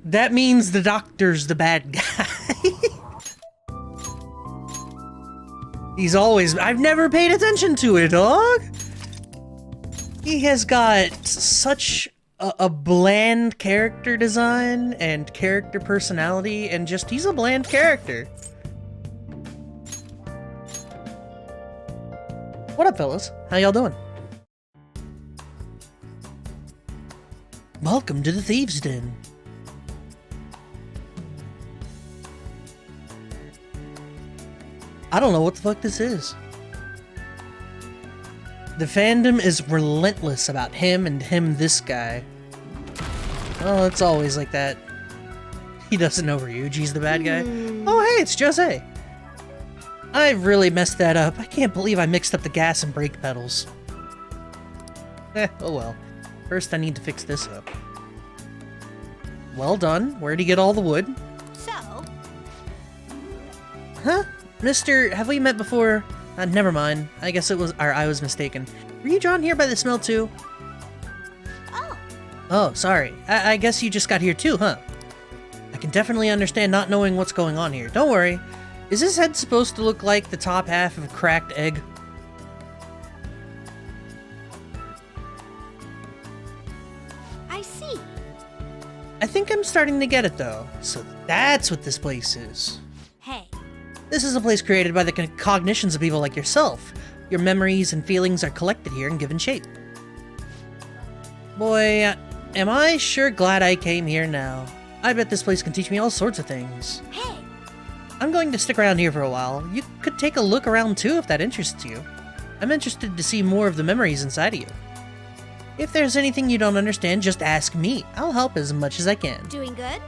That means the doctor's the bad guy. He's always... I've never paid attention to it, dog. He has got such a bland character design and character personality, and just, he's a bland character. What up, fellas? How y'all doing? Welcome to the Thieves' Den. I don't know what the fuck this is. The fandom is relentless about him and this guy. Oh, it's always like that. He doesn't know Ryuji's the bad guy. Oh, hey, it's Jose. I really messed that up. I can't believe I mixed up the gas and brake pedals. Oh well. First, I need to fix this up. Well done. Where'd he get all the wood? So? Huh? Mister, have we met before? Never mind. I guess it was, or I was mistaken. Were you drawn here by the smell too? Oh. Oh, sorry. I guess you just got here too, huh? I can definitely understand not knowing what's going on here. Don't worry. Is this head supposed to look like the top half of a cracked egg? I see. I think I'm starting to get it though. So that's what this place is. Hey. This is a place created by the cognitions of people like yourself. Your memories and feelings are collected here and given shape. Boy, am I sure glad I came here now. I bet this place can teach me all sorts of things. Hey. I'm going to stick around here for a while. You could take a look around too if that interests you. I'm interested to see more of the memories inside of you. If there's anything you don't understand, just ask me. I'll help as much as I can. Doing good?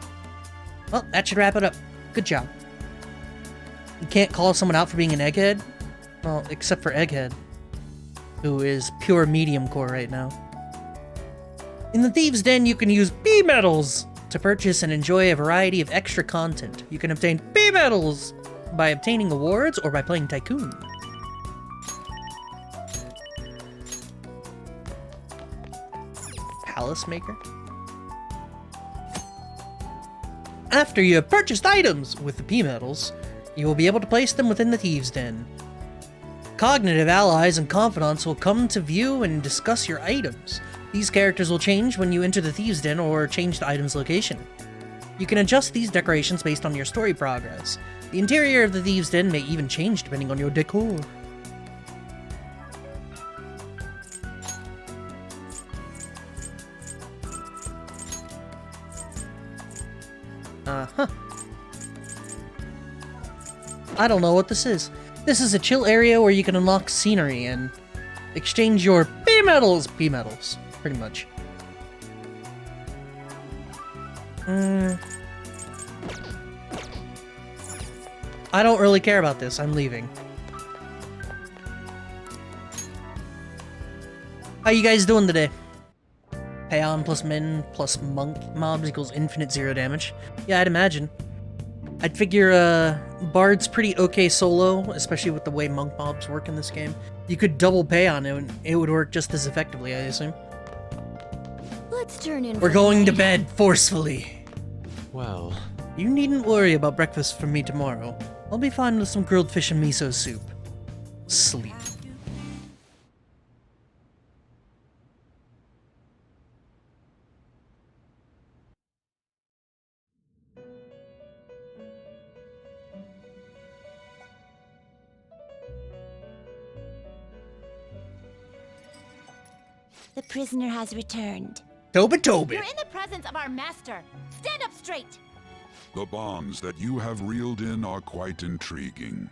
Well, that should wrap it up. Good job. You can't call someone out for being an egghead? Well, except for Egghead, who is pure medium core right now. In the Thieves' Den, you can use B-Medals to purchase and enjoy a variety of extra content. You can obtain B-Medals by obtaining awards or by playing Tycoon. Palace Maker. After you have purchased items with the P-Medals, you will be able to place them within the Thieves' Den. Cognitive allies and confidants will come to view and discuss your items. These characters will change when you enter the Thieves' Den or change the item's location. You can adjust these decorations based on your story progress. The interior of the Thieves' Den may even change depending on your decor. Uh-huh. I don't know what this is. This is a chill area where you can unlock scenery and exchange your P-Medals, pretty much. I don't really care about this. I'm leaving. How you guys doing today? Paon plus min plus monk mobs equals infinite 0 damage. Yeah, I'd imagine. I'd figure, Bard's pretty okay solo, especially with the way monk mobs work in this game. You could double Paon it, and it would work just as effectively, I assume. Let's turn in. We're going to bed forcefully. Well, You needn't worry about breakfast for me tomorrow. I'll be fine with some grilled fish and miso soup. Sleep. The prisoner has returned. Toba. You're in the presence of our master. Stand up straight. The bonds that you have reeled in are quite intriguing.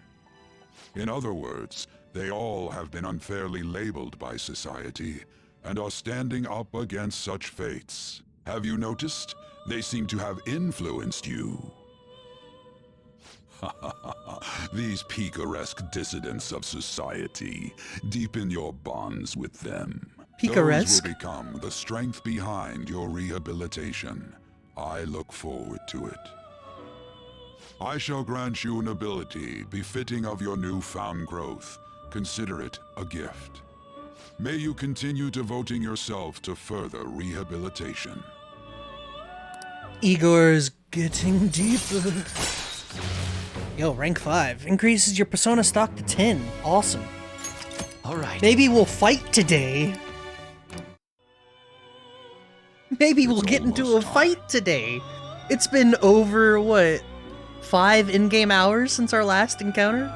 In other words, they all have been unfairly labeled by society and are standing up against such fates. Have you noticed? They seem to have influenced you. These picaresque dissidents of society, deepen your bonds with them. Picaresque? Those will become the strength behind your rehabilitation. I look forward to it. I shall grant you an ability befitting of your newfound growth. Consider it a gift. May you continue devoting yourself to further rehabilitation. Igor's getting deeper. Yo, rank 5. Increases your persona stock to 10. Awesome. Alright. Maybe we'll fight today. Maybe we'll get into a fight today. It's been over, what, 5 in-game hours since our last encounter?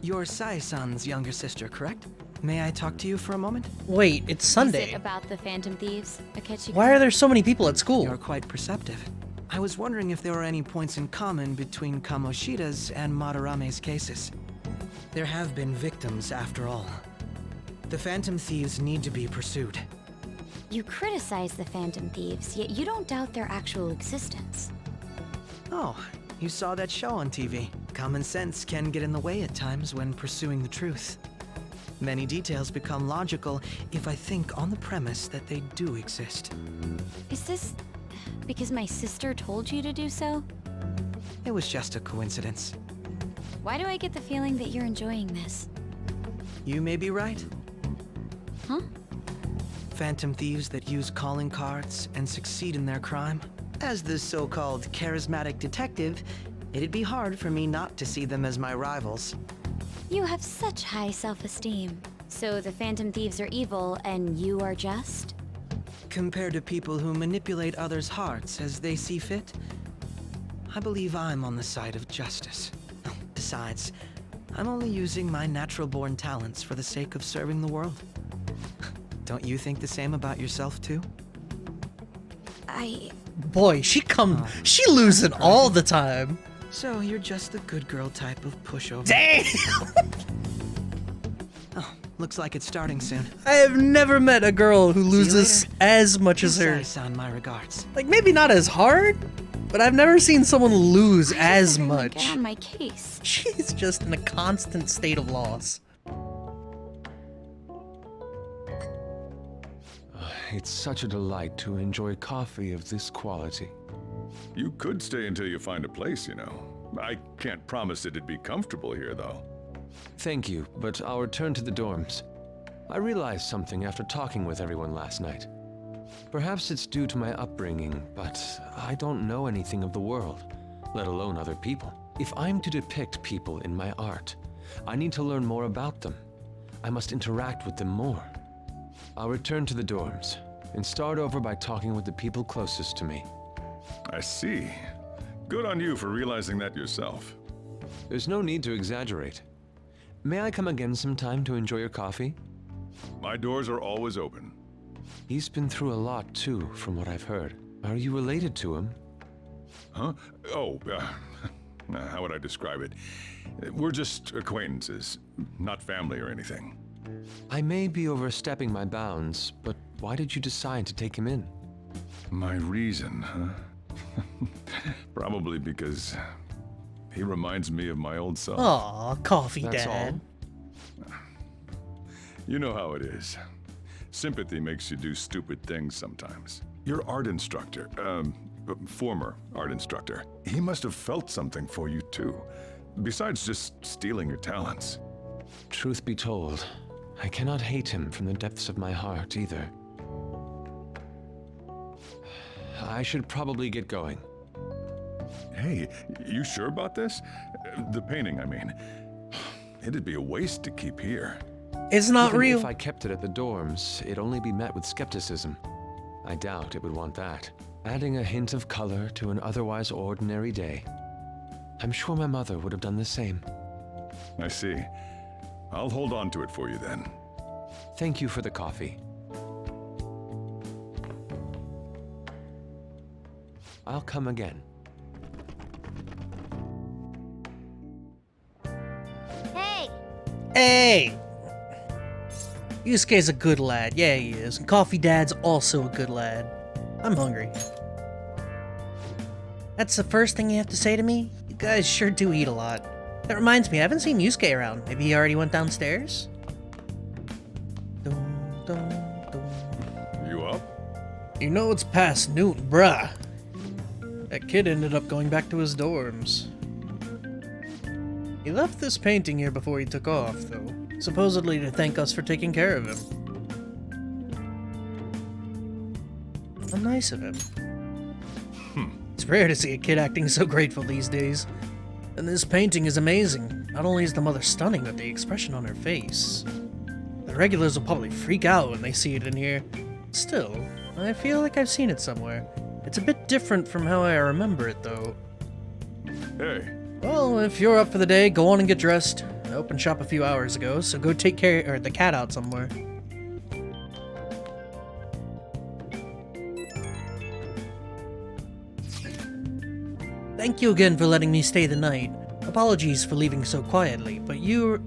You're Sai-san's younger sister, correct? May I talk to you for a moment? Wait, it's Is Sunday. it about the Phantom Thieves, Akechi? Why are there so many people at school? You're quite perceptive. I was wondering if there were any points in common between Kamoshida's and Madarame's cases. There have been victims, after all. The Phantom Thieves need to be pursued. You criticize the Phantom Thieves, yet you don't doubt their actual existence. Oh, you saw that show on TV. Common sense can get in the way at times when pursuing the truth. Many details become logical if I think on the premise that they do exist. Is this because my sister told you to do so? It was just a coincidence. Why do I get the feeling that you're enjoying this? You may be right. Huh? Phantom thieves that use calling cards and succeed in their crime. As the so-called charismatic detective, it'd be hard for me not to see them as my rivals. You have such high self-esteem. So the Phantom Thieves are evil and you are just? Compared to people who manipulate others' hearts as they see fit, I believe I'm on the side of justice. Besides, I'm only using my natural-born talents for the sake of serving the world. Don't you think the same about yourself, too? Boy, she losing all the time. So you're just the good girl type of pushover. Damn! Oh, looks like it's starting soon. I have never met a girl who loses later. as much as her. Sai-san, my regards. Like, maybe not as hard, but I've never seen someone lose as Everyone much. Get on my case. She's just in a constant state of loss. It's such a delight to enjoy coffee of this quality. You could stay until you find a place, you know. I can't promise it'd be comfortable here, though. Thank you, but I'll return to the dorms. I realized something after talking with everyone last night. Perhaps it's due to my upbringing, but I don't know anything of the world, let alone other people. If I'm to depict people in my art, I need to learn more about them. I must interact with them more. I'll return to the dorms and start over by talking with the people closest to me. I see. Good on you for realizing that yourself. There's no need to exaggerate. May I come again sometime to enjoy your coffee? My doors are always open. He's been through a lot too, from what I've heard. Are you related to him? Huh? Oh, how would I describe it? We're just acquaintances, not family or anything. I may be overstepping my bounds, but why did you decide to take him in? My reason, huh? Probably because he reminds me of my old self. Aw, coffee That's dad. all? You know how it is. Sympathy makes you do stupid things sometimes. Your art instructor, former art instructor, he must have felt something for you too, besides just stealing your talents. Truth be told, I cannot hate him from the depths of my heart either. I should probably get going. Hey, you sure about this? The painting, I mean. It'd be a waste to keep here. It's not Even real. if I kept it at the dorms, it'd only be met with skepticism. I doubt it would want that. Adding a hint of color to an otherwise ordinary day. I'm sure my mother would have done the same. I see. I'll hold on to it for you then. Thank you for the coffee. I'll come again. Hey! Hey! Yusuke's a good lad. Yeah, he is. And Coffee Dad's also a good lad. I'm hungry. That's the first thing you have to say to me? You guys sure do eat a lot. That reminds me, I haven't seen Yusuke around. Maybe he already went downstairs? Dum, dum, dum. You up? You know it's past noon, bruh. That kid ended up going back to his dorms. He left this painting here before he took off, though. supposedly to thank us for taking care of him. How nice of him. It's rare to see a kid acting so grateful these days. And this painting is amazing. Not only is the mother stunning, but the expression on her face. The regulars will probably freak out when they see it in here. Still, I feel like I've seen it somewhere. It's a bit different from how I remember it, though. Hey, Well, if you're up for the day, go on and get dressed. I opened shop a few hours ago, so go take the cat out somewhere. Thank you again for letting me stay the night. Apologies for leaving so quietly, but your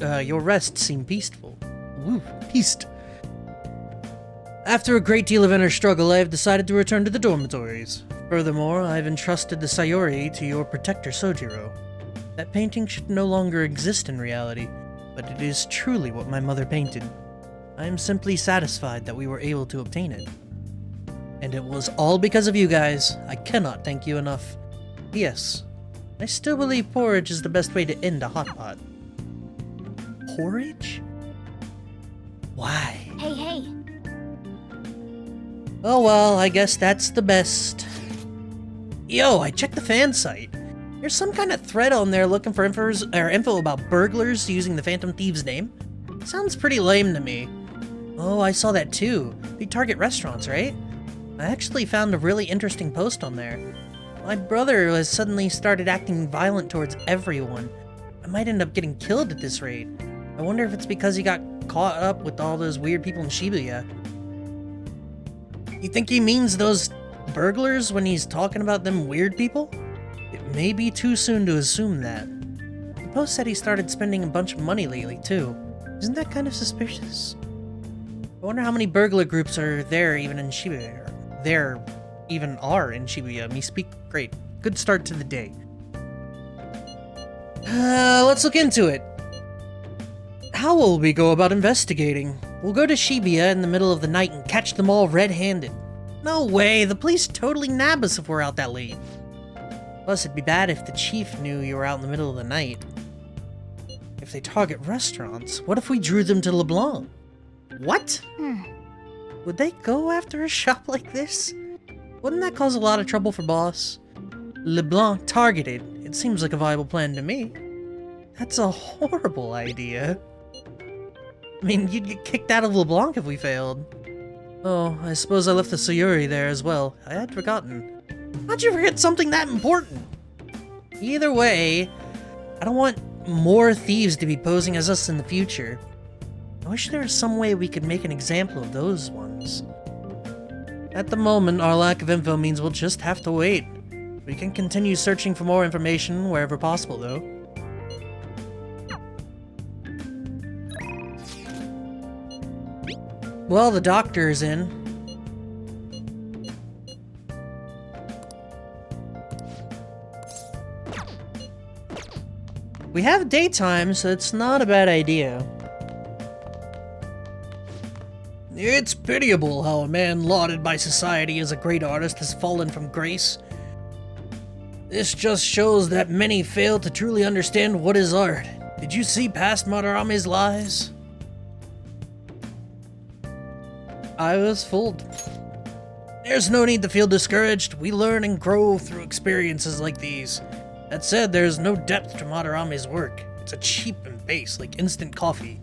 rest seemed peaceful. Woo, peaced. After a great deal of inner struggle, I have decided to return to the dormitories. Furthermore, I've entrusted the Sayori to your protector Sojiro. That painting should no longer exist in reality, but it is truly what my mother painted. I am simply satisfied that we were able to obtain it. And it was all because of you guys. I cannot thank you enough. Yes, I still believe porridge is the best way to end a hot pot. Porridge? Why? Hey, hey. Oh well, I guess that's the best. Yo, I checked the fan site. There's some kind of thread on there looking for info about burglars using the Phantom Thieves name. Sounds pretty lame to me. Oh, I saw that too. They target restaurants, right? I actually found a really interesting post on there. My brother has suddenly started acting violent towards everyone. I might end up getting killed at this rate. I wonder if it's because he got caught up with all those weird people in Shibuya. You think he means those burglars when he's talking about them weird people? It may be too soon to assume that. The post said he started spending a bunch of money lately, too. Isn't that kind of suspicious? I wonder how many burglar groups are there even in Shibuya. There even are in Shibuya. Me speak. Great. Good start to the day. Let's look into it. How will we go about investigating? We'll go to Shibuya in the middle of the night and catch them all red-handed. No way, the police totally nab us if we're out that late. Plus, it'd be bad if the chief knew you were out in the middle of the night. If they target restaurants, what if we drew them to LeBlanc? What? Would they go after a shop like this? Wouldn't that cause a lot of trouble for Boss? LeBlanc targeted. It seems like a viable plan to me. That's a horrible idea. I mean, you'd get kicked out of LeBlanc if we failed. Oh, I suppose I left the Sayuri there as well. I had forgotten. How'd you forget something that important? Either way, I don't want more thieves to be posing as us in the future. I wish there was some way we could make an example of those ones. At the moment, our lack of info means we'll just have to wait. We can continue searching for more information wherever possible, though. Well, the doctor is in. We have daytime, so it's not a bad idea. It's pitiable how a man lauded by society as a great artist has fallen from grace. This just shows that many fail to truly understand what is art. Did you see past Madarame's lies? I was fooled. There's no need to feel discouraged. We learn and grow through experiences like these. That said, there's no depth to Madarame's work. It's a cheap and base, like instant coffee.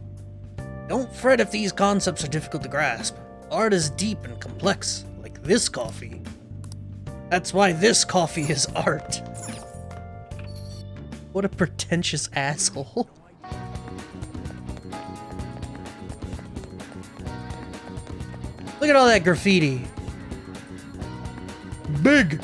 Don't fret if these concepts are difficult to grasp. Art is deep and complex, like this coffee. That's why this coffee is art. What a pretentious asshole. Look at all that graffiti. Big!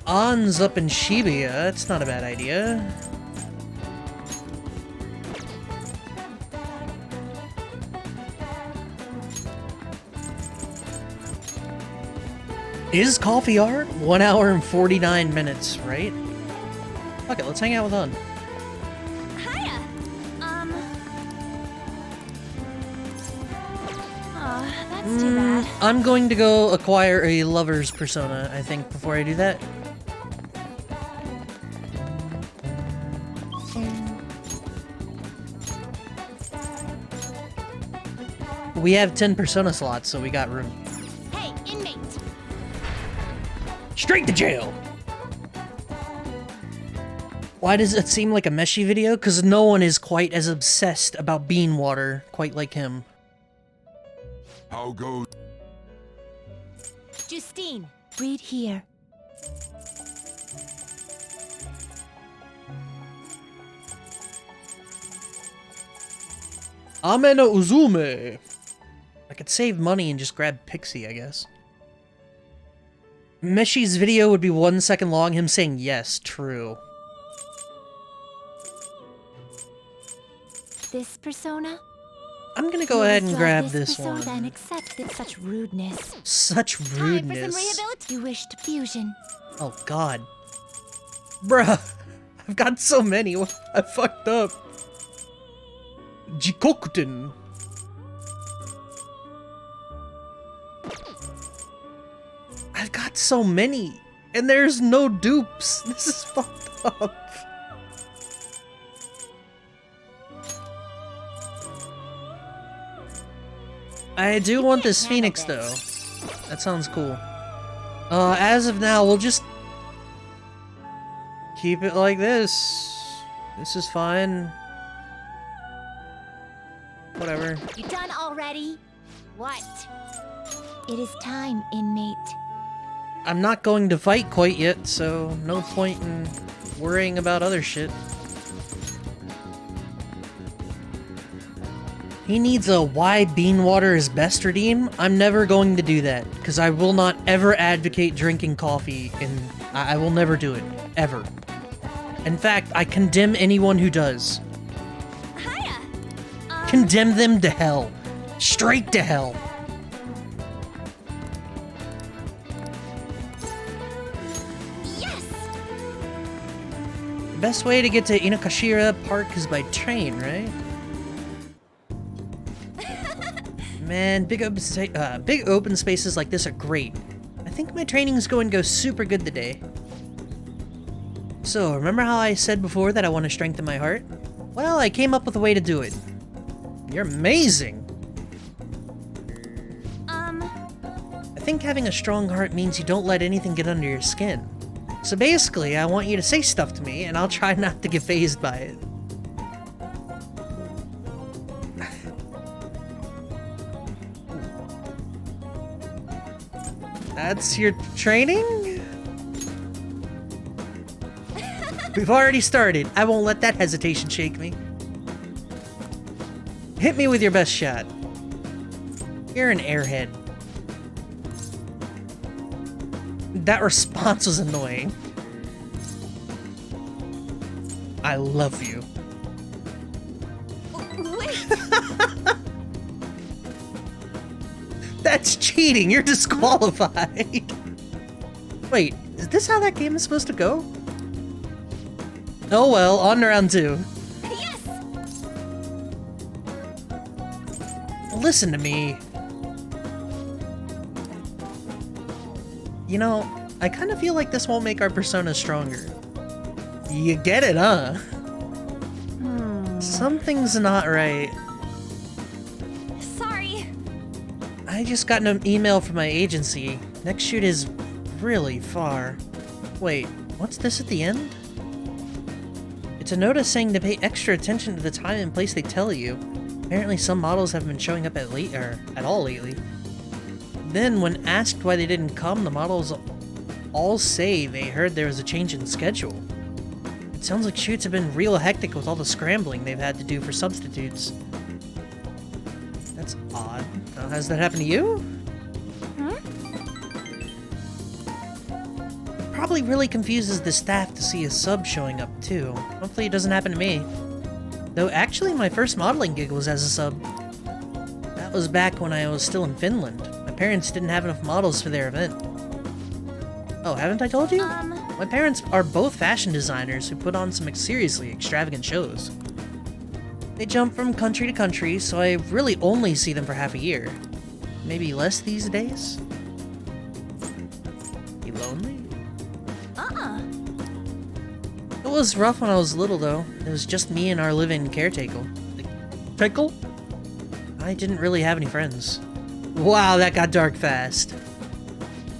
On's up in Shibuya. That's not a bad idea. Is coffee art? 1 hour and 49 minutes, right? Okay, let's hang out with On. Hiya! Oh, that's too bad. I'm going to go acquire a lover's persona, I think, before I do that. We have 10 persona slots, so we got room. Hey, inmate! Straight to jail! Why does it seem like a Meshi video? Because no one is quite as obsessed about bean water quite like him. How goes... Justine! Read here. Amena Uzume! I could save money and just grab Pixie, I guess. Meshi's video would be 1 second long, him saying yes, true. This persona? I'm gonna go ahead and grab this persona one. and accept that such rudeness. Such Time for some rudeness. rehabilitation. You wish to fusion. Oh god. Bruh, I've got so many. I fucked up. Jikokuten. I've got so many, and there's no dupes. This is fucked up. I do want this Phoenix, though. That sounds cool. As of now, we'll just keep it like this. This is fine. Whatever. You done already? What? It is time, inmate. I'm not going to fight quite yet, so no point in worrying about other shit. He needs a why bean water is best redeem. I'm never going to do that, because I will not ever advocate drinking coffee, and I will never do it. Ever. In fact, I condemn anyone who does. Hiya! Condemn them to hell. Straight to hell. Yes! The best way to get to Inokashira Park is by train, right? Man, big open spaces like this are great. I think my training is going to go super good today. So, remember how I said before that I want to strengthen my heart? Well, I came up with a way to do it. You're amazing! I think having a strong heart means you don't let anything get under your skin. So basically, I want you to say stuff to me, and I'll try not to get fazed by it. That's your training? We've already started. I won't let that hesitation shake me. Hit me with your best shot. You're an airhead. That response was annoying. I love you. Wait! That's cheating. You're disqualified. Wait, is this how that game is supposed to go? Oh well, on to round 2. Yes! Listen to me. You know, I kind of feel like this won't make our personas stronger. You get it, huh? Something's not right. Sorry. I just got an email from my agency. Next shoot is really far. Wait, what's this at the end? It's a notice saying to pay extra attention to the time and place they tell you. Apparently some models haven't been showing up at all lately. Then, when asked why they didn't come, the models all say they heard there was a change in schedule. It sounds like shoots have been real hectic with all the scrambling they've had to do for substitutes. That's odd. Has that happened to you? Probably really confuses the staff to see a sub showing up too. Hopefully it doesn't happen to me. Though actually my first modeling gig was as a sub. That was back when I was still in Finland. My parents didn't have enough models for their event. Oh, haven't I told you? My parents are both fashion designers who put on some seriously extravagant shows. They jump from country to country, so I really only see them for half a year. Maybe less these days? You lonely? It was rough when I was little, though. It was just me and our live-in caretaker. I didn't really have any friends. Wow, that got dark fast.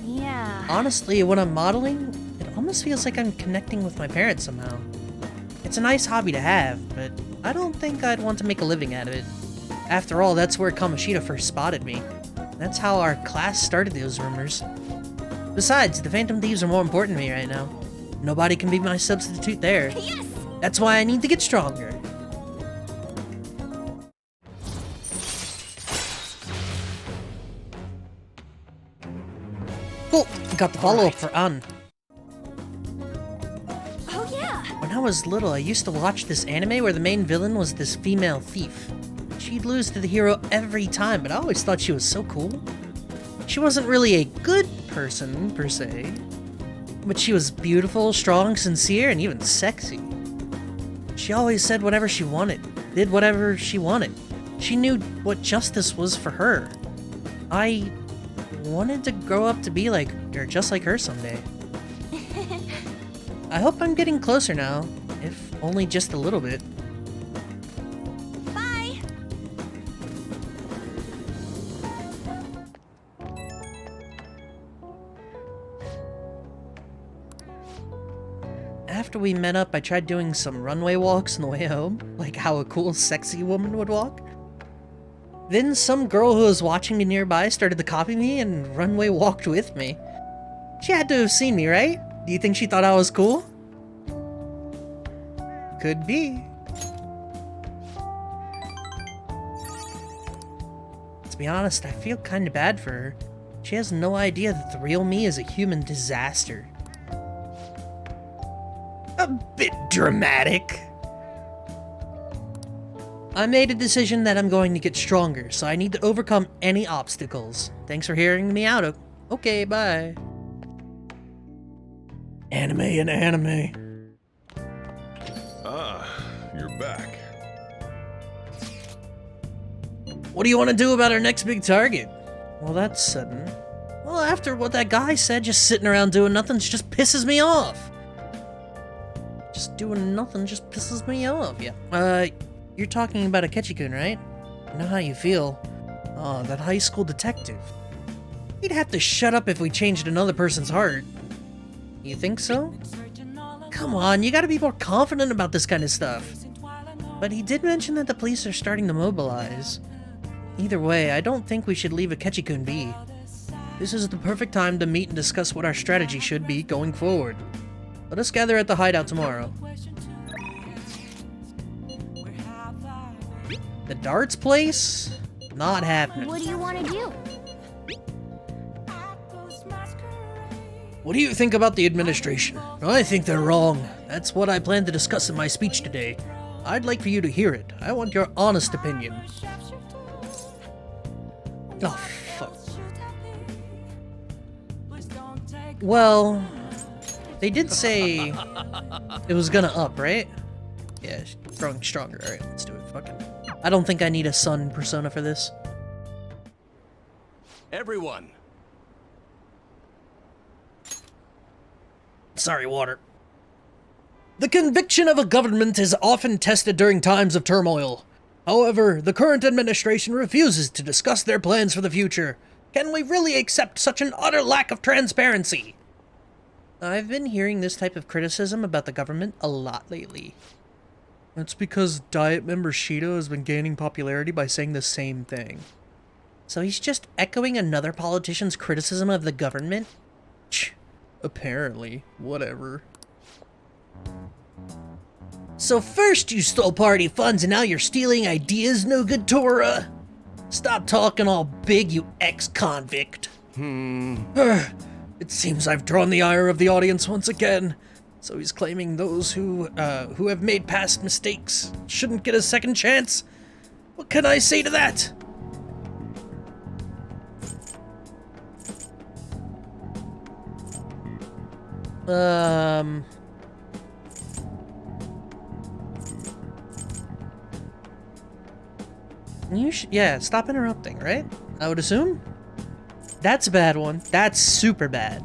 Yeah. Honestly, when I'm modeling, it almost feels like I'm connecting with my parents somehow. It's a nice hobby to have, but I don't think I'd want to make a living out of it. After all, that's where Kamoshida first spotted me. That's how our class started those rumors. Besides, the Phantom Thieves are more important to me right now. Nobody can be my substitute there. Yes! That's why I need to get stronger. Cool, got the follow-up for An. Oh yeah! When I was little, I used to watch this anime where the main villain was this female thief. She'd lose to the hero every time, but I always thought she was so cool. She wasn't really a good person, per se, but she was beautiful, strong, sincere, and even sexy. She always said whatever she wanted, did whatever she wanted. She knew what justice was for her. I wanted to grow up to be like, or just like her someday. I hope I'm getting closer now, if only just a little bit. Bye! After we met up, I tried doing some runway walks on the way home, like how a cool, sexy woman would walk. Then some girl who was watching me nearby started to copy me and runway walked with me. She had to have seen me, right? Do you think she thought I was cool? Could be. To be honest, I feel kinda bad for her. She has no idea that the real me is a human disaster. A bit dramatic. I made a decision that I'm going to get stronger, so I need to overcome any obstacles. Thanks for hearing me out. Okay, bye. Anime and anime. Ah, you're back. What do you want to do about our next big target? Well, that's sudden. Well, after what that guy said, just sitting around doing nothing just pisses me off. Just doing nothing just pisses me off, yeah. You're talking about Akechi-kun, right? I know how you feel. Oh, that high school detective. He'd have to shut up if we changed another person's heart. You think so? Come on, you gotta be more confident about this kind of stuff. But he did mention that the police are starting to mobilize. Either way, I don't think we should leave Akechi-kun be. This is the perfect time to meet and discuss what our strategy should be going forward. Let us gather at the hideout tomorrow. The darts place? Not happening. What do you want to do? What do you think about the administration? I think they're wrong. That's what I plan to discuss in my speech today. I'd like for you to hear it. I want your honest opinion. Oh, fuck. Well, they did say it was gonna up, right? Yeah, growing stronger. Alright, let's do it. Fuck it. I don't think I need a sun persona for this. Everyone, Sorry, water. The conviction of a government is often tested during times of turmoil. However, the current administration refuses to discuss their plans for the future. Can we really accept such an utter lack of transparency? I've been hearing this type of criticism about the government a lot lately. That's because Diet member Shido has been gaining popularity by saying the same thing. So he's just echoing another politician's criticism of the government? Apparently. Whatever. So first you stole party funds and now you're stealing ideas, no good Tora? Stop talking all big, you ex-convict. It seems I've drawn the ire of the audience once again. So he's claiming those who have made past mistakes shouldn't get a second chance? What can I say to that? Yeah, stop interrupting, right? I would assume? That's a bad one. That's super bad.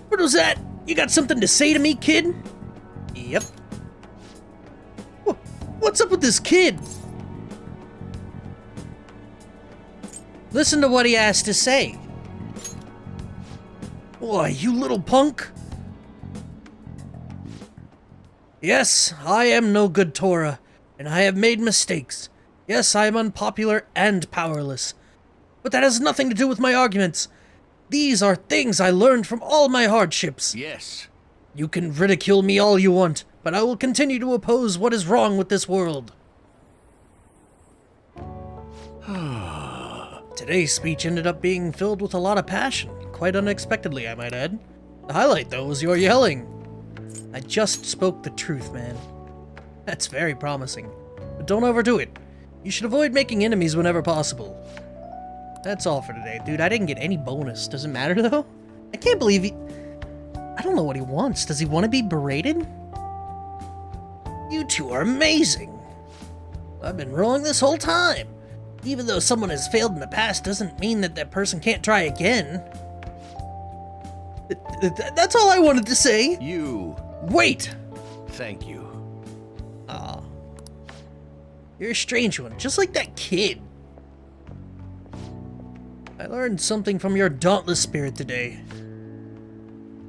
What was that? You got something to say to me, kid? Yep. What's up with this kid? Listen to what he has to say. Why, you little punk. Yes, I am no good Torah, and I have made mistakes. Yes, I am unpopular and powerless. But that has nothing to do with my arguments. These are things I learned from all my hardships. Yes. You can ridicule me all you want, but I will continue to oppose what is wrong with this world. Today's speech ended up being filled with a lot of passion, quite unexpectedly, I might add. The highlight, though, was your yelling. I just spoke the truth, man. That's very promising. But don't overdo it. You should avoid making enemies whenever possible. That's all for today, dude. I didn't get any bonus. Does it matter, though? I can't believe he... I don't know what he wants. Does he want to be berated? You two are amazing. I've been wrong this whole time. Even though someone has failed in the past doesn't mean that that person can't try again. That's all I wanted to say. You. Wait! Thank you. Aw. You're a strange one, just like that kid. I learned something from your dauntless spirit today.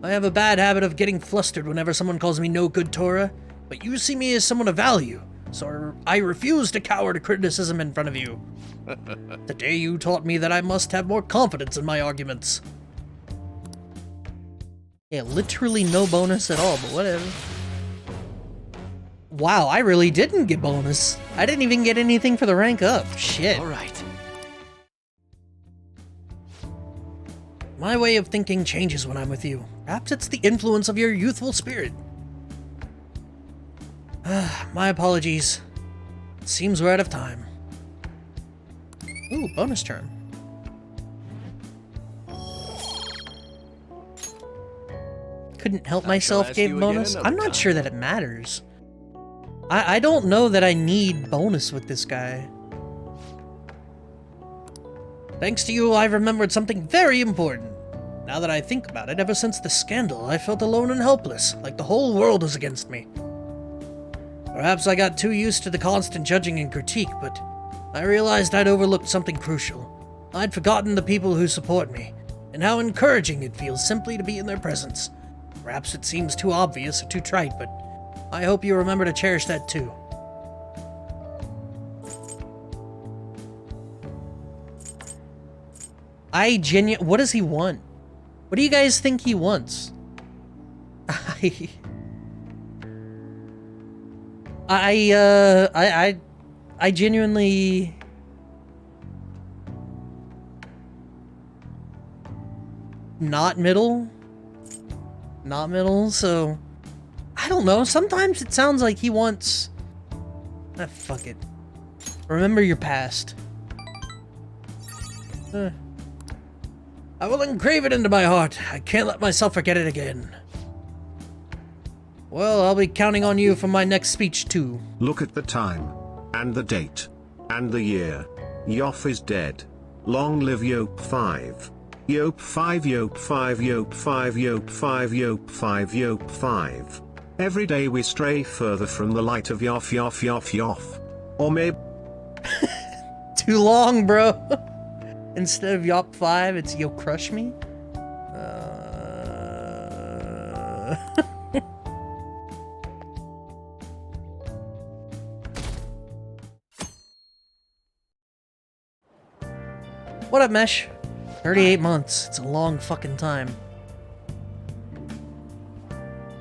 I have a bad habit of getting flustered whenever someone calls me no good Torah, but you see me as someone of value, so I refuse to cower to criticism in front of you. Today you taught me that I must have more confidence in my arguments. Yeah, literally no bonus at all, but whatever. Wow, I really didn't get bonus. I didn't even get anything for the rank up. Shit. All right. My way of thinking changes when I'm with you. Perhaps it's the influence of your youthful spirit. My apologies. It seems we're out of time. Ooh, bonus turn. Couldn't help myself, gave bonus. I'm not sure that it matters. I don't know that I need bonus with this guy. Thanks to you, I've remembered something very important. Now that I think about it, ever since the scandal, I felt alone and helpless, like the whole world was against me. Perhaps I got too used to the constant judging and critique, but I realized I'd overlooked something crucial. I'd forgotten the people who support me, and how encouraging it feels simply to be in their presence. Perhaps it seems too obvious or too trite, but I hope you remember to cherish that too. What does he want? What do you guys think he wants? I genuinely... Not middle, so... I don't know, sometimes it sounds like he wants... fuck it. Remember your past. I will engrave it into my heart. I can't let myself forget it again. Well, I'll be counting on you for my next speech, too. Look at the time. And the date. And the year. Yoff is dead. Long live Yope 5. Yope 5, Yope 5, Yope 5, Yope 5, Yope 5, Yope 5. Every day we stray further from the light of Yoff, Yoff, Yoff, Yoff. Or maybe... Too long, bro. Instead of Yop 5, it's Yo Crush Me? What up, Mesh? 38 months. It's a long fucking time.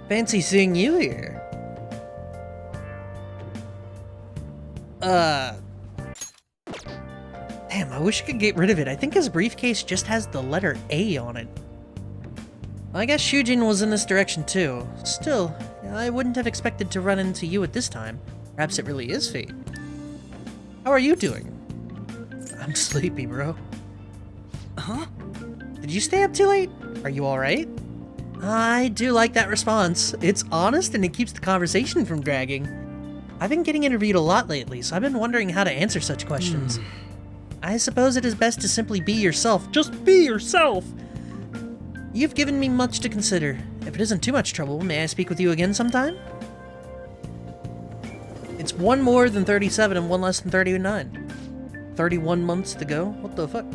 Fancy seeing you here. Damn, I wish I could get rid of it. I think his briefcase just has the letter A on it. I guess Shujin was in this direction too. Still, I wouldn't have expected to run into you at this time. Perhaps it really is fate. How are you doing? I'm sleepy, bro. Huh? Did you stay up too late? Are you alright? I do like that response. It's honest and it keeps the conversation from dragging. I've been getting interviewed a lot lately, so I've been wondering how to answer such questions. I suppose it is best to simply be yourself. Just be yourself! You've given me much to consider. If it isn't too much trouble, may I speak with you again sometime? It's one more than 37 and one less than 39. 31 months to go? What the fuck?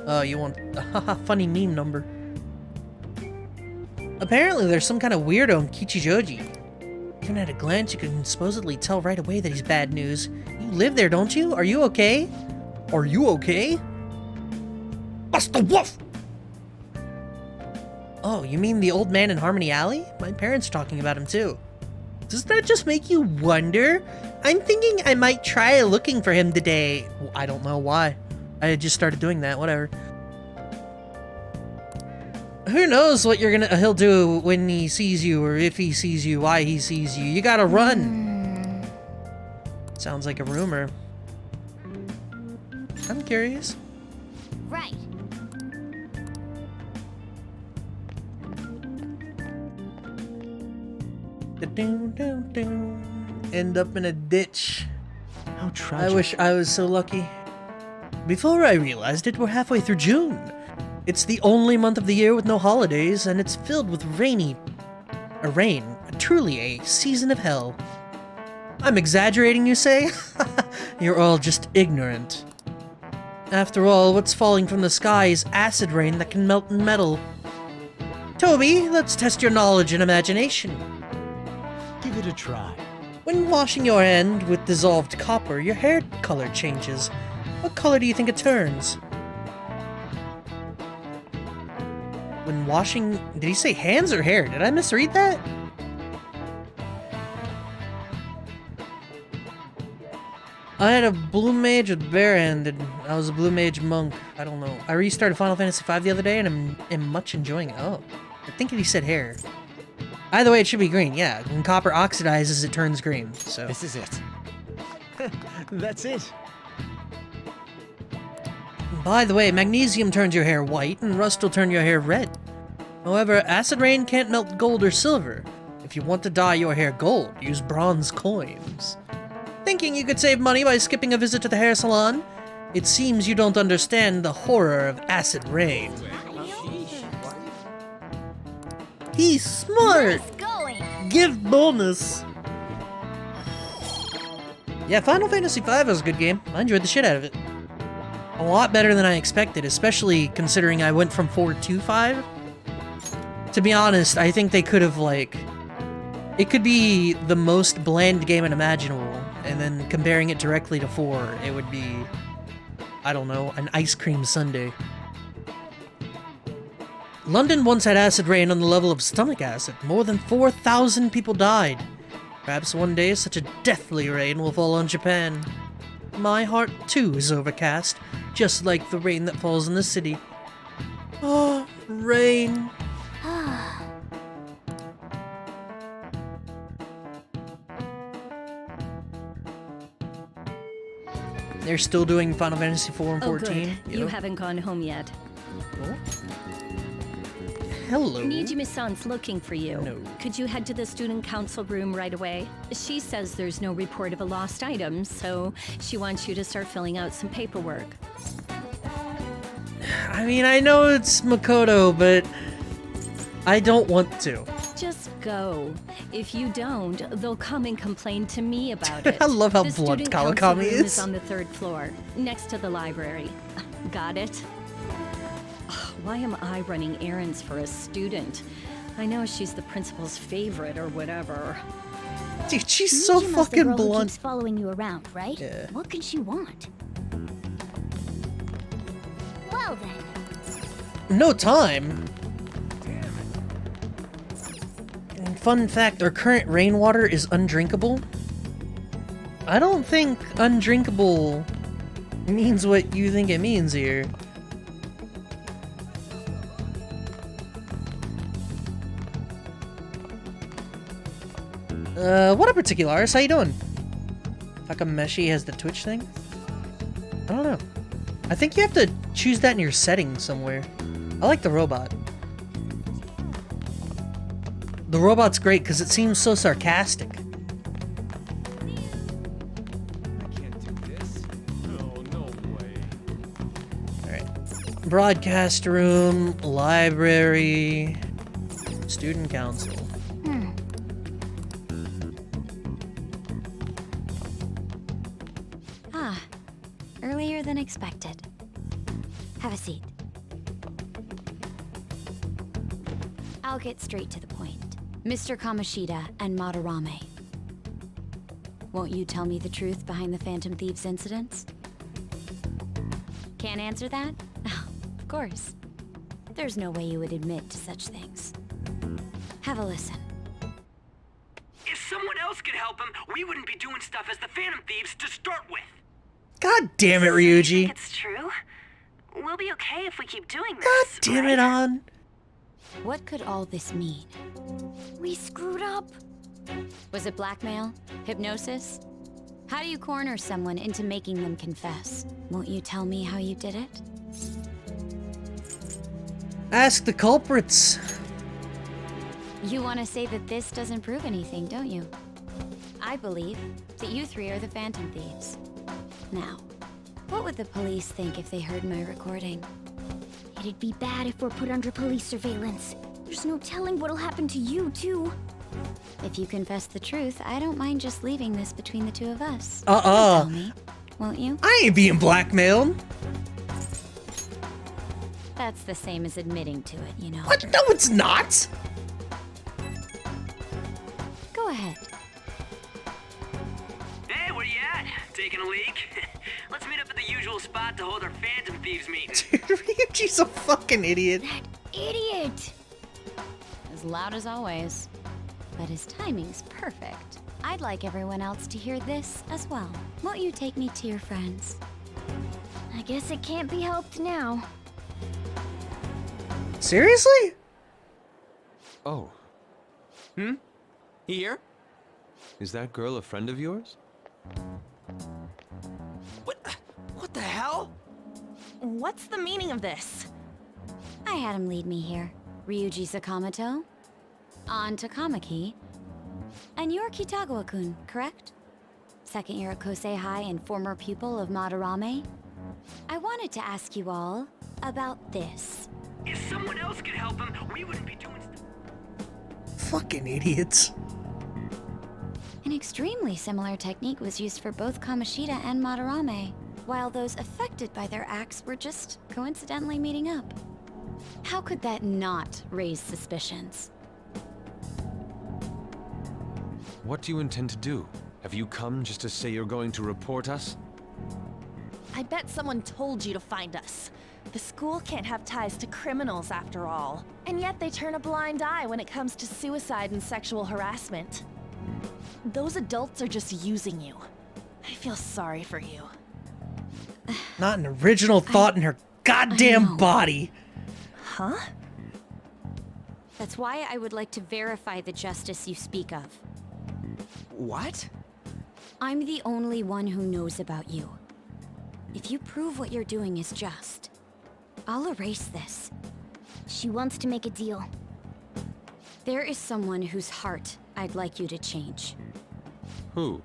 Oh, you want a funny meme number. Apparently there's some kind of weirdo in Kichijoji. Even at a glance, you can supposedly tell right away that he's bad news. You live there, don't you? Are you okay? Are you okay? Bust the wolf! Oh, you mean the old man in Harmony Alley? My parents are talking about him too. Does that just make you wonder? I'm thinking I might try looking for him today. I don't know why. I just started doing that, whatever. Who knows what he'll do when he sees you, or if he sees you, why he sees you. You gotta run. Sounds like a rumor. I'm curious. Right. End up in a ditch. How tragic. I wish I was so lucky. Before I realized it, we're halfway through June. It's the only month of the year with no holidays, and it's filled with rain. Truly a season of hell. I'm exaggerating, you say? You're all just ignorant. After all, what's falling from the sky is acid rain that can melt metal. Toby, let's test your knowledge and imagination. Give it a try. When washing your hand with dissolved copper, your hair color changes. What color do you think it turns? When washing... Did he say hands or hair? Did I misread that? I had a blue mage with barehanded. I was a blue mage monk. I don't know. I restarted Final Fantasy V the other day and am much enjoying it. Oh, I think he said hair. Either way, it should be green. Yeah, when copper oxidizes, it turns green. So This is it. That's it. By the way, magnesium turns your hair white, and rust will turn your hair red. However, acid rain can't melt gold or silver. If you want to dye your hair gold, use bronze coins. Thinking you could save money by skipping a visit to the hair salon? It seems you don't understand the horror of acid rain. He's smart! Nice going. Give bonus! Yeah, Final Fantasy V was a good game. I enjoyed the shit out of it. A lot better than I expected, especially considering I went from 4 to 5. To be honest, I think they could have, like... It could be the most bland game imaginable, and then comparing it directly to 4, it would be... I don't know, an ice cream sundae. London once had acid rain on the level of stomach acid. More than 4,000 people died. Perhaps one day such a deathly rain will fall on Japan. My heart, too, is overcast, just like the rain that falls in the city. Oh, rain. They're still doing Final Fantasy 4 and 14. Good. You haven't gone home yet. Oh. Hello. Nijimi-san's looking for you. No. Could you head to the student council room right away? She says there's no report of a lost item, so she wants you to start filling out some paperwork. I mean, I know it's Makoto, but I don't want to. Just go. If you don't, they'll come and complain to me about it. I love how the blunt student council Kawakami room is. is on the 3rd floor, next to the library. Got it? Why am I running errands for a student? I know she's the principal's favorite or whatever. Dude, she's so Nijima's the fucking girl who blunt. keeps following you around, right? Yeah. What can she want? Well then. No time. And fun fact, our current rainwater is undrinkable. I don't think undrinkable means what you think it means here. What up, Particularis? How you doing? How come Meshi has the Twitch thing? I don't know. I think you have to choose that in your settings somewhere. I like the robot. The robot's great because it seems so sarcastic. Alright. Broadcast room, library, student council. expected. Have a seat. I'll get straight to the point. Mr. Kamoshida and Madarame. Won't you tell me the truth behind the Phantom Thieves incidents? Can't answer that? Of course. There's no way you would admit to such things. Have a listen. If someone else could help him, we wouldn't be doing stuff as the Phantom Thieves to start with. God damn it, You Ryuji. think it's true? We'll be okay if we keep doing this. God damn it, On. What could all this mean? We screwed up. Was it blackmail? Hypnosis? How do you corner someone into making them confess? Won't you tell me how you did it? Ask the culprits. You want to say that this doesn't prove anything, don't you? I believe that you three are the Phantom Thieves. Now, what would the police think if they heard my recording? It'd be bad if we're put under police surveillance. There's no telling what'll happen to you, too. If you confess the truth, I don't mind just leaving this between the two of us. Uh-uh. Tell me, won't you? I ain't being blackmailed. That's the same as admitting to it, you know. What? No, it's not. Go ahead. Hey, where you at? Taking a leak? Let's meet up at the usual spot to hold our Phantom Thieves meeting. Dude, Ryuji's a fucking idiot. Idiot! As loud as always. But his timing's perfect. I'd like everyone else to hear this as well. Won't you take me to your friends? I guess it can't be helped now. Seriously? Oh, Here? is that girl a friend of yours? What the hell? What's the meaning of this? I had him lead me here. Ryuji Sakamoto, An Takamaki, and you're Kitagawa-kun, correct? Second year at Kosei High and former pupil of Madarame. I wanted to ask you all about this. If someone else could help him, we wouldn't be doing stuff. Fucking idiots. An extremely similar technique was used for both Kamoshida and Madarame, while those affected by their acts were just coincidentally meeting up. How could that not raise suspicions? What do you intend to do? Have you come just to say you're going to report us? I bet someone told you to find us. The school can't have ties to criminals after all. And yet they turn a blind eye when it comes to suicide and sexual harassment. Those adults are just using you. I feel sorry for you. Not an original thought in her goddamn body. Huh? That's why I would like to verify the justice you speak of. What? I'm the only one who knows about you. If you prove what you're doing is just, I'll erase this. She wants to make a deal. There is someone whose heart I'd like you to change. Who?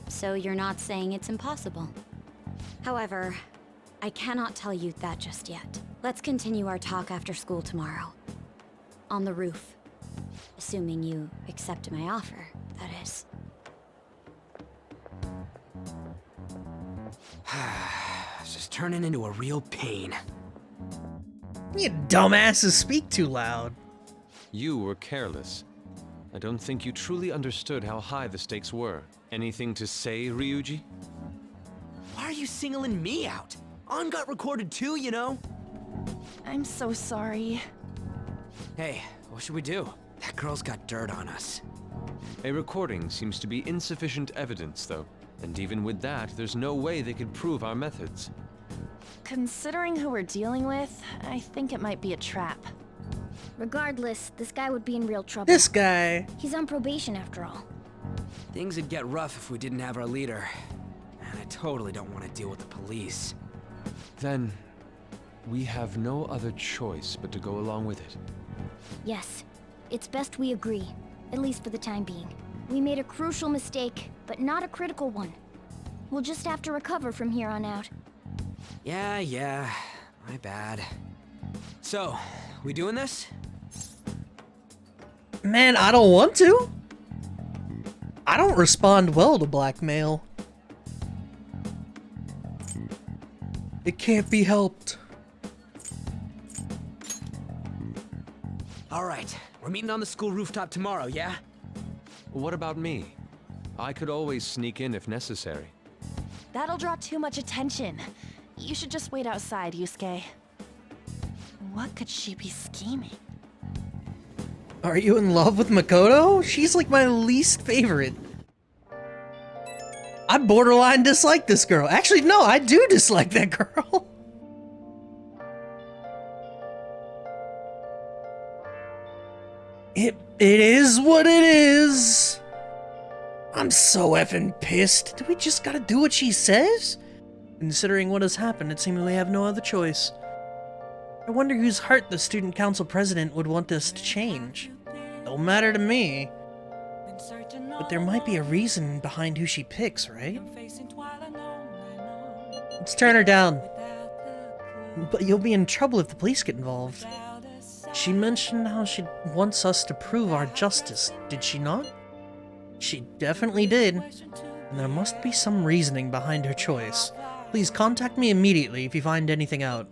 So you're not saying it's impossible. However, I cannot tell you that just yet. Let's continue our talk after school tomorrow. On the roof. Assuming you accept my offer, that is. This is turning into a real pain. You dumbasses speak too loud. You were careless. I don't think you truly understood how high the stakes were. Anything to say, Ryuji? Why are you singling me out? On got recorded too, you know? I'm so sorry. Hey, what should we do? That girl's got dirt on us. A recording seems to be insufficient evidence, though. And even with that, there's no way they could prove our methods. Considering who we're dealing with, I think it might be a trap. Regardless, this guy would be in real trouble. This guy. He's on probation after all. Things would get rough if we didn't have our leader. And I totally don't want to deal with the police. Then, we have no other choice but to go along with it. Yes, it's best we agree, at least for the time being. We made a crucial mistake, but not a critical one. We'll just have to recover from here on out. Yeah, my bad. So, we doing this? Man, I don't want to. I don't respond well to blackmail. It can't be helped. All right, we're meeting on the school rooftop tomorrow, yeah? What about me? I could always sneak in if necessary. That'll draw too much attention. You should just wait outside, Yusuke. What could she be scheming? Are you in love with Makoto? She's like my least favorite. I borderline dislike this girl. Actually, no, I do dislike that girl. It is what it is. I'm so effing pissed. Do we just gotta do what she says? Considering what has happened, it seems we have no other choice. I wonder whose heart the student council president would want this to change. Don't matter to me. But there might be a reason behind who she picks, right? Let's turn her down. But you'll be in trouble if the police get involved. She mentioned how she wants us to prove our justice, did she not? She definitely did. And there must be some reasoning behind her choice. Please contact me immediately if you find anything out.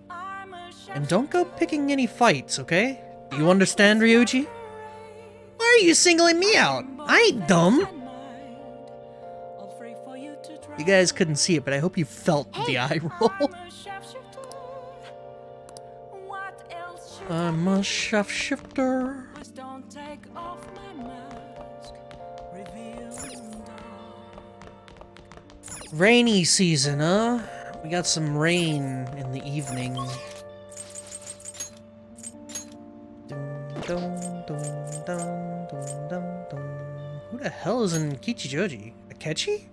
And don't go picking any fights, okay? Do you understand, Ryuji? Why are you singling me out? I ain't dumb. You guys couldn't see it, but I hope you felt the eye roll. I'm a shapeshifter. Rainy season, huh? We got some rain in the evening. Who the hell is in Kichijoji? Akechi?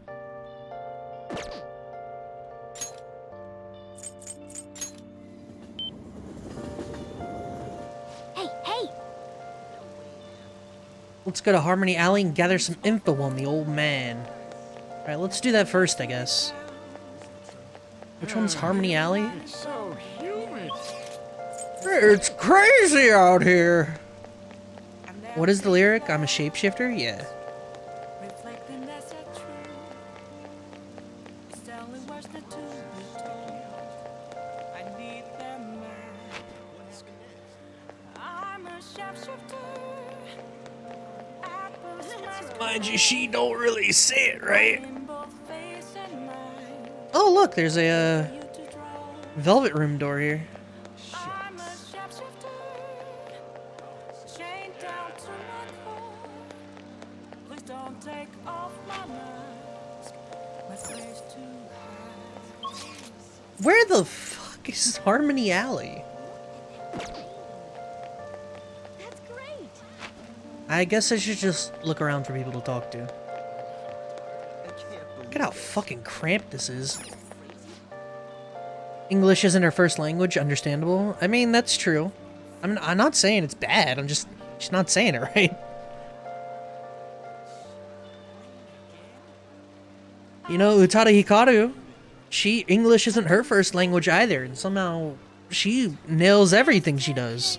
Hey! Let's go to Harmony Alley and gather some info on the old man. Alright, let's do that first, I guess. Which one's Harmony Alley? It's so humid. It's crazy out here! What is the lyric? I'm a shapeshifter? Yeah. Mind you, she don't really say it right. Oh, look, there's a velvet room door here. Where the fuck is Harmony Alley? That's great! I guess I should just look around for people to talk to. Look at how fucking cramped this is. English isn't her first language, understandable. I mean, that's true. I'm not saying it's bad, I'm just she's not saying it right. You know, Utada Hikaru, English isn't her first language either, and somehow she nails everything she does.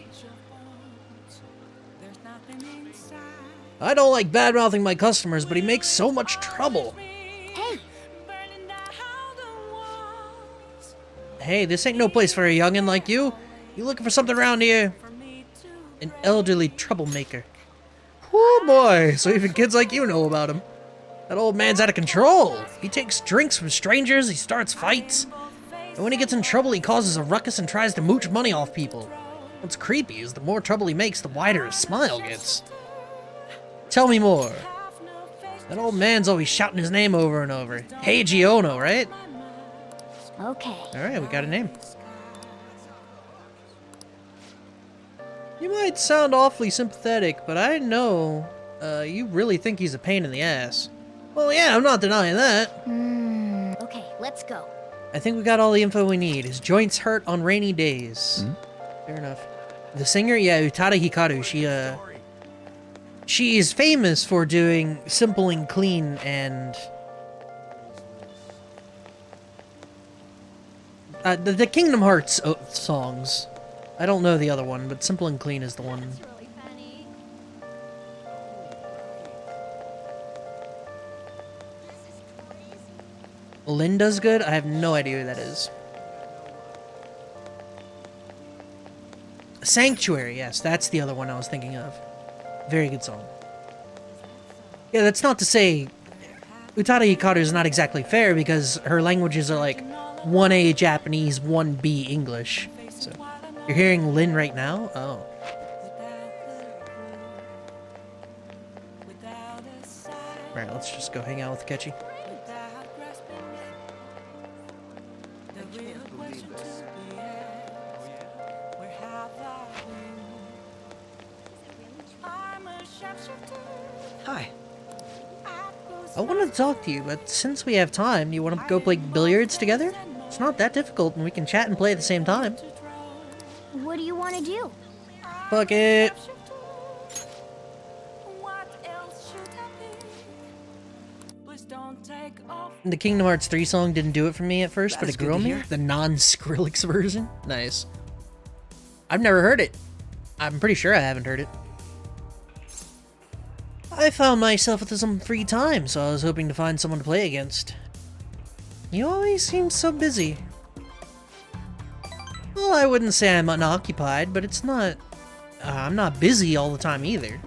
I don't like bad-mouthing my customers, but he makes so much trouble. Hey, this ain't no place for a youngin' like you. You looking for something around here? An elderly troublemaker. Oh boy, so even kids like you know about him. That old man's out of control. He takes drinks from strangers, he starts fights. And when he gets in trouble, he causes a ruckus and tries to mooch money off people. What's creepy is the more trouble he makes, the wider his smile gets. Tell me more. That old man's always shouting his name over and over. Hey, Giono, right? Okay. Alright, we got a name. You might sound awfully sympathetic, but I know you really think he's a pain in the ass. Well, yeah, I'm not denying that. Okay, let's go. I think we got all the info we need. His joints hurt on rainy days. Fair enough. The singer, yeah, Utada Hikaru, she is famous for doing Simple and Clean and the Kingdom Hearts songs. I don't know the other one, but Simple and Clean is the one. Linda's good? I have no idea who that is. Sanctuary, yes, that's the other one I was thinking of. Very good song. Yeah, that's not to say Utada Hikaru is not exactly fair, because her languages are like 1A Japanese, 1B English. So, you're hearing Lin right now? Oh. Alright, let's just go hang out with Ketchy. Hi. I wanted to talk to you, but since we have time, you want to go play billiards together? It's not that difficult, and we can chat and play at the same time. What do you want to do? Fuck it. The Kingdom Hearts 3 song didn't do it for me at first, but it grew on me. The non-Skrillex version? Nice. I've never heard it. I'm pretty sure I haven't heard it. I found myself with some free time, so I was hoping to find someone to play against. You always seem so busy. Well, I wouldn't say I'm unoccupied, but it's not... I'm not busy all the time either.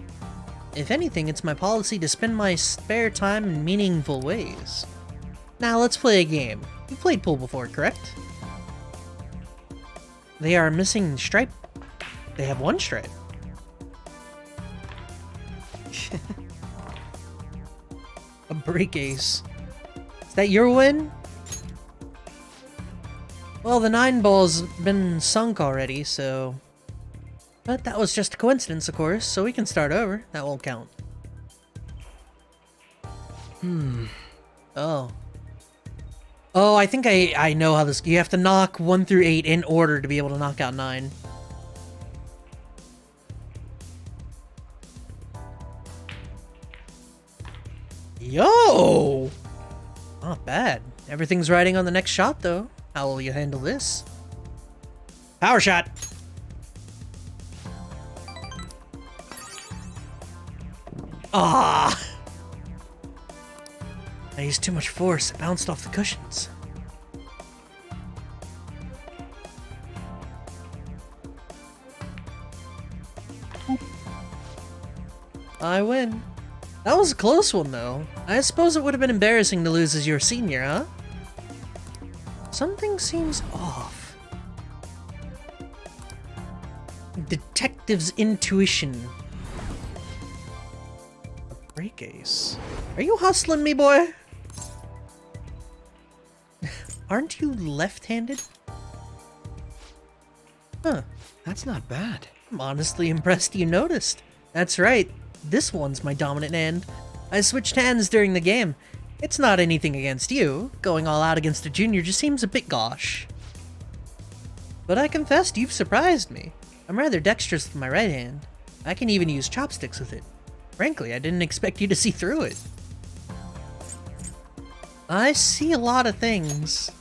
If anything, it's my policy to spend my spare time in meaningful ways. Now, let's play a game. You played pool before, correct? They are missing stripe. They have one stripe. A break ace. Is that your win? Well, the 9 ball's been sunk already, so... But that was just a coincidence, of course, so we can start over. That won't count. Oh. Oh, I think I know how this... You have to knock 1 through 8 in order to be able to knock out 9. Yo! Not bad. Everything's riding on the next shot, though. How will you handle this? Power shot! Ah! I used too much force. It bounced off the cushions. I win. That was a close one, though. I suppose it would have been embarrassing to lose as your senior, huh? Something seems off. Detective's intuition. A break ace. Are you hustling me, boy? Aren't you left-handed? Huh. That's not bad. I'm honestly impressed you noticed. That's right. This one's my dominant hand. I switched hands during the game. It's not anything against you. Going all out against a junior just seems a bit gauche. But I confess, you've surprised me. I'm rather dexterous with my right hand. I can even use chopsticks with it. Frankly, I didn't expect you to see through it. I see a lot of things.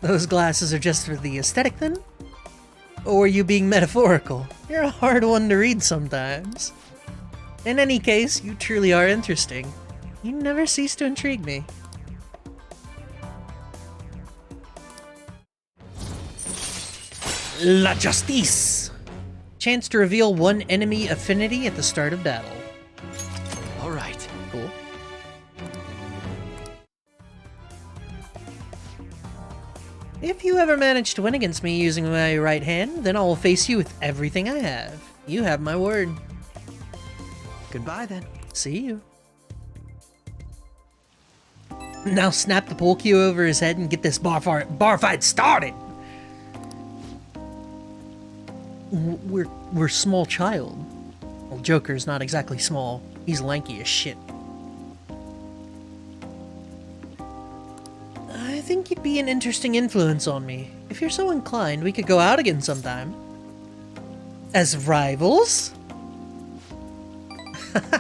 Those glasses are just for the aesthetic, then? Or are you being metaphorical? You're a hard one to read sometimes. In any case, you truly are interesting. You never cease to intrigue me. La Justice! Chance to reveal one enemy affinity at the start of battle. Alright. Cool. If you ever manage to win against me using my right hand, then I will face you with everything I have. You have my word. Goodbye, then. See you. Now snap the pool cue over his head and get this bar fight started! We're small child. Well, Joker's not exactly small. He's lanky as shit. I think you'd be an interesting influence on me. If you're so inclined, we could go out again sometime. As rivals?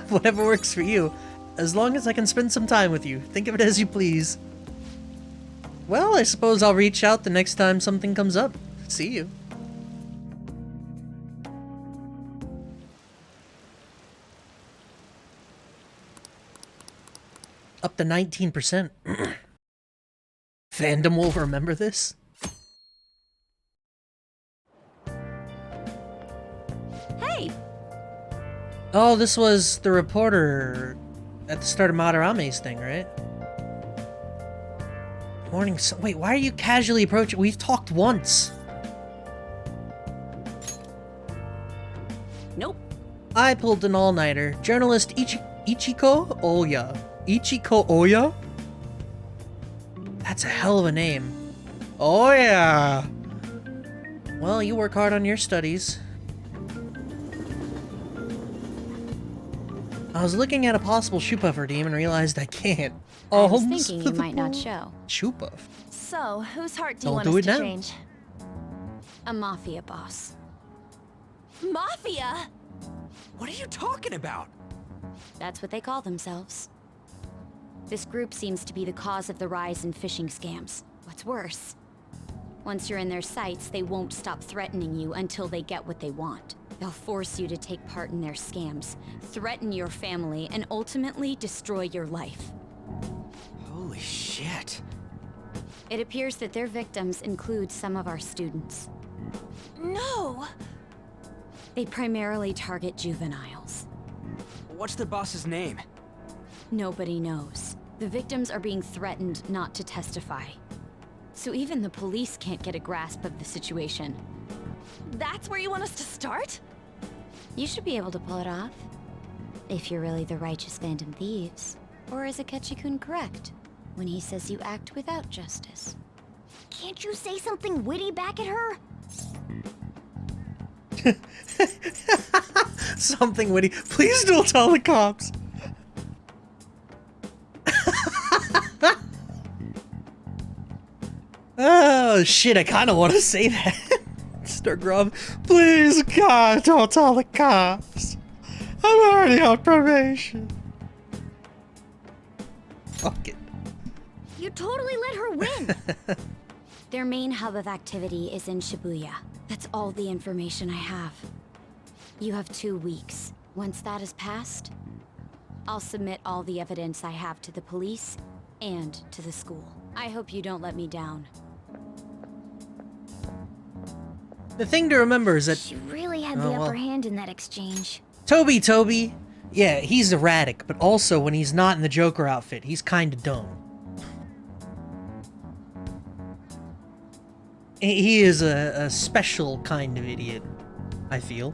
Whatever works for you. As long as I can spend some time with you. Think of it as you please. Well, I suppose I'll reach out the next time something comes up. See you. Up to 19%. Fandom will remember this. Hey! Oh, this was the reporter at the start of Madarame's thing, right? Morning. Wait, why are you casually approaching? We've talked once. Nope. I pulled an all-nighter. Journalist Ichiko Oya. Ichiko Oya? That's a hell of a name. Oh yeah. Well, you work hard on your studies. I was looking at a possible Shoop-Uff redeem and realized I can't. I was thinking you might not show. Shoop-Uff? So, whose heart do you Don't want do us it to now. change? A mafia boss. Mafia? What are you talking about? That's what they call themselves. This group seems to be the cause of the rise in phishing scams. What's worse, once you're in their sights, they won't stop threatening you until they get what they want. They'll force you to take part in their scams, threaten your family, and ultimately destroy your life. Holy shit. It appears that their victims include some of our students. No! They primarily target juveniles. What's their boss's name? Nobody knows. The victims are being threatened not to testify. So even the police can't get a grasp of the situation. That's where you want us to start? You should be able to pull it off. If you're really the righteous Phantom Thieves. Or is Akechi-kun correct when he says you act without justice? Can't you say something witty back at her? Something witty. Please don't tell the cops. Oh shit, I kinda wanna say that. Mr. Grub, please God, don't tell the cops. I'm already on probation. Fuck it. You totally let her win. Their main hub of activity is in Shibuya. That's all the information I have. You have 2 weeks. Once that is passed, I'll submit all the evidence I have to the police and to the school. I hope you don't let me down. The thing to remember is that She really had the upper hand in that exchange. Toby, yeah, he's erratic, but also when he's not in the Joker outfit, he's kinda dumb. He is a special kind of idiot, I feel.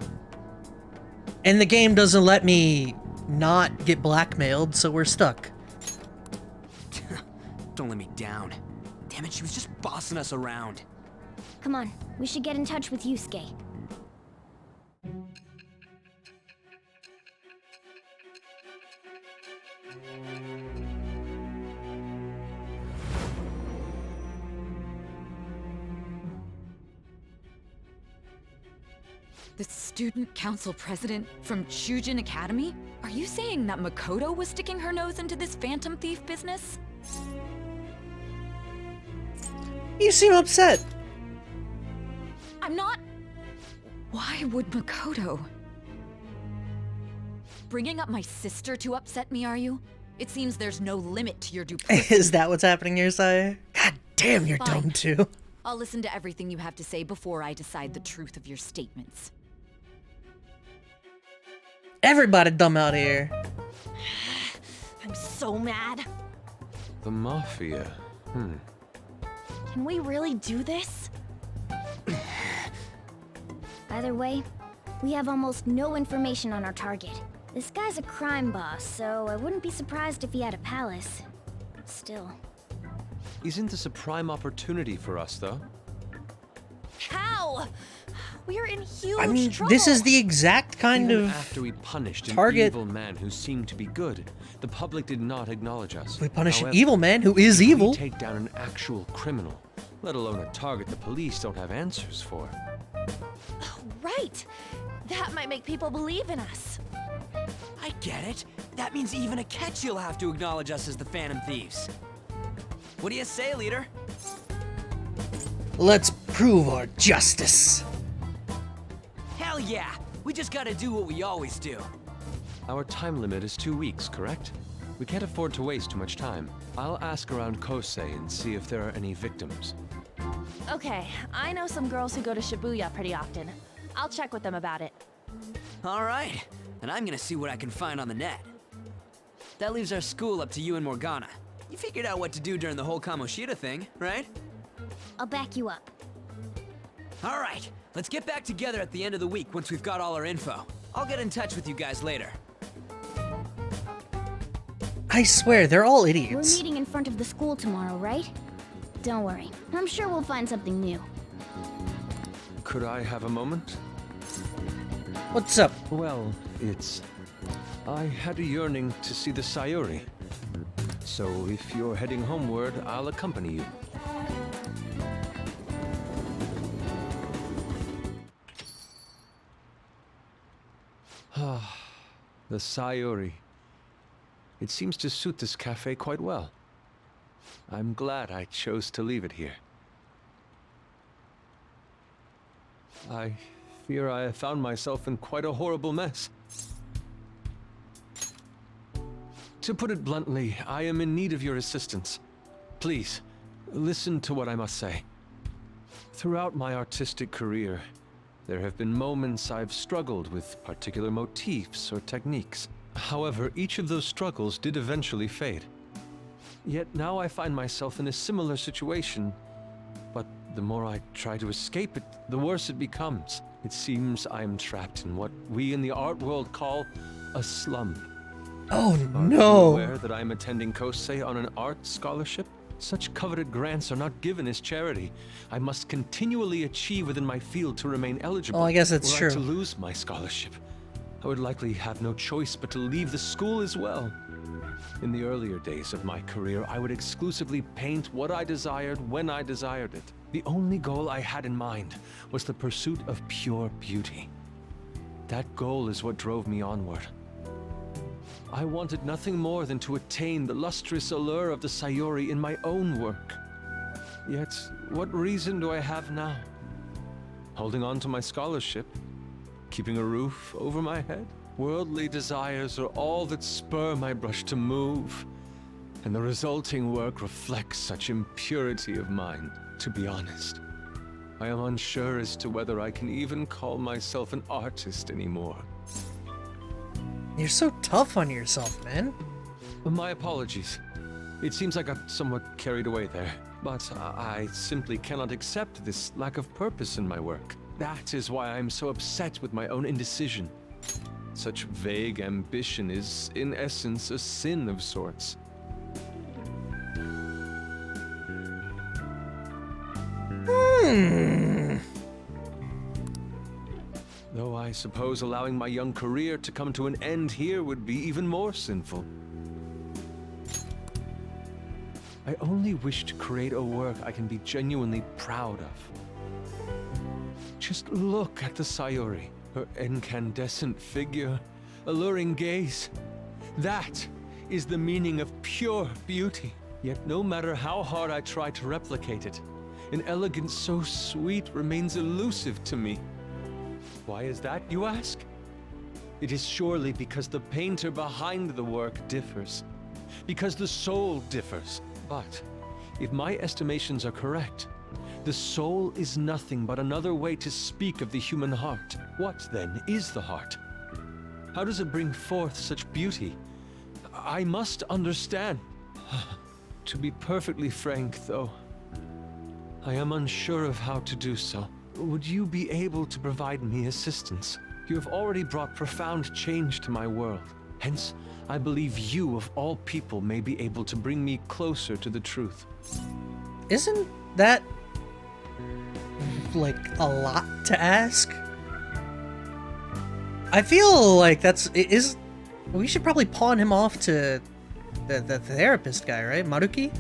And the game doesn't let me not get blackmailed, so we're stuck. Don't let me down. Damn it, she was just bossing us around. Come on, we should get in touch with Yusuke. The student council president from Chujin Academy? Are you saying that Makoto was sticking her nose into this phantom thief business? You seem upset. I'm not... Why would Makoto? Bringing up my sister to upset me, are you? It seems there's no limit to your duplicity. Is that what's happening here, Saya? God damn, you're Fine. dumb too. I'll listen to everything you have to say before I decide the truth of your statements. Everybody dumb out here. I'm so mad. The Mafia. Can we really do this? Either way, we have almost no information on our target. This guy's a crime boss, so I wouldn't be surprised if he had a palace. Still. Isn't this a prime opportunity for us, though? How? We're in huge I mean, trouble. this is the exact kind Even of after we punished an target. evil man who seemed to be good, the public did not acknowledge us. We punish an However, evil man who is if evil. we take down an actual criminal, let alone a target the police don't have answers for. Right. That might make people believe in us. I get it. That means even Akechi will have to acknowledge us as the Phantom Thieves. What do you say, leader? Let's prove our justice. Hell yeah! We just gotta do what we always do. Our time limit is 2 weeks, correct? We can't afford to waste too much time. I'll ask around Kosei and see if there are any victims. Okay, I know some girls who go to Shibuya pretty often. I'll check with them about it. Alright, and I'm gonna see what I can find on the net. That leaves our school up to you and Morgana. You figured out what to do during the whole Kamoshida thing, right? I'll back you up. Alright, let's get back together at the end of the week once we've got all our info. I'll get in touch with you guys later. I swear, they're all We're idiots. meeting in front of the school tomorrow, right? Don't worry. I'm sure we'll find something new. Could I have a moment? What's up? Well, I had a yearning to see the Sayuri. So if you're heading homeward, I'll accompany you. Ah, the Sayuri. It seems to suit this cafe quite well. I'm glad I chose to leave it here. I fear I have found myself in quite a horrible mess. To put it bluntly, I am in need of your assistance. Please, listen to what I must say. Throughout my artistic career, there have been moments I've struggled with particular motifs or techniques. However, each of those struggles did eventually fade. Yet now I find myself in a similar situation, but the more I try to escape it, the worse it becomes. It seems I'm trapped in what we in the art world call a slum. Oh Are you no! aware that I'm attending Kosei on an art scholarship? Such coveted grants are not given as charity. I must continually achieve within my field to remain eligible. Oh, I guess it's were true. I to lose my scholarship, I would likely have no choice but to leave the school as well. In the earlier days of my career, I would exclusively paint what I desired when I desired it. The only goal I had in mind was the pursuit of pure beauty. That goal is what drove me onward. I wanted nothing more than to attain the lustrous allure of the Sayuri in my own work. Yet, what reason do I have now? Holding on to my scholarship? Keeping a roof over my head? Worldly desires are all that spur my brush to move, and the resulting work reflects such impurity of mind. To be honest, I am unsure as to whether I can even call myself an artist anymore. You're so tough on yourself, man. My apologies. It seems I got somewhat carried away there, but I simply cannot accept this lack of purpose in my work. That is why I'm so upset with my own indecision. Such vague ambition is, in essence, a sin of sorts. Though I suppose allowing my young career to come to an end here would be even more sinful. I only wish to create a work I can be genuinely proud of. Just look at the Sayuri, her incandescent figure, alluring gaze. That is the meaning of pure beauty. Yet no matter how hard I try to replicate it, an elegance so sweet remains elusive to me. Why is that, you ask? It is surely because the painter behind the work differs, because the soul differs. But if my estimations are correct, the soul is nothing but another way to speak of the human heart. What, then, is the heart? How does it bring forth such beauty? I must understand. To be perfectly frank, though, I am unsure of how to do so. Would you be able to provide me assistance? You have already brought profound change to my world. Hence, I believe you, of all people, may be able to bring me closer to the truth. Isn't that like a lot to ask? I feel like we should probably pawn him off to the therapist guy, right? Maruki?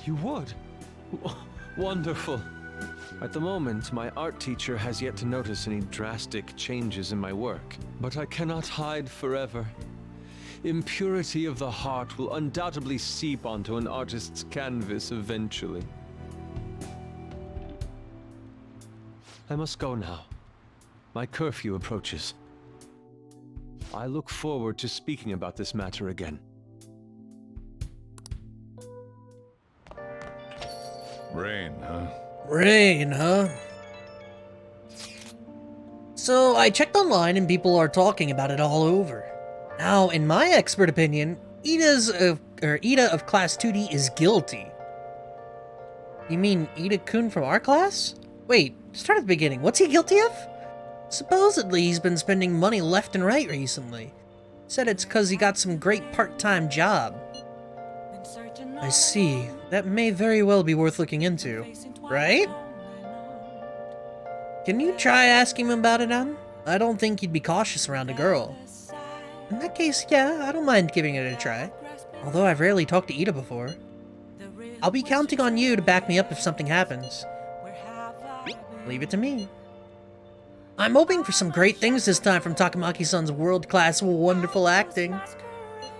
You would? Wonderful. At the moment, my art teacher has yet to notice any drastic changes in my work, but I cannot hide forever. Impurity of the heart will undoubtedly seep onto an artist's canvas eventually. I must go now. My curfew approaches. I look forward to speaking about this matter again. Rain, huh? Rain, huh? So I checked online and people are talking about it all over. Now, in my expert opinion, Ida of Class 2D is guilty. You mean Ida-kun from our class? Wait, start at the beginning. What's he guilty of? Supposedly he's been spending money left and right recently. Said it's cause he got some great part-time job. I see. That may very well be worth looking into. Right? Can you try asking him about it, Ann? I don't think he'd be cautious around a girl. In that case, yeah, I don't mind giving it a try. Although I've rarely talked to Ida before. I'll be counting on you to back me up if something happens. Leave it to me. I'm hoping for some great things this time from Takamaki-san's world-class wonderful acting.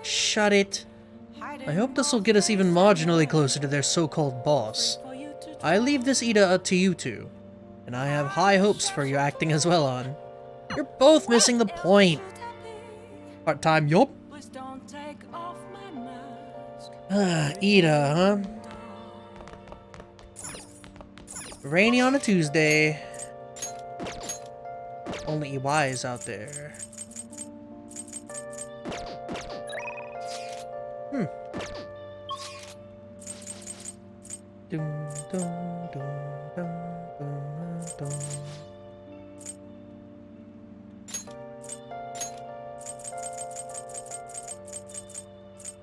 Shut it. I hope this will get us even marginally closer to their so-called boss. I leave this Ida to you two. And I have high hopes for your acting as well, On. You're both missing the point. Part-time, yup. Ida, huh? Rainy on a Tuesday. Only EYs out there. Dum, dum, dum, dum, dum, dum.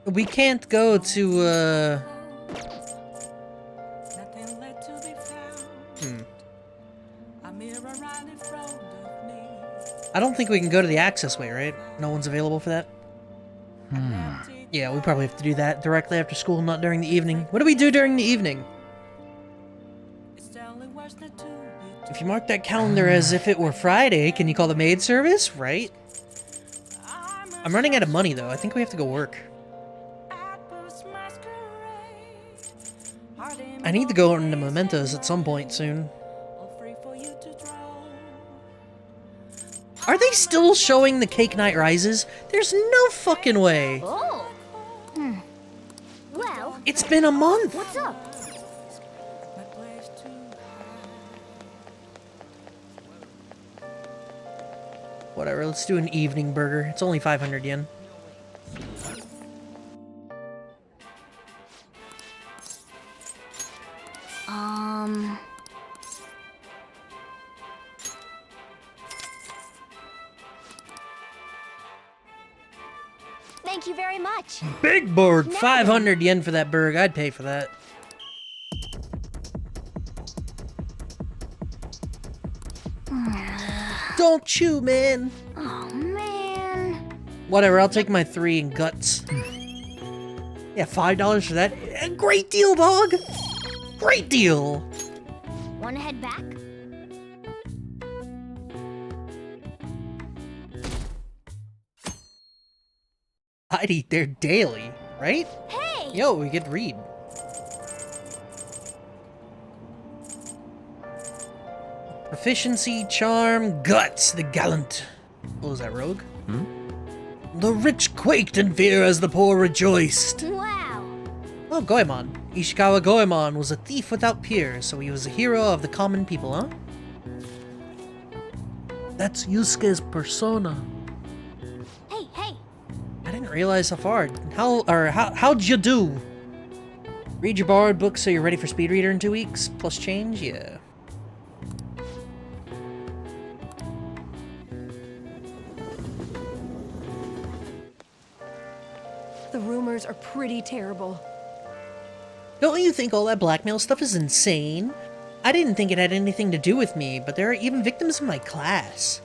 We can't go to, I don't think we can go to the access way, right? No one's available for that? Yeah, we probably have to do that directly after school, not during the evening. What do we do during the evening? If you mark that calendar as if it were Friday, can you call the maid service? Right? I'm running out of money, though. I think we have to go work. I need to go into Mementos at some point soon. Are they still showing the Cake Night Rises? There's no fucking way. Oh. Well, it's been a month. What's up? Whatever, let's do an evening burger. It's only 500 yen. Thank you very much. Big bird, 500 yen for that burger. I'd pay for that. Don't chew, man. Oh, man. Whatever, I'll take my 3 in guts. Yeah, $5 for that. Great deal, dog. Great deal. Wanna head back? I'd eat there daily, right? Hey! Yo, we get read. Proficiency, charm, guts, the gallant. What was that, rogue? The rich quaked in fear as the poor rejoiced. Wow. Oh, Goemon. Ishikawa Goemon was a thief without peers, so he was a hero of the common people, huh? That's Yusuke's persona. Hey, hey. I didn't realize how far. How'd you do? Read your borrowed book so you're ready for speed reader in 2 weeks? Plus change? Yeah. The rumors are pretty terrible. Don't you think all that blackmail stuff is insane? I didn't think it had anything to do with me, but there are even victims in my class.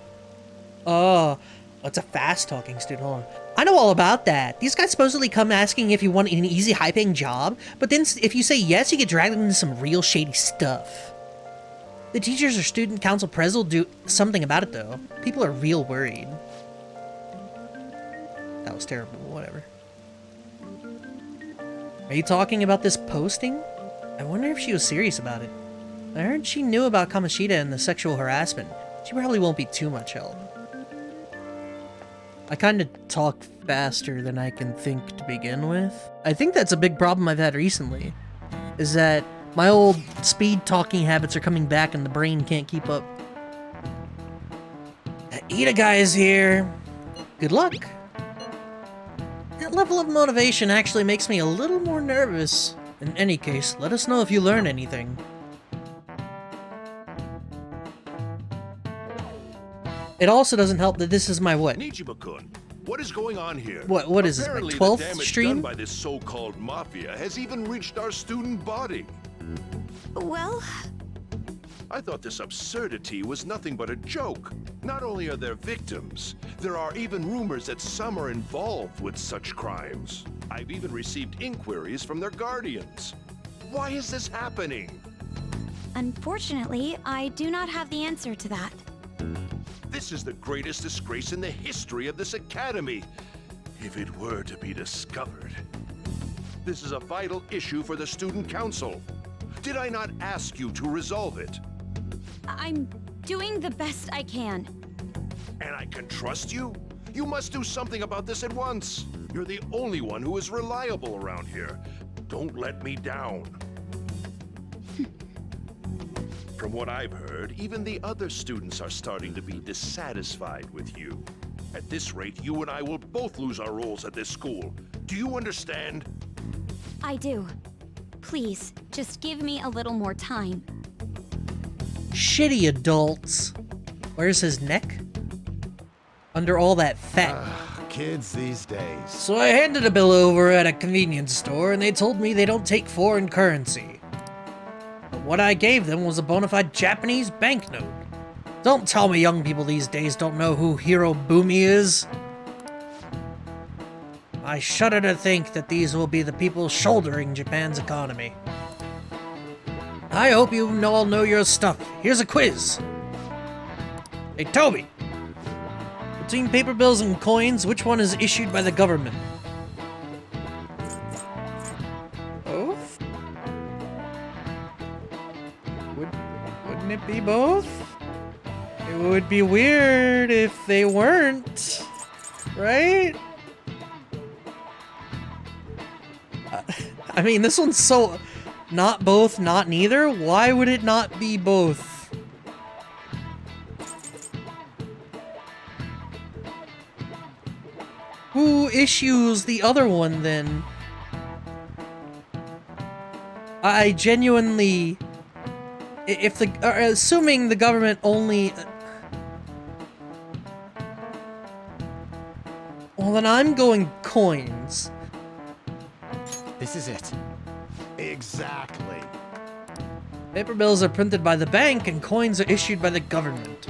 Oh, it's a fast-talking student. Hold on. I know all about that. These guys supposedly come asking if you want an easy, high-paying job, but then if you say yes, you get dragged into some real shady stuff. The teachers or student council pres will do something about it, though. People are real worried. That was terrible. Whatever. Are you talking about this posting? I wonder if she was serious about it. I heard she knew about Kamoshida and the sexual harassment. She probably won't be too much help. I kinda talk faster than I can think to begin with. I think that's a big problem I've had recently, is that my old speed talking habits are coming back and the brain can't keep up. Ida guy's here. Good luck. That level of motivation actually makes me a little more nervous. In any case, let us know if you learn anything. It also doesn't help that this is my what? Nichibukun, what is going on here? What is this, my Apparently 12th the damage stream? done by this so-called mafia has even reached our student body. Well, I thought this absurdity was nothing but a joke. Not only are there victims, there are even rumors that some are involved with such crimes. I've even received inquiries from their guardians. Why is this happening? Unfortunately, I do not have the answer to that. This is the greatest disgrace in the history of this academy, if it were to be discovered. This is a vital issue for the student council. Did I not ask you to resolve it? I'm doing the best I can. And I can trust you? You must do something about this at once. You're the only one who is reliable around here. Don't let me down. From what I've heard, even the other students are starting to be dissatisfied with you. At this rate, you and I will both lose our roles at this school. Do you understand? I do. Please, just give me a little more time. Shitty adults. Where's his neck? Under all that fat. Kids these days. So I handed a bill over at a convenience store and they told me they don't take foreign currency. But what I gave them was a bona fide Japanese banknote. Don't tell me young people these days don't know who Hirobumi is. I shudder to think that these will be the people shouldering Japan's economy. I hope you all know your stuff. Here's a quiz. Hey, Toby. Between paper bills and coins, which one is issued by the government? Both? Wouldn't it be both? It would be weird if they weren't, right? I mean, this one's so not both, not neither. Why would it not be both? Who issues the other one then? I genuinely, if the assuming the government only, well then I'm going coins. This is it. Exactly. Paper bills are printed by the bank and coins are issued by the government.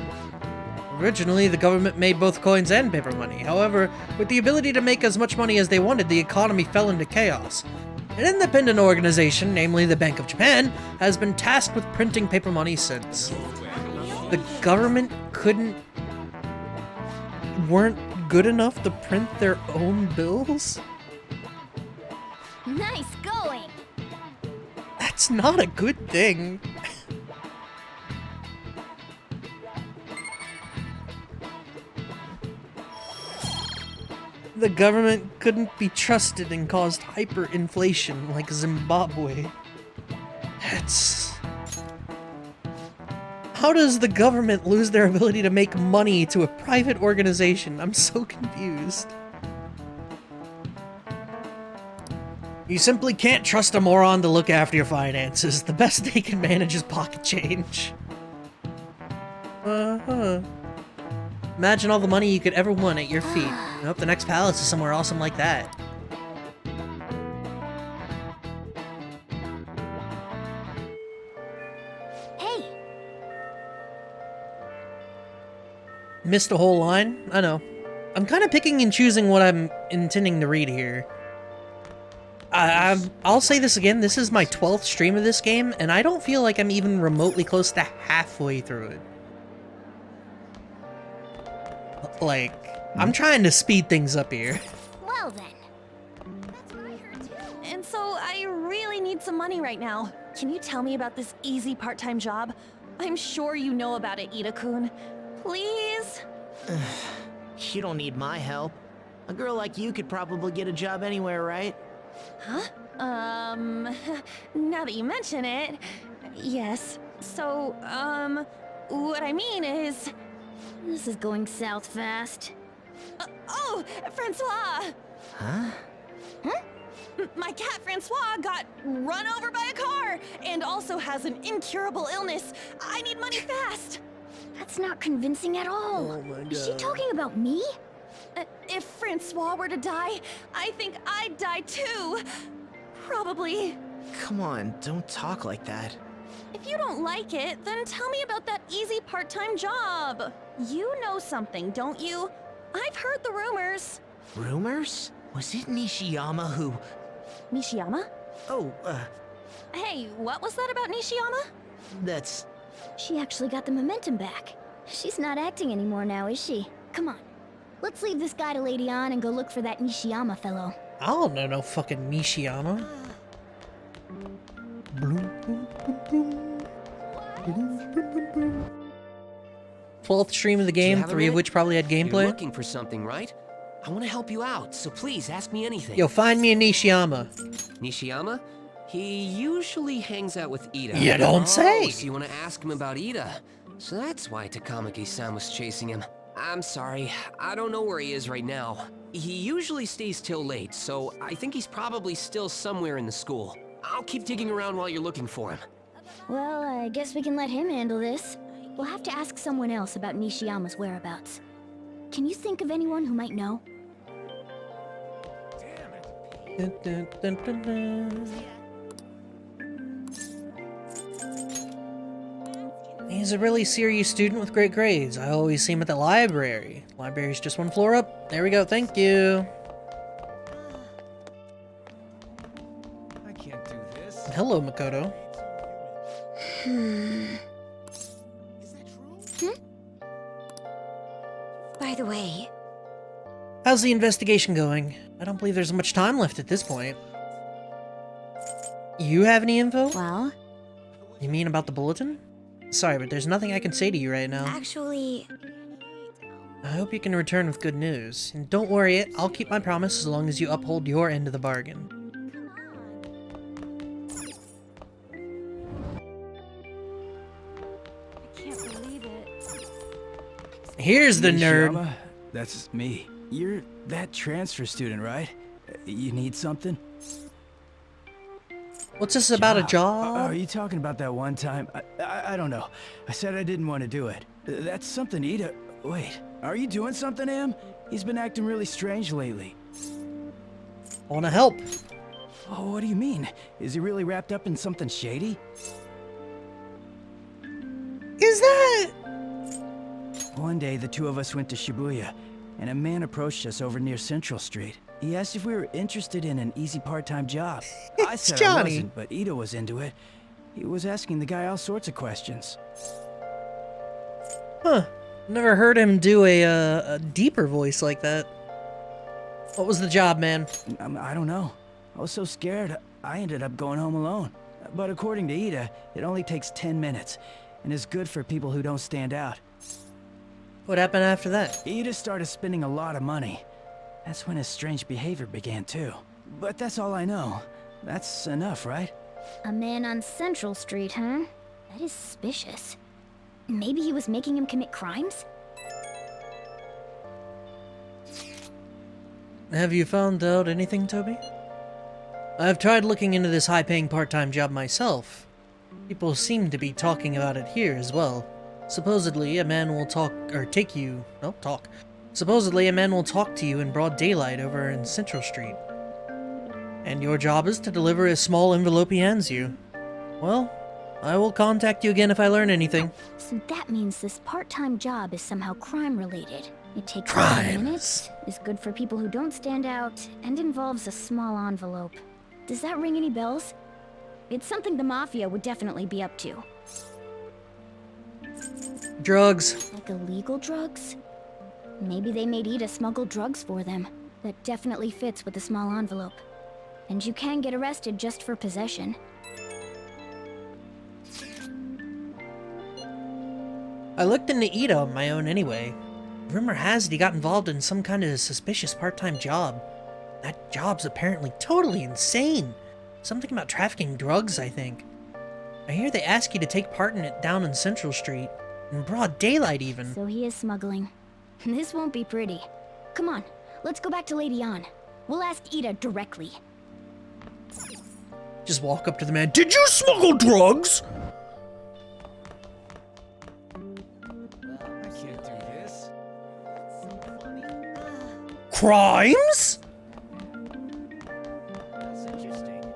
Originally, the government made both coins and paper money. However, with the ability to make as much money as they wanted, the economy fell into chaos. An independent organization, namely the Bank of Japan, has been tasked with printing paper money since. The government weren't good enough to print their own bills? Nice going! That's not a good thing. The government couldn't be trusted and caused hyperinflation like Zimbabwe. How does the government lose their ability to make money to a private organization? I'm so confused. You simply can't trust a moron to look after your finances. The best they can manage is pocket change. Imagine all the money you could ever want at your feet. I hope the next palace is somewhere awesome like that. Hey! Missed a whole line? I know. I'm kind of picking and choosing what I'm intending to read here. I'll say this again, this is my 12th stream of this game, and I don't feel like I'm even remotely close to halfway through it. Like, I'm trying to speed things up here. Well then. That's what I heard too. And so I really need some money right now. Can you tell me about this easy part-time job? I'm sure you know about it, Ida-kun. Please? You don't need my help. A girl like you could probably get a job anywhere, right? Huh? Now that you mention it, yes. So, what I mean is, This is going south fast. Oh, Francois! Huh? Huh? My cat Francois got run over by a car and also has an incurable illness. I need money fast. That's not convincing at all. Oh my Is she God. talking about me? If Francois were to die, I think I'd die too. Probably. Come on, don't talk like that. If you don't like it, then tell me about that easy part-time job. You know something, don't you? I've heard the rumors. Rumors? Was it Nishiyama who... Nishiyama? Oh, Hey, what was that about Nishiyama? that's... She actually got the momentum back. She's not acting anymore now, is she? Come on. Let's leave this guy to Lady On and go look for that Nishiyama fellow. I don't know no fucking Nishiyama. Bloom, boom, boom, boom. Bloom, boom, boom, boom. 12th stream of the game, 3 of which probably had You're gameplay. looking for something, right? I want to help you out, so please ask me anything. Yo, find me a Nishiyama. Nishiyama? He usually hangs out with Ida. You don't say. So you want to ask him about Ida. So that's why Takamaki-san was chasing him. I'm sorry, I don't know where he is right now. He usually stays till late, so I think he's probably still somewhere in the school. I'll keep digging around while you're looking for him. Well, I guess we can let him handle this. We'll have to ask someone else about Nishiyama's whereabouts. Can you think of anyone who might know? Dun, dun, dun, dun, dun. He's a really serious student with great grades. I always see him at the library. Library's just 1 floor up. There we go, thank you. I can't do this. Hello, Makoto. By the way, How's the investigation going? I don't believe there's much time left at this point. You have any info? well, You mean about the bulletin? Sorry, but there's nothing I can say to you right now. actually, I hope you can return with good news. And don't worry, I'll keep my promise as long as you uphold your end of the bargain. I can't believe it. Here's the nerd. Nishiyama, that's me. You're that transfer student, right? You need something? What's this about a job? Are you talking about that one time? I don't know. I said I didn't want to do it. That's something Ida... Wait, are you doing something, Am? He's been acting really strange lately. I want to help. Oh, what do you mean? Is he really wrapped up in something shady? Is that... One day, the two of us went to Shibuya, and a man approached us over near Central Street. He asked if we were interested in an easy part-time job. I said I wasn't, but Ida was into it. He was asking the guy all sorts of questions. Huh. Never heard him do a deeper voice like that. What was the job, man? I don't know. I was so scared, I ended up going home alone. But according to Ida, it only takes 10 minutes, and is good for people who don't stand out. What happened after that? Ida started spending a lot of money. That's when his strange behavior began too. But that's all I know. That's enough, right? A man on Central Street, huh? That is suspicious. Maybe he was making him commit crimes? Have you found out anything, Toby? I've tried looking into this high-paying part-time job myself. People seem to be talking about it here as well. Supposedly, a man will Supposedly, a man will talk to you in broad daylight over in Central Street. And your job is to deliver a small envelope he hands you. Well, I will contact you again if I learn anything. So that means this part-time job is somehow crime-related. It takes Crimes. 10 minutes, is good for people who don't stand out, and involves a small envelope. Does that ring any bells? It's something the Mafia would definitely be up to. Drugs. Like illegal drugs? Maybe they made Ida smuggle drugs for them. That definitely fits with the small envelope. And you can get arrested just for possession. I looked into Ida on my own anyway. Rumor has it he got involved in some kind of suspicious part-time job. That job's apparently totally insane. Something about trafficking drugs, I think. I hear they ask you to take part in it down in Central Street. In broad daylight, even. So he is smuggling. This won't be pretty. Come on, let's go back to Lady An. We'll ask Ida directly. Just walk up to the man. Did you smuggle drugs? I can't do this. Crimes? That's interesting.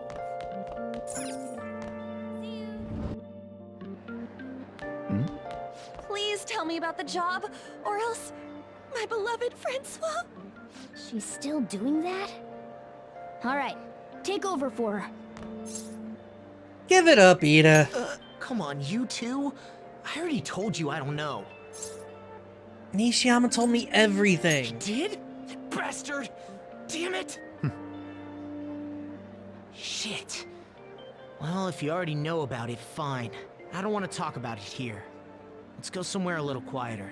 Please tell me about the job, or else my beloved Francois. She's still doing that? Alright, take over for her. Give it up, Ida. Come on, you two? I already told you I don't know. Nishiyama told me everything. Did? Bastard! Damn it! Shit. Well, if you already know about it, fine. I don't want to talk about it here. Let's go somewhere a little quieter.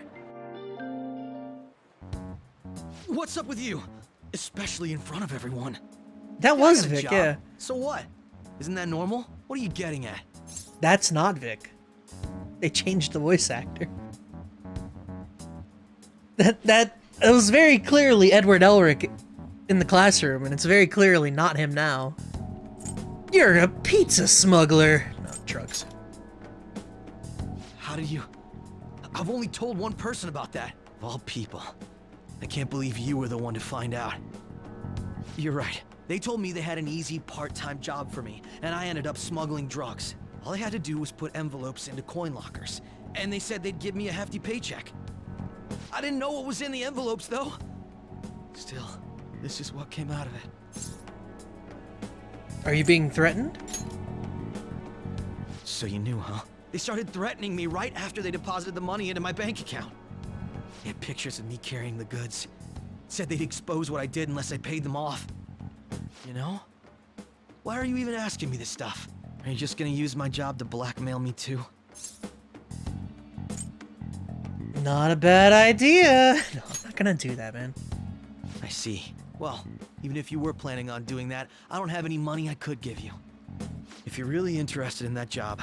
What's up with you? Especially in front of everyone. That was I got a Vic, job. yeah. So what? Isn't that normal? What are you getting at? That's not Vic. They changed the voice actor. That was very clearly Edward Elric in the classroom, and it's very clearly not him now. You're a pizza smuggler. Not drugs. How did you... I've only told one person about that. Of all people. I can't believe you were the one to find out. You're right. They told me they had an easy part-time job for me, and I ended up smuggling drugs. All I had to do was put envelopes into coin lockers, and they said they'd give me a hefty paycheck. I didn't know what was in the envelopes, though. Still, this is what came out of it. Are you being threatened? So you knew, huh? They started threatening me right after they deposited the money into my bank account. They had pictures of me carrying the goods. Said they'd expose what I did unless I paid them off. You know? Why are you even asking me this stuff? Are you just gonna use my job to blackmail me too? Not a bad idea. No, I'm not gonna do that, man. I see. Well, even if you were planning on doing that, I don't have any money I could give you. If you're really interested in that job,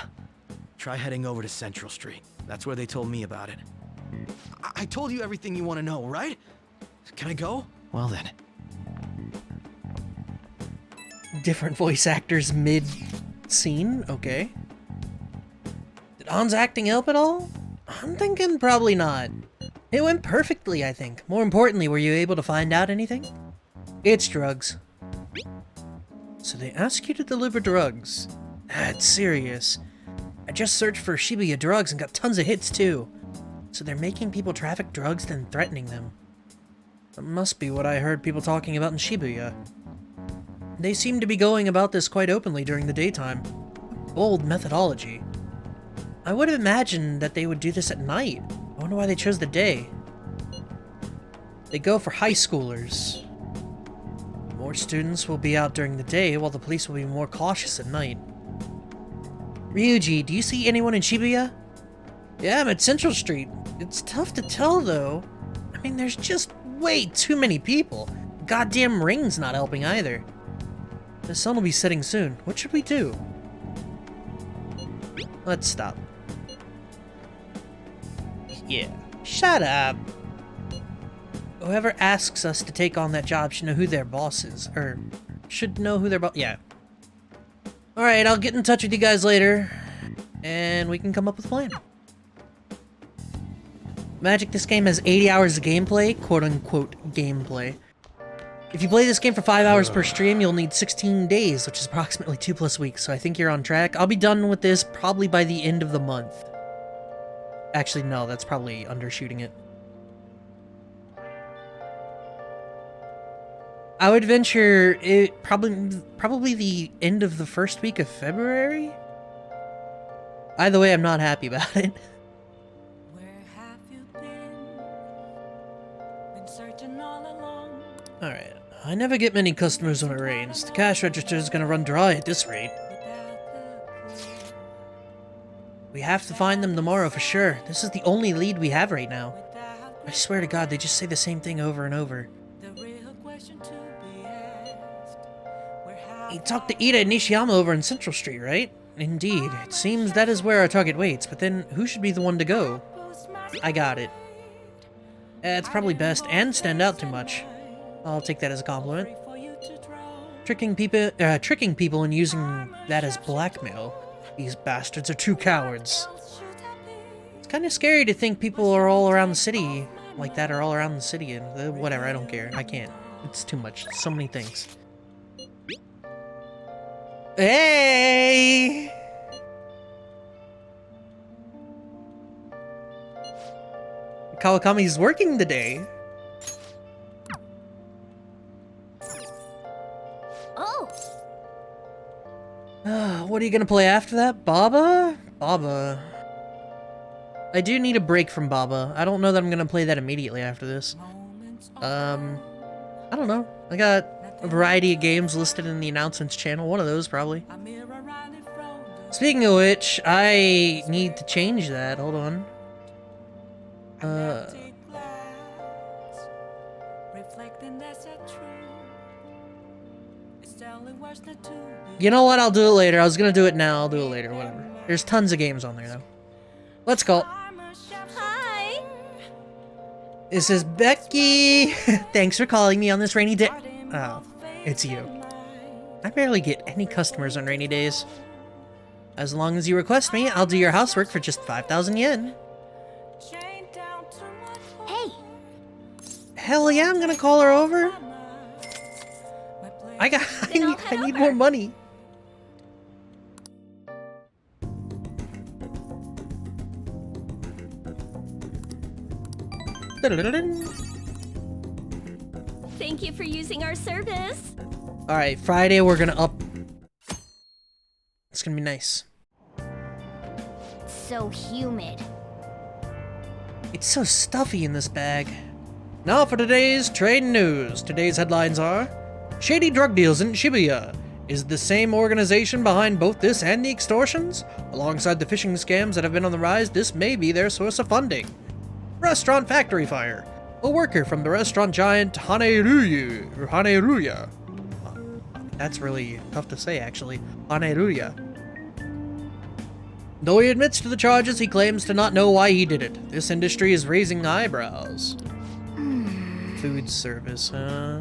try heading over to Central Street. That's where they told me about it. I told you everything you want to know, right? Can I go? Well then. Different voice actors mid-scene? Okay. Did An's acting help at all? I'm thinking probably not. It went perfectly, I think. More importantly, were you able to find out anything? It's drugs. So they ask you to deliver drugs. That's serious. I just searched for Shibuya drugs and got tons of hits too. So they're making people traffic drugs, then threatening them. That must be what I heard people talking about in Shibuya. They seem to be going about this quite openly during the daytime. Bold methodology. I would have imagined that they would do this at night. I wonder why they chose the day. They go for high schoolers. More students will be out during the day, while the police will be more cautious at night. Ryuji, do you see anyone in Shibuya? Yeah, I'm at Central Street. It's tough to tell, though. I mean, there's just way too many people. Goddamn rain's not helping either. The sun will be setting soon. What should we do? Let's stop. Yeah. Shut up. Whoever asks us to take on that job should know who their boss is. Or, should know who their boss... Yeah. Alright, I'll get in touch with you guys later. And we can come up with a plan. Magic, this game has 80 hours of gameplay. Quote-unquote gameplay. If you play this game for 5 hours per stream, you'll need 16 days, which is approximately 2+ weeks. So I think you're on track. I'll be done with this probably by the end of the month. Actually, no, that's probably undershooting it. I would venture it probably the end of the first week of February. Either way, I'm not happy about it. Alright, I never get many customers when it rains. The cash register is gonna run dry at this rate. We have to find them tomorrow for sure. This is the only lead we have right now. I swear to God, they just say the same thing over and over. You talked to Ida and Nishiyama over in Central Street, right? Indeed. It seems that is where our target waits, but then who should be the one to go? I got it. It's probably best and stand out too much. I'll take that as a compliment. Tricking people and using that as blackmail. These bastards are true cowards. It's kind of scary to think people are all around the city like that, are all around the city, and whatever, I don't care. I can't. It's too much. So many things. Hey! Kawakami's working today. Oh! What are you gonna play after that? Baba? Baba. I do need a break from Baba. I don't know that I'm gonna play that immediately after this. I don't know. I got a variety of games listed in the announcements channel. One of those, probably. Speaking of which, I need to change that. Hold on. You know what? I'll do it later. I was gonna do it now. I'll do it later. Whatever. There's tons of games on there, though. Let's go. Hi! This is Becky. Thanks for calling me on this rainy day. Oh, it's you. I barely get any customers on rainy days. As long as you request me, I'll do your housework for just 5,000 yen. Hey! Hell yeah, I'm gonna call her over. I need more money. Thank you for using our service. Alright, Friday we're gonna up. It's gonna be nice. So humid. It's so stuffy in this bag. Now for today's trade news. Today's headlines are: shady drug deals in Shibuya. Is the same organization behind both this and the extortions? Alongside the phishing scams that have been on the rise, this may be their source of funding. Restaurant factory fire. A worker from the restaurant giant Haneruya. That's really tough to say, actually. Haneruya. Though he admits to the charges, he claims to not know why he did it. This industry is raising eyebrows. Food service, huh?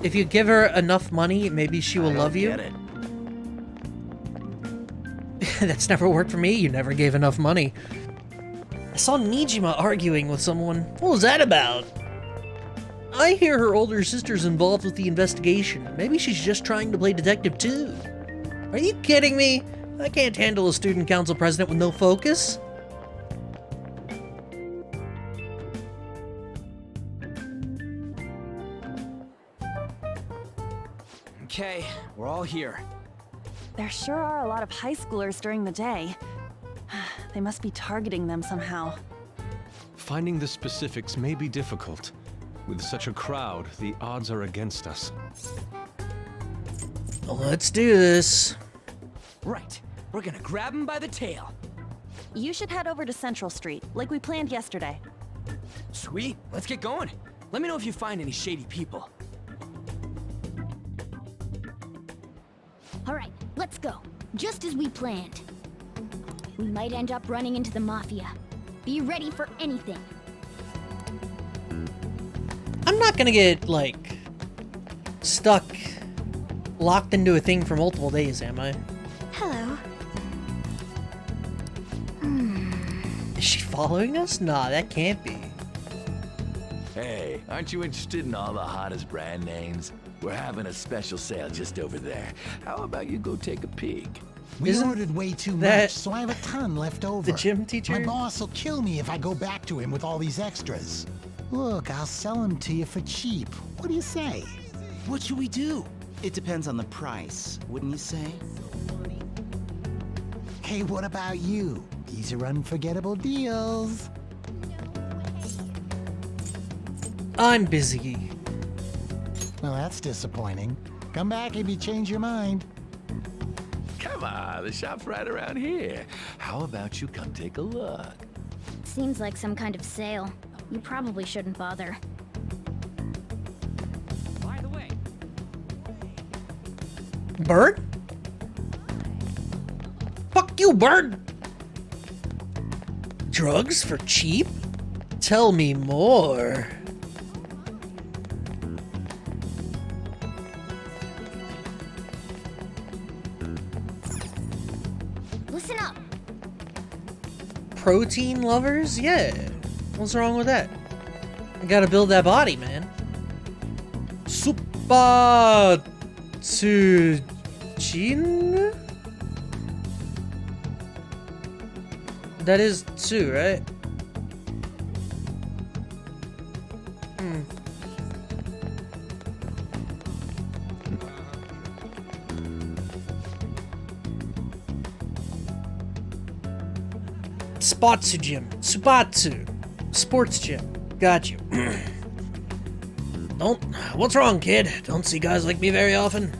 If you give her enough money, maybe she will love you. That's never worked for me. You never gave enough money. I saw Nijima arguing with someone. What was that about? I hear her older sister's involved with the investigation. Maybe she's just trying to play detective too. Are you kidding me? I can't handle a student council president with no focus. Okay, we're all here. There sure are a lot of high schoolers during the day. They must be targeting them somehow. Finding the specifics may be difficult. With such a crowd, the odds are against us. Let's do this. Right. We're gonna grab him by the tail. You should head over to Central Street, like we planned yesterday. Sweet. Let's get going. Let me know if you find any shady people. Alright, let's go. Just as we planned. We might end up running into the Mafia. Be ready for anything. I'm not gonna get, like, stuck, locked into a thing for multiple days, am I? Hello. Is she following us? Nah, that can't be. Hey, aren't you interested in all the hottest brand names? We're having a special sale just over there. How about you go take a peek? We ordered way too much, so I have a ton left over. The gym teacher? My boss will kill me if I go back to him with all these extras. Look, I'll sell them to you for cheap. What do you say? What should we do? It depends on the price, wouldn't you say? Hey, what about you? These are unforgettable deals. I'm busy. Well, that's disappointing. Come back if you change your mind. Come on, the shop's right around here. How about you come take a look? Seems like some kind of sale. You probably shouldn't bother. By the way. Bird? Fuck you, bird! Drugs for cheap? Tell me more. Listen up. Protein lovers? Yeah. What's wrong with that? I gotta build that body, man. Super Tsujin? That is 2, right? Spatsu gym. Supatsu. Sports gym. Got you. What's wrong, kid? Don't see guys like me very often.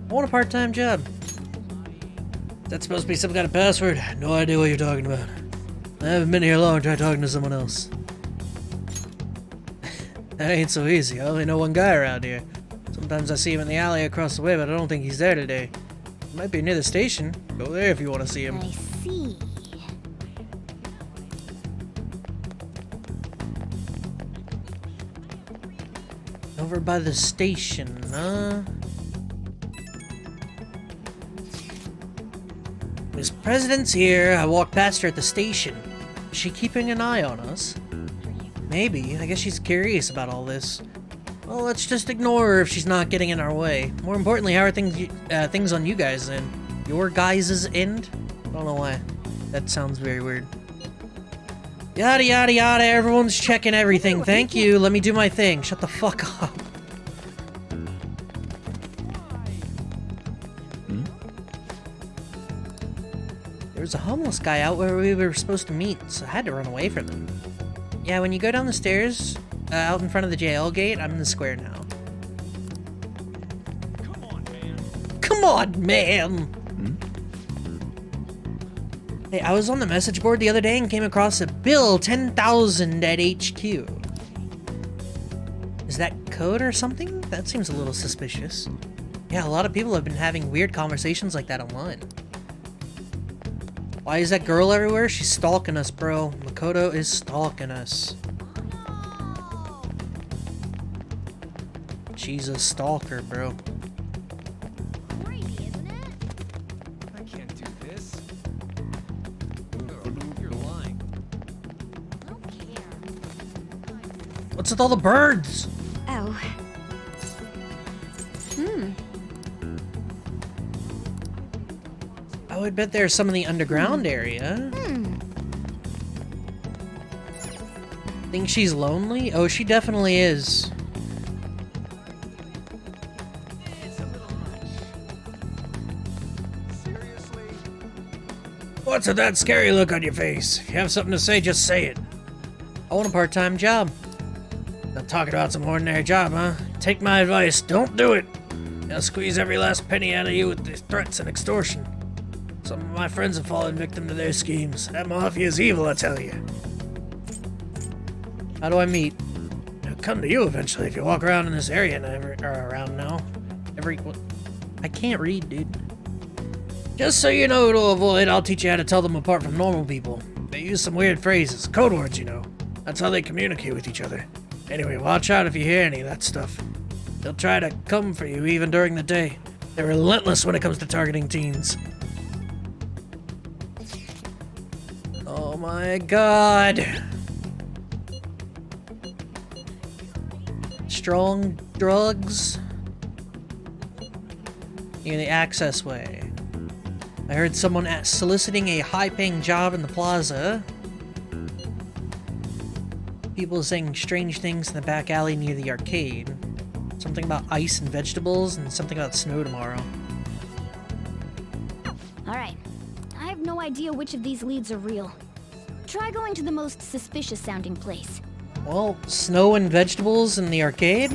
I want a part-time job. That's supposed to be some kind of password. No idea what you're talking about. I haven't been here long. Try talking to someone else. That ain't so easy. I only know one guy around here. Sometimes I see him in the alley across the way, but I don't think he's there today. He might be near the station. Go there if you want to see him. I see. Over by the station, huh? Miss President's here. I walked past her at the station. Is she keeping an eye on us? Maybe. I guess she's curious about all this. Well, let's just ignore her if she's not getting in our way. More importantly, how are things on you guys' end? Your guys' end? I don't know why. That sounds very weird. Yada yada yada, everyone's checking everything. Thank you. Let me do my thing. Shut the fuck up. There was a homeless guy out where we were supposed to meet, so I had to run away from him. Yeah, when you go down the stairs, out in front of the JL gate, I'm in the square now. Come on, man! Hey, I was on the message board the other day and came across a bill 10,000 at HQ. Is that code or something? That seems a little suspicious. Yeah, a lot of people have been having weird conversations like that online. Why is that girl everywhere? She's stalking us, bro. Makoto is stalking us. She's a stalker, bro. What's with all the birds? Oh. I would bet there's some in the underground area. Think she's lonely? Oh, she definitely is. What's with that scary look on your face? If you have something to say, just say it. I want a part-time job. Not talking about some ordinary job, huh? Take my advice, don't do it. I'll squeeze every last penny out of you with these threats and extortion. Some of my friends have fallen victim to their schemes. That mafia is evil, I tell you. How do I meet? I'll come to you eventually if you walk around in this area around now. I can't read, dude. Just so you know who to avoid, I'll teach you how to tell them apart from normal people. They use some weird phrases, code words, you know. That's how they communicate with each other. Anyway, watch out if you hear any of that stuff. They'll try to come for you even during the day. They're relentless when it comes to targeting teens. Oh my god. Strong drugs near the access way. I heard someone soliciting a high-paying job in the plaza. People saying strange things in the back alley near the arcade. Something about ice and vegetables, and something about snow tomorrow. Alright. I have no idea which of these leads are real. Try going to the most suspicious sounding place. Well, snow and vegetables in the arcade?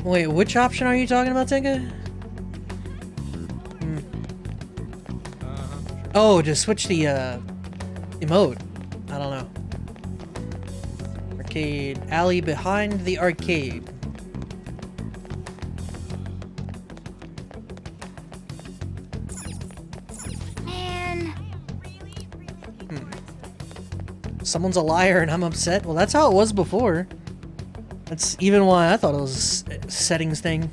Wait, which option are you talking about, Tinka? Oh, to switch the emote. I don't know. Arcade alley behind the arcade. Man. Someone's a liar and I'm upset. Well, that's how it was before. That's even why I thought it was a settings thing.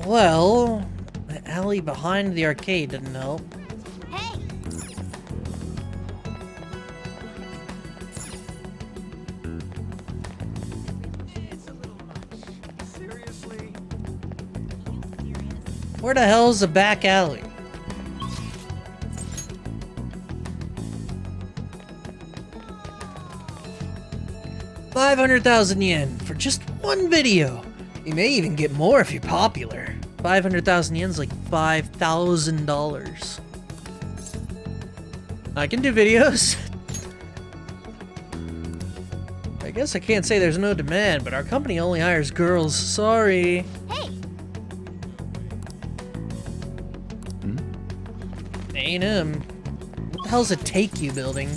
Well, the alley behind the arcade didn't help. Hey. Where the hell's the back alley? $500,000 for just one video. You may even get more if you're popular. 500,000 yen's like $5,000. I can do videos. I guess I can't say there's no demand, but our company only hires girls. Sorry. Hey. Ain't him. What the hell's a Take You building?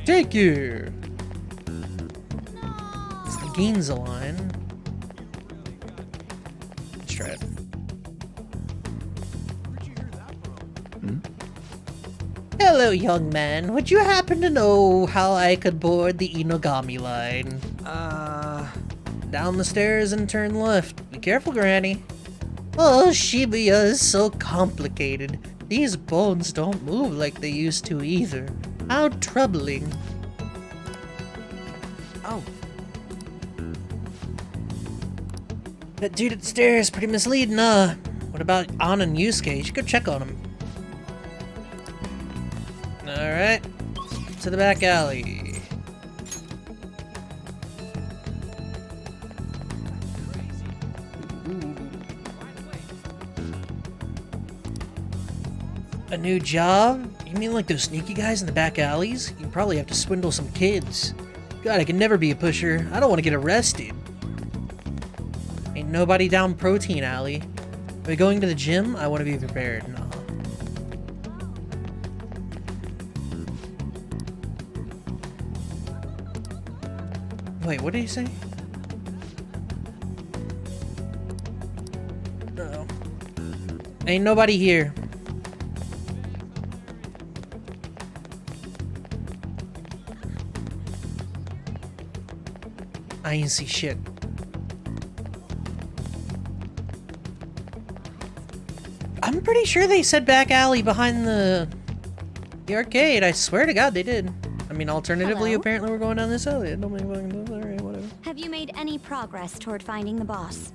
Take You! It's the Ginza line. Let's try it. Hello, young man. Would you happen to know how I could board the Inogami line? Down the stairs and turn left. Be careful, Granny. Oh, Shibuya is so complicated. These bones don't move like they used to either. How troubling. Oh. That dude at the stairs is pretty misleading, What about Anna and Yusuke? You should go check on him. Alright. To the back alley. A new job? You mean like those sneaky guys in the back alleys? You probably have to swindle some kids. God, I can never be a pusher. I don't want to get arrested. Ain't nobody down Protein Alley. Are we going to the gym? I want to be prepared. No. Wait, what did he say? Uh-oh. Ain't nobody here. I ain't see shit. I'm pretty sure they said back alley behind the arcade. I swear to God they did. I mean, alternatively, Hello? Apparently we're going down this alley. It don't make fucking sense. Alright, whatever. Have you made any progress toward finding the boss?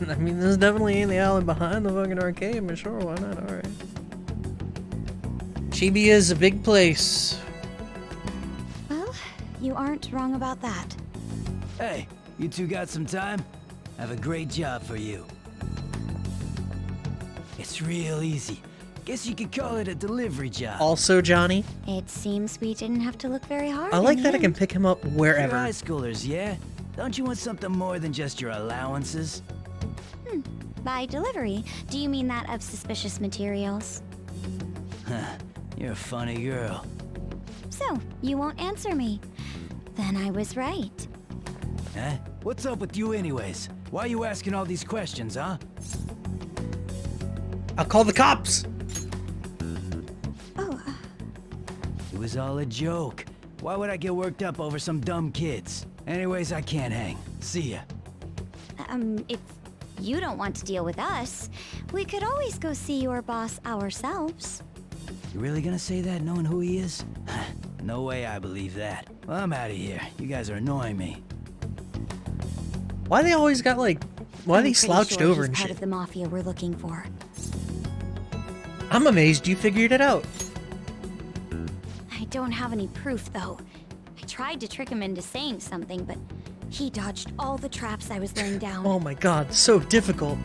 I mean, there's definitely in the alley behind the fucking arcade, but sure, why not? Alright. Chibi is a big place. Well, you aren't wrong about that. Hey, you two got some time? I have a great job for you. It's real easy. Guess you could call it a delivery job. Also, Johnny, It seems we didn't have to look very hard. I like in the that I can end. pick him up You're wherever. high schoolers, yeah? Don't you want something more than just your allowances? By delivery, do you mean that of suspicious materials? Huh, you're a funny girl. So, you won't answer me. Then I was right. Huh? What's up with you anyways? Why are you asking all these questions, huh? I'll call the cops! It was all a joke. Why would I get worked up over some dumb kids? Anyways, I can't hang. See ya. If you don't want to deal with us, we could always go see your boss ourselves. You really gonna say that knowing who he is? No way I believe that. Well, I'm out of here. You guys are annoying me. Why they always got like... Why I'm they pretty slouched sure over he's and part shit? of the mafia we're looking for. I'm amazed you figured it out. I don't have any proof, though. I tried to trick him into saying something, but he dodged all the traps I was laying down. Oh my god, so difficult.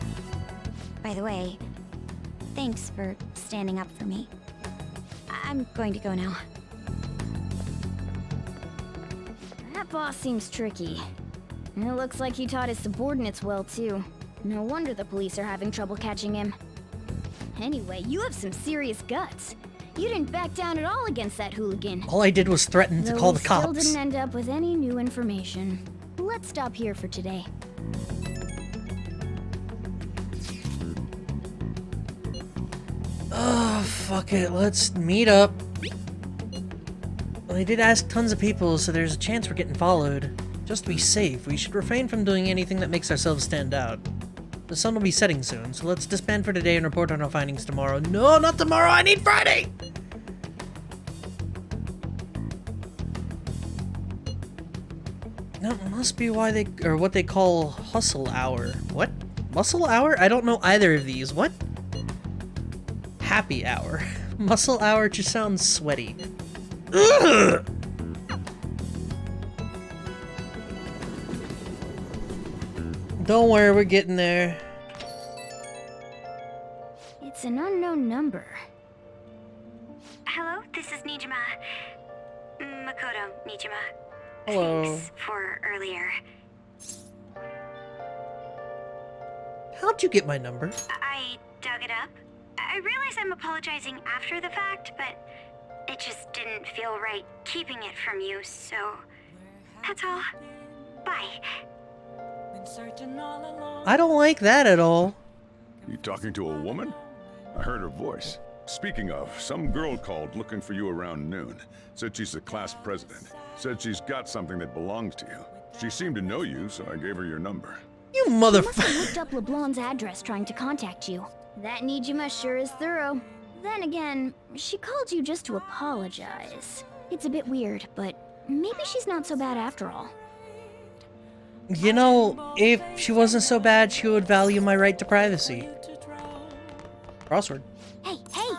By the way, thanks for standing up for me. I'm going to go now. boss seems tricky. It looks like he taught his subordinates well, too. No wonder the police are having trouble catching him. Anyway, you have some serious guts. You didn't back down at all against that hooligan. All I did was threaten to call the cops. Still didn't end up with any new information. Let's stop here for today. Oh, fuck it. Let's meet up. Well, I did ask tons of people, so there's a chance we're getting followed. Just to be safe, we should refrain from doing anything that makes ourselves stand out. The sun will be setting soon, so let's disband for today and report on our findings tomorrow. No, not tomorrow! I need Friday! That must be why they, or what they call hustle hour. What? Muscle hour? I don't know either of these. What? Happy hour. Muscle hour just sounds sweaty. Ugh! Don't worry, we're getting there. It's an unknown number. Hello, this is Nijima. Makoto Nijima. Hello. Thanks for earlier. How'd you get my number? I dug it up. I realize I'm apologizing after the fact, but it just didn't feel right keeping it from you, so that's all. Bye. I don't like that at all. You talking to a woman? I heard her voice. Speaking of, some girl called looking for you around noon. Said she's the class president. Said she's got something that belongs to you. She seemed to know you, so I gave her your number. You She motherfucker! must have looked up LeBlanc's address trying to contact you. That Nijima sure is thorough. Then again, she called you just to apologize. It's a bit weird, but maybe she's not so bad after all. You know, if she wasn't so bad, she would value my right to privacy. Crossword. Hey, hey!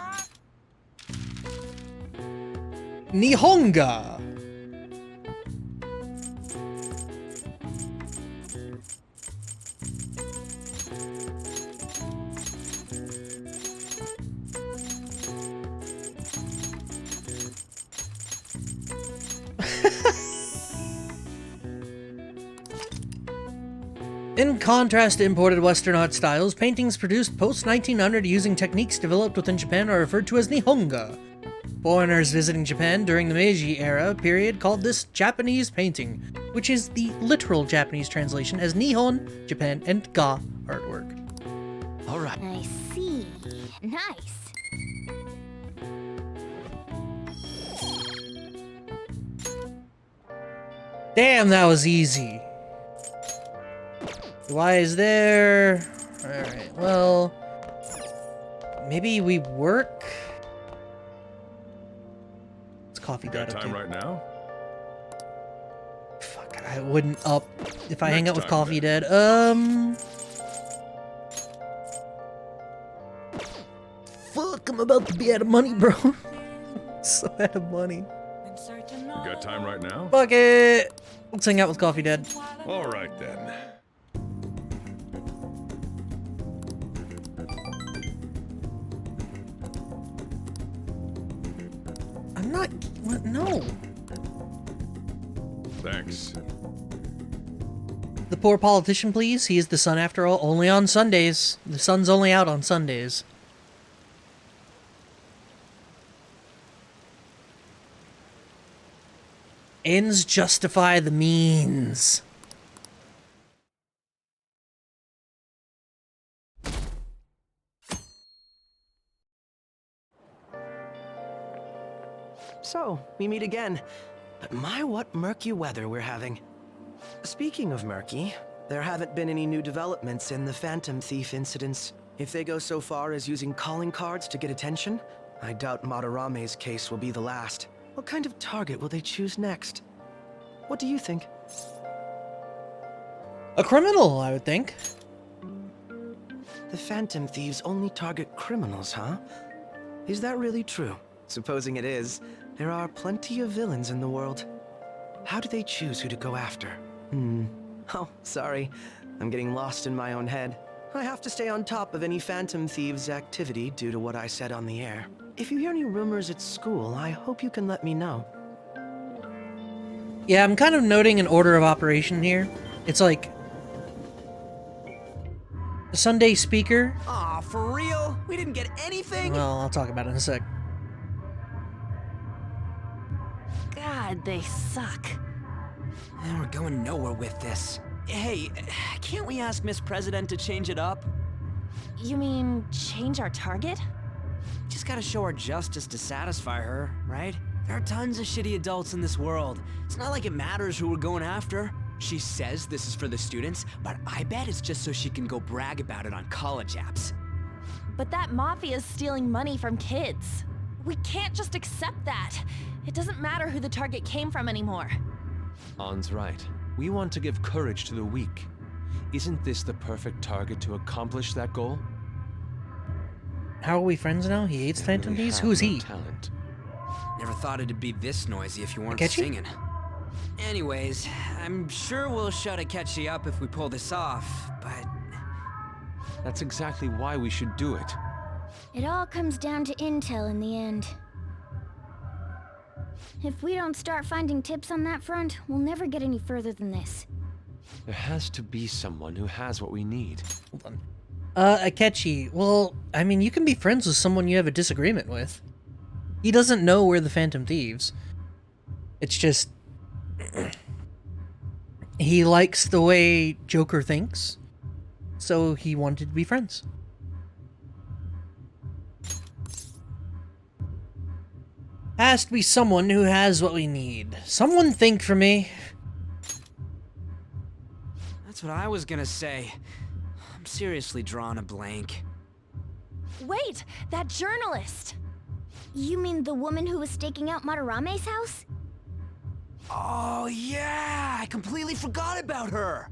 Nihonga! In contrast to imported Western art styles, paintings produced post-1900 using techniques developed within Japan are referred to as Nihonga. Foreigners visiting Japan during the Meiji era period called this Japanese painting, which is the literal Japanese translation as Nihon, Japan, and Ga artwork. Alright. I see. Nice. Damn, that was easy. Why is there? Alright, well... maybe we work? It's coffee Got dead, time okay. right now? Fuck, I wouldn't up if I hang Next out with time, Coffee then. Dead. Fuck, I'm about to be out of money, bro. So out of money. You got time right now? Fuck it! Let's hang out with Coffee Dead. Alright then. I'm not... what? No. Thanks. The poor politician, please. He is the sun after all. Only on Sundays. The sun's only out on Sundays. Ends justify the means. So, we meet again. But my, what murky weather we're having. Speaking of murky, there haven't been any new developments in the Phantom Thief incidents. If they go so far as using calling cards to get attention, I doubt Madarame's case will be the last. What kind of target will they choose next? What do you think? A criminal, I would think. The Phantom Thieves only target criminals, huh? Is that really true? Supposing it is, there are plenty of villains in the world. How do they choose who to go after? Oh, sorry. I'm getting lost in my own head. I have to stay on top of any Phantom Thieves' activity due to what I said on the air. If you hear any rumors at school, I hope you can let me know. Yeah, I'm kind of noting an order of operation here. It's like the Sunday speaker. Aw, for real? We didn't get anything? Well, I'll talk about it in a sec. God, they suck. And we're going nowhere with this. Hey, can't we ask Miss President to change it up? You mean change our target? Just gotta show our justice to satisfy her, right? There are tons of shitty adults in this world. It's not like it matters who we're going after. She says this is for the students, but I bet it's just so she can go brag about it on college apps. But that mafia's stealing money from kids. We can't just accept that. It doesn't matter who the target came from anymore. An's right. We want to give courage to the weak. Isn't this the perfect target to accomplish that goal? How are we friends now? He hates Phantom Thieves? Who's he? Talent. Never thought it'd be this noisy if you weren't Akechi? singing. Anyways, I'm sure we'll shut Akechi up if we pull this off, but... That's exactly why we should do it. It all comes down to intel in the end. If we don't start finding tips on that front, we'll never get any further than this. There has to be someone who has what we need. Hold on. Akechi, well, I mean, you can be friends with someone you have a disagreement with. He doesn't know we're the Phantom Thieves. It's just... he likes the way Joker thinks, so he wanted to be friends. Has to be someone who has what we need. Someone think for me. That's what I was gonna say. I'm seriously drawing a blank. Wait, that journalist! You mean the woman who was staking out Matarame's house? Oh yeah, I completely forgot about her!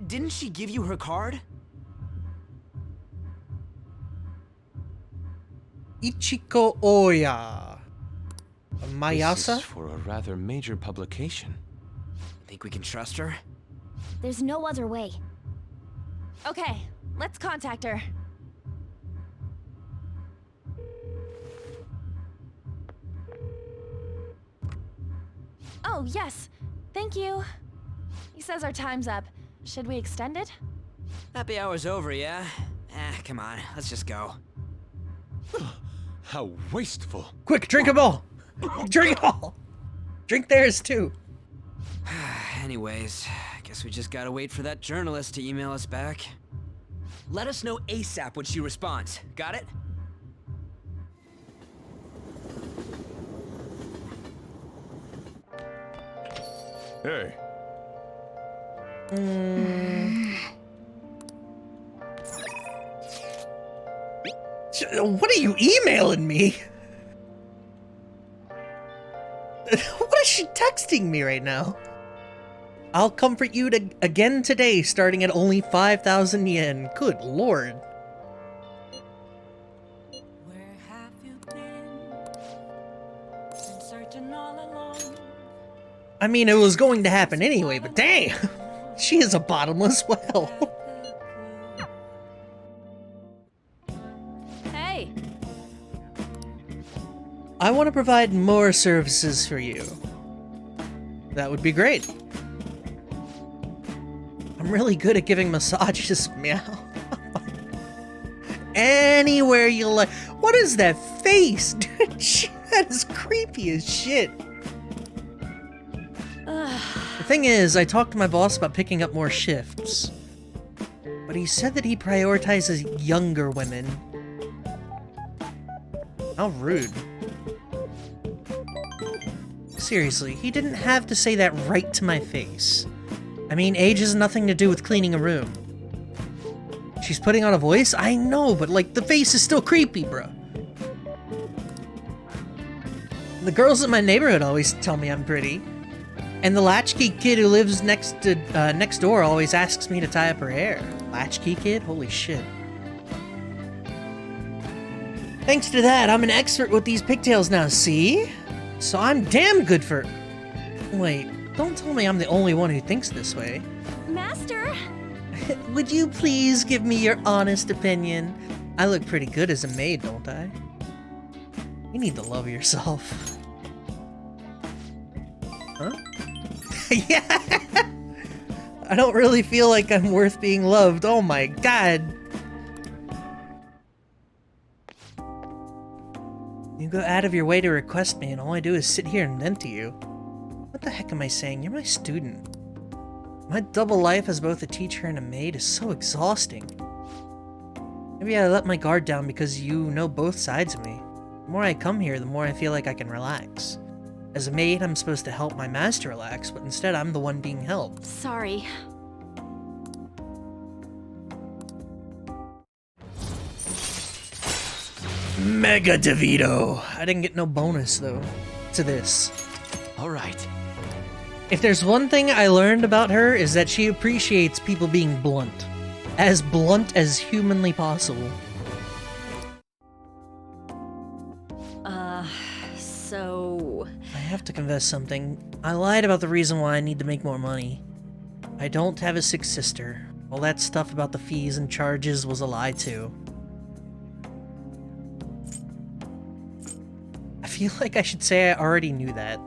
Didn't she give you her card? Ichiko Oya. Mayasa? This is for a rather major publication. Think we can trust her? There's no other way. Okay, let's contact her. Oh, yes. Thank you. He says our time's up. Should we extend it? Happy hour's over, yeah? Come on, let's just go. How wasteful. Quick, drink them all! Drink all! Drink theirs too. Anyways, guess we just gotta wait for that journalist to email us back. Let us know ASAP when she responds. Got it? Hey. What are you emailing me? What is she texting me right now? I'll comfort you again today, starting at only 5,000 yen. Good lord. Where have you been? Been searching all along. I mean, it was going to happen anyway, but damn! She is a bottomless well. Hey! I want to provide more services for you. That would be great. I'm really good at giving massages, meow. Anywhere you like. What is that face? Dude, that is creepy as shit. The thing is, I talked to my boss about picking up more shifts. But he said that he prioritizes younger women. How rude. Seriously, he didn't have to say that right to my face. I mean, age has nothing to do with cleaning a room. She's putting on a voice? I know, but like, the face is still creepy, bro. The girls in my neighborhood always tell me I'm pretty. And the latchkey kid who lives next door always asks me to tie up her hair. Latchkey kid? Holy shit. Thanks to that, I'm an expert with these pigtails now, see? So I'm damn good for... Wait, don't tell me I'm the only one who thinks this way. Master! Would you please give me your honest opinion? I look pretty good as a maid, don't I? You need to love yourself. Huh? Yeah! I don't really feel like I'm worth being loved. Oh my god. You go out of your way to request me, and all I do is sit here and vent to you. What the heck am I saying? You're my student. My double life as both a teacher and a maid is so exhausting. Maybe I let my guard down because you know both sides of me. The more I come here, the more I feel like I can relax. As a maid, I'm supposed to help my master relax, but instead I'm the one being helped. Sorry. Mega DeVito! I didn't get no bonus, though, to this. Alright. If there's one thing I learned about her, is that she appreciates people being blunt. As blunt as humanly possible. So... I have to confess something. I lied about the reason why I need to make more money. I don't have a sick sister. All that stuff about the fees and charges was a lie, too. I feel like I should say I already knew that.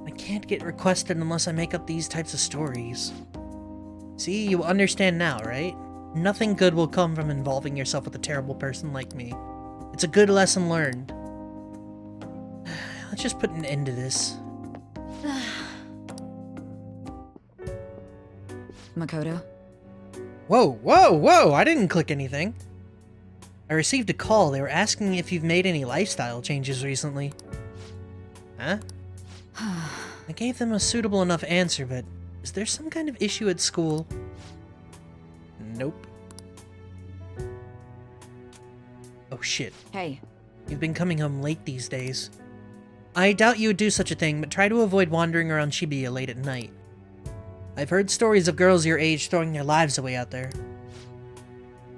I can't get requested unless I make up these types of stories. See, you understand now, right? Nothing good will come from involving yourself with a terrible person like me. It's a good lesson learned. Let's just put an end to this. Makoto? Whoa, whoa, whoa! I didn't click anything. I received a call. They were asking if you've made any lifestyle changes recently. Huh? I gave them a suitable enough answer, but is there some kind of issue at school? Nope. Oh shit. Hey. You've been coming home late these days. I doubt you would do such a thing, but try to avoid wandering around Shibuya late at night. I've heard stories of girls your age throwing their lives away out there.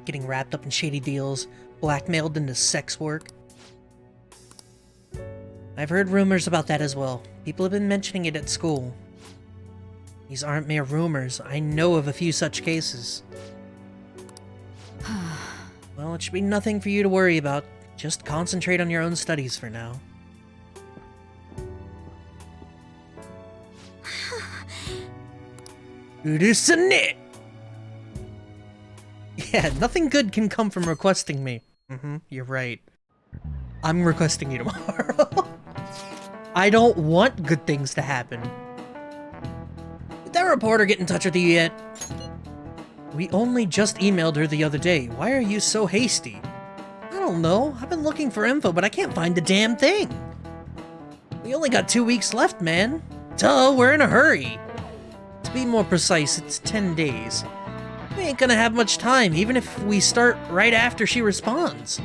Getting wrapped up in shady deals, blackmailed into sex work. I've heard rumors about that as well. People have been mentioning it at school. These aren't mere rumors. I know of a few such cases. Well, it should be nothing for you to worry about. Just concentrate on your own studies for now. Listen it! Yeah, nothing good can come from requesting me. You're right. I'm requesting you tomorrow. I don't want good things to happen. Did that reporter get in touch with you yet? We only just emailed her the other day. Why are you so hasty? I don't know. I've been looking for info, but I can't find the damn thing. We only got 2 weeks left, man. Duh, we're in a hurry. To be more precise, it's 10 days. We ain't gonna have much time, even if we start right after she responds.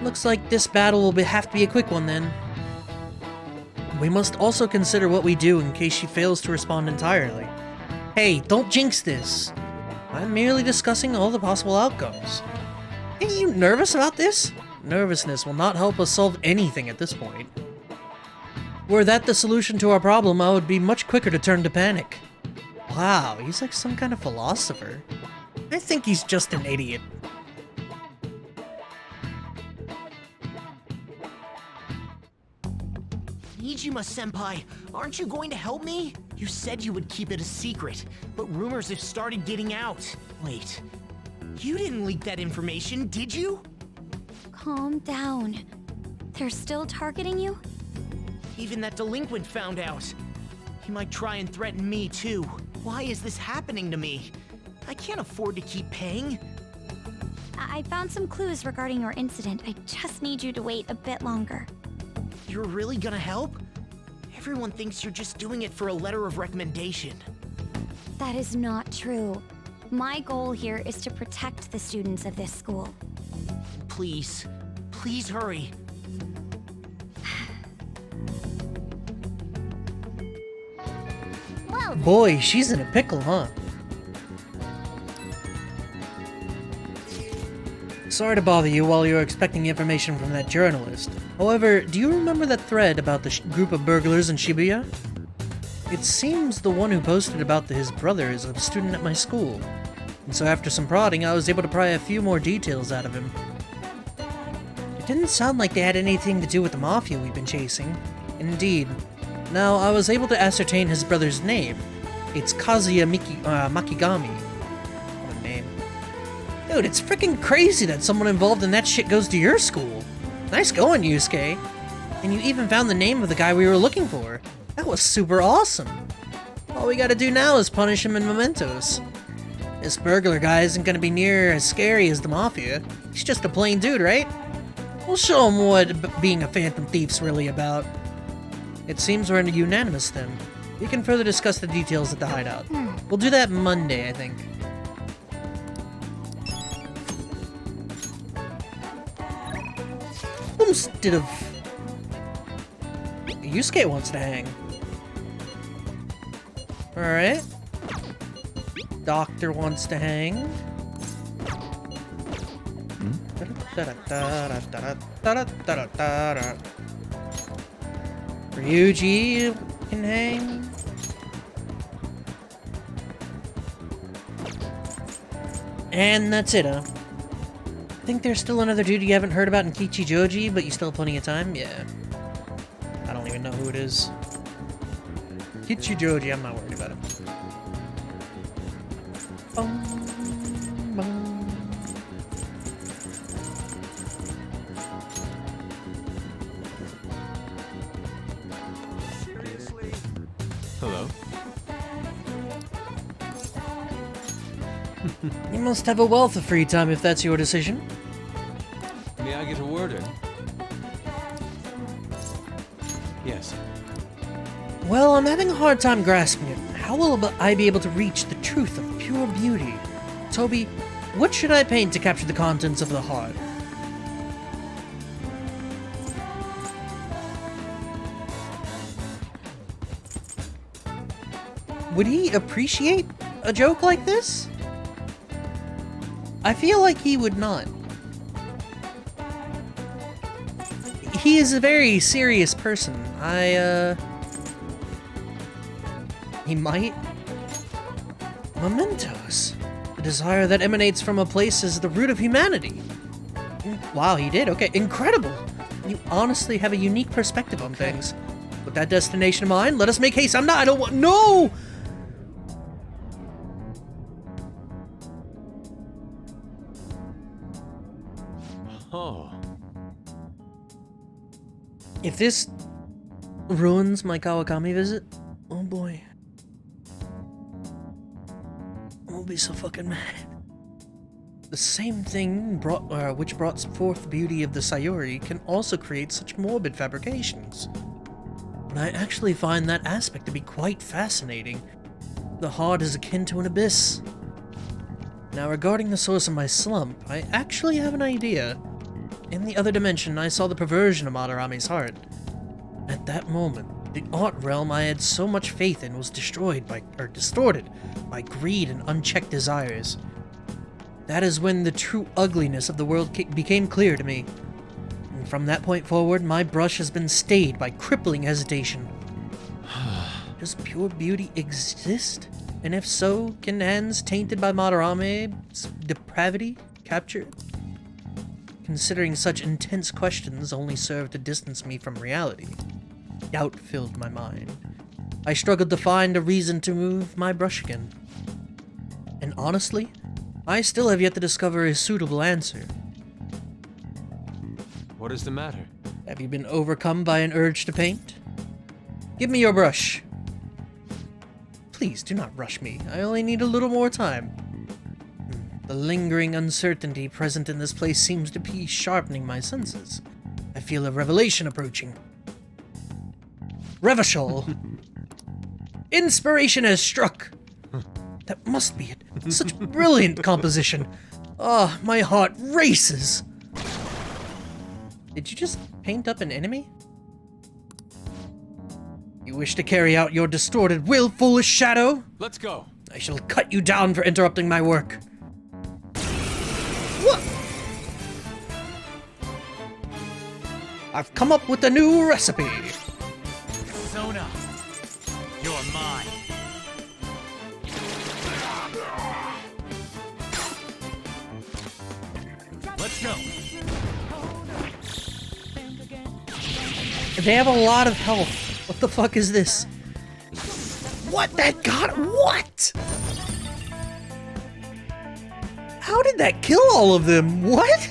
Looks like this battle will have to be a quick one then. We must also consider what we do in case she fails to respond entirely. Hey, don't jinx this. I'm merely discussing all the possible outcomes. Ain't you nervous about this? Nervousness will not help us solve anything at this point. Were that the solution to our problem, I would be much quicker to turn to panic. Wow, he's like some kind of philosopher. I think he's just an idiot. Nijima-senpai, aren't you going to help me? You said you would keep it a secret, but rumors have started getting out. Wait, you didn't leak that information, did you? Calm down. They're still targeting you? Even that delinquent found out. He might try and threaten me too. Why is this happening to me? I can't afford to keep paying. I found some clues regarding your incident. I just need you to wait a bit longer. You're really gonna help? Everyone thinks you're just doing it for a letter of recommendation. That is not true. My goal here is to protect the students of this school. Please, please hurry. Well, Boy, she's in a pickle, huh? Sorry to bother you while you're expecting information from that journalist. However, do you remember that thread about the group of burglars in Shibuya? It seems the one who posted about his brother is a student at my school. And so after some prodding, I was able to pry a few more details out of him. didn't sound like they had anything to do with the mafia we've been chasing. Indeed. Now, I was able to ascertain his brother's name. It's Kazuya Makigami. What a name. Dude, it's freaking crazy that someone involved in that shit goes to your school. Nice going, Yusuke. And you even found the name of the guy we were looking for. That was super awesome. All we gotta do now is punish him in mementos. This burglar guy isn't gonna be near as scary as the mafia. He's just a plain dude, right? We'll show him what being a phantom thief's really about. It seems we're unanimous then. We can further discuss the details at the hideout. We'll do that Monday, I think. Instead of... Yusuke wants to hang. Alright. Doctor wants to hang. Ryuji can hang. And that's it, huh? I think there's still another dude you haven't heard about in Kichijoji, but you still have plenty of time? Yeah. I don't even know who it is. Kichijoji, I'm not worried about it. Seriously? Hello? You must have a wealth of free time if that's your decision. May I get a word in? Yes. Well, I'm having a hard time grasping it. How will I be able to reach the truth of pure beauty? Toby, what should I paint to capture the contents of the heart? Would he appreciate a joke like this? I feel like he would not. He is a very serious person. He might. Mementos. The desire that emanates from a place is the root of humanity. Wow, he did. Okay, incredible. You honestly have a unique perspective on things. With that destination in mind, let us make haste. I don't want. No! Oh. If this ruins my Kawakami visit, oh boy. I'll be so fucking mad. The same thing which brought forth the beauty of the Sayuri can also create such morbid fabrications. But I actually find that aspect to be quite fascinating. The heart is akin to an abyss. Now regarding the source of my slump, I actually have an idea. In the other dimension, I saw the perversion of Madarame's heart. At that moment, the art realm I had so much faith in was distorted by greed and unchecked desires. That is when the true ugliness of the world became clear to me. And from that point forward, my brush has been stayed by crippling hesitation. Does pure beauty exist? And if so, can hands tainted by Madarame's depravity capture it? Considering such intense questions only serve to distance me from reality, doubt filled my mind. I struggled to find a reason to move my brush again. And honestly, I still have yet to discover a suitable answer. What is the matter? Have you been overcome by an urge to paint? Give me your brush. Please do not rush me. I only need a little more time. The lingering uncertainty present in this place seems to be sharpening my senses. I feel a revelation approaching. Revachol! Inspiration has struck! That must be it. Such brilliant composition. Ah, my heart races! Did you just paint up an enemy? You wish to carry out your distorted will, foolish shadow? Let's go! I shall cut you down for interrupting my work. What? I've come up with a new recipe. Sona, you're mine. Let's go. They have a lot of health. What the fuck is this? What? That got what? How did that kill all of them? What?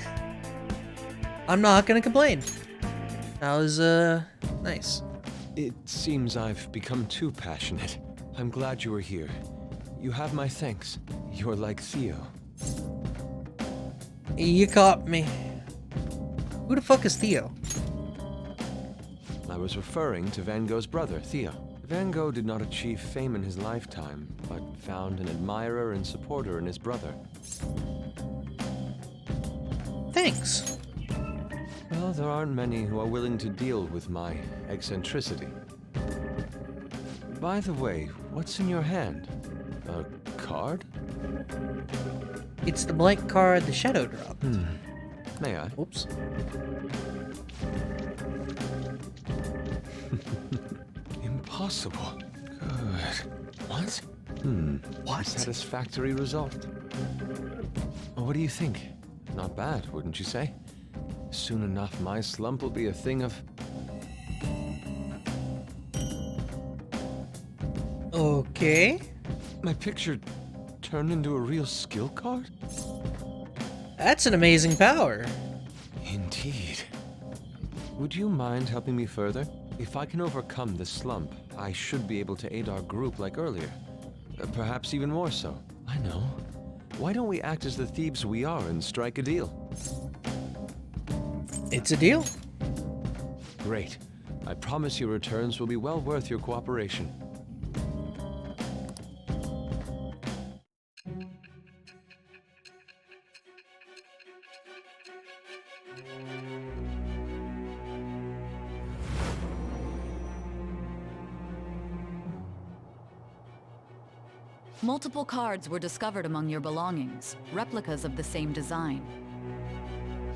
I'm not gonna complain. That was, nice. It seems I've become too passionate. I'm glad you were here. You have my thanks. You're like Theo. You caught me. Who the fuck is Theo? I was referring to Van Gogh's brother, Theo. Van Gogh did not achieve fame in his lifetime, but found an admirer and supporter in his brother. Thanks. Well, there aren't many who are willing to deal with my eccentricity. By the way, what's in your hand? A card? It's the blank card the Shadow dropped. May I? Oops. Impossible. Good. What? What? Satisfactory result. Well, what do you think? Not bad, wouldn't you say? Soon enough, my slump will be a thing of... Okay. My picture turned into a real skill card? That's an amazing power. Indeed. Would you mind helping me further? If I can overcome this slump, I should be able to aid our group like earlier. Perhaps even more so. I know. Why don't we act as the thieves we are and strike a deal? It's a deal. Great. I promise your returns will be well worth your cooperation. Multiple cards were discovered among your belongings, replicas of the same design.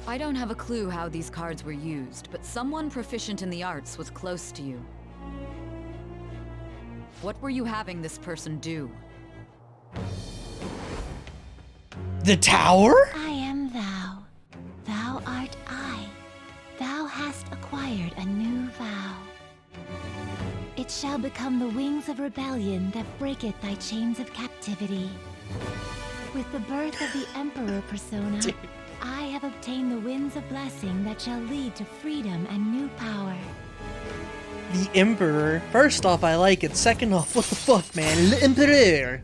I don't have a clue how these cards were used, but someone proficient in the arts was close to you. What were you having this person do? The tower? I am thou. Thou art I. Thou hast acquired a new vow. It shall become the wings of rebellion that breaketh thy chains of captivity. With the birth of the Emperor persona, I have obtained the winds of blessing that shall lead to freedom and new power. The Emperor. First off, I like it. Second off, what the fuck, man? The Emperor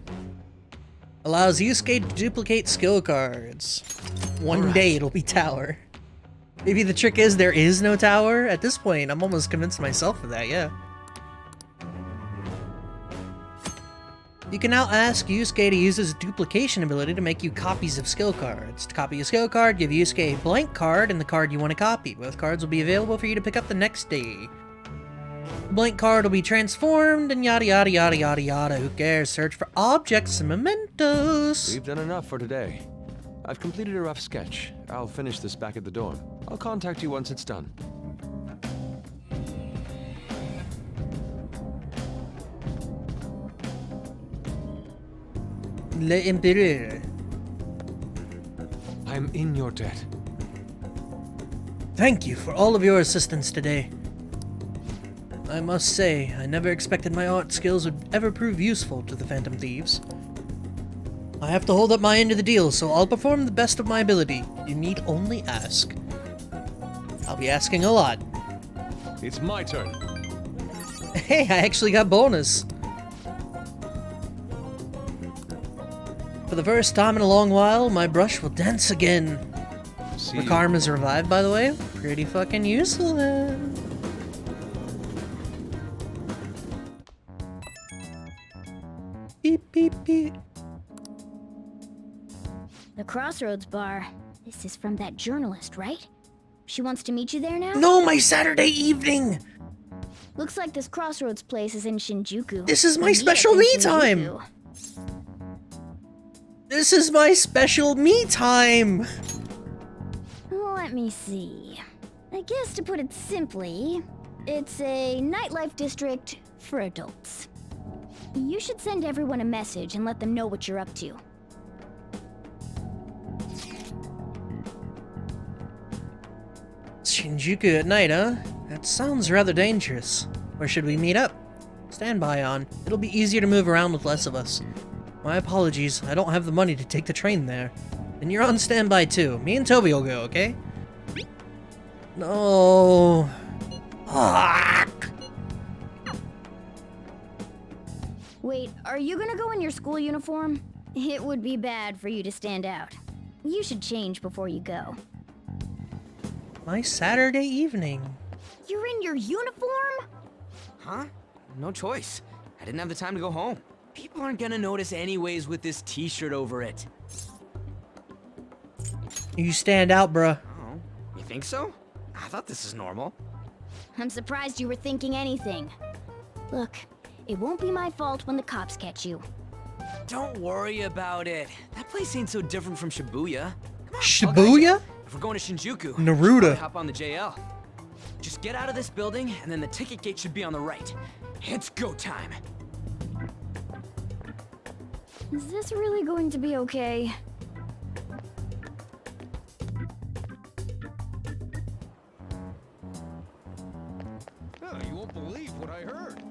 allows Yusuke to duplicate skill cards. One day it'll be tower. Maybe the trick is there is no tower? At this point, I'm almost convinced myself of that, yeah. You can now ask Yusuke to use his duplication ability to make you copies of skill cards. To copy a skill card, give Yusuke a blank card and the card you want to copy. Both cards will be available for you to pick up the next day. The blank card will be transformed and yada yada yada yada yada. Who cares? Search for objects and mementos. We've done enough for today. I've completed a rough sketch. I'll finish this back at the dorm. I'll contact you once it's done. Le Empereur. I'm in your debt. Thank you for all of your assistance today. I must say, I never expected my art skills would ever prove useful to the Phantom Thieves. I have to hold up my end of the deal, so I'll perform the best of my ability. You need only ask. I'll be asking a lot. It's my turn. Hey, I actually got bonus. For the first time in a long while, my brush will dance again. The karma's revived, by the way. Pretty fucking useless. Beep, beep, beep. The Crossroads bar. This is from that journalist, right? She wants to meet you there now? No, my Saturday evening! Looks like this Crossroads place is in Shinjuku. This is my special me time! This is my special me time! Let me see. I guess to put it simply, it's a nightlife district for adults. You should send everyone a message and let them know what you're up to. Shinjuku at night, huh? That sounds rather dangerous. Where should we meet up? Standby on. It'll be easier to move around with less of us. My apologies, I don't have the money to take the train there. Then you're on standby too. Me and Toby will go, okay? No. Fuck. Wait, are you gonna go in your school uniform? It would be bad for you to stand out. You should change before you go. My Saturday evening. You're in your uniform? Huh? No choice. I didn't have the time to go home. People aren't gonna notice anyways with this t-shirt over it. You stand out, bruh. Oh, you think so? I thought this is normal. I'm surprised you were thinking anything. Look, it won't be my fault when the cops catch you. Don't worry about it. That place ain't so different from Shibuya. Come on, Shibuya? if we're going to Shinjuku, Naruto. probably hop on the JL. Just get out of this building, and then the ticket gate should be on the right. It's go time. Is this really going to be okay? Oh, you won't believe what I heard.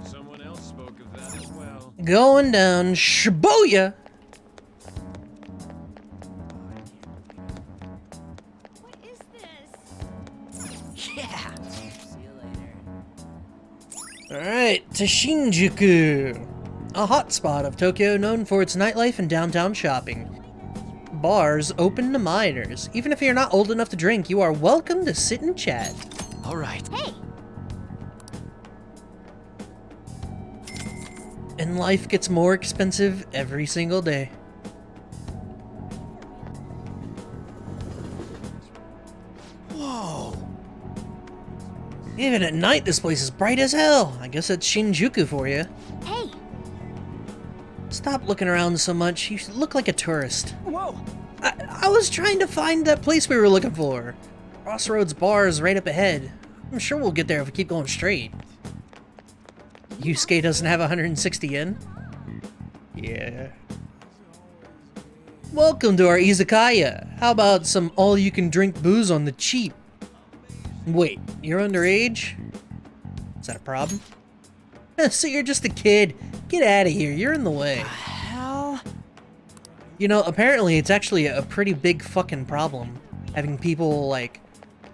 Someone else spoke of that as well. Going down Shibuya. What is this? Yeah. Alright, to Shinjuku. A hotspot of Tokyo known for its nightlife and downtown shopping. Bars open to minors. Even if you're not old enough to drink, you are welcome to sit and chat. All right. Hey! And life gets more expensive every single day. Whoa. Even at night, this place is bright as hell. I guess that's Shinjuku for you. Hey! Stop looking around so much. You look like a tourist. Whoa. I was trying to find that place we were looking for. Crossroads Bar is right up ahead. I'm sure we'll get there if we keep going straight. Yusuke doesn't have 160 yen? Yeah. Welcome to our izakaya. How about some all-you-can-drink booze on the cheap? Wait, you're underage? Is that a problem? So you're just a kid. Get out of here, you're in the way. Hell? You know, apparently it's actually a pretty big fucking problem. Having people, like,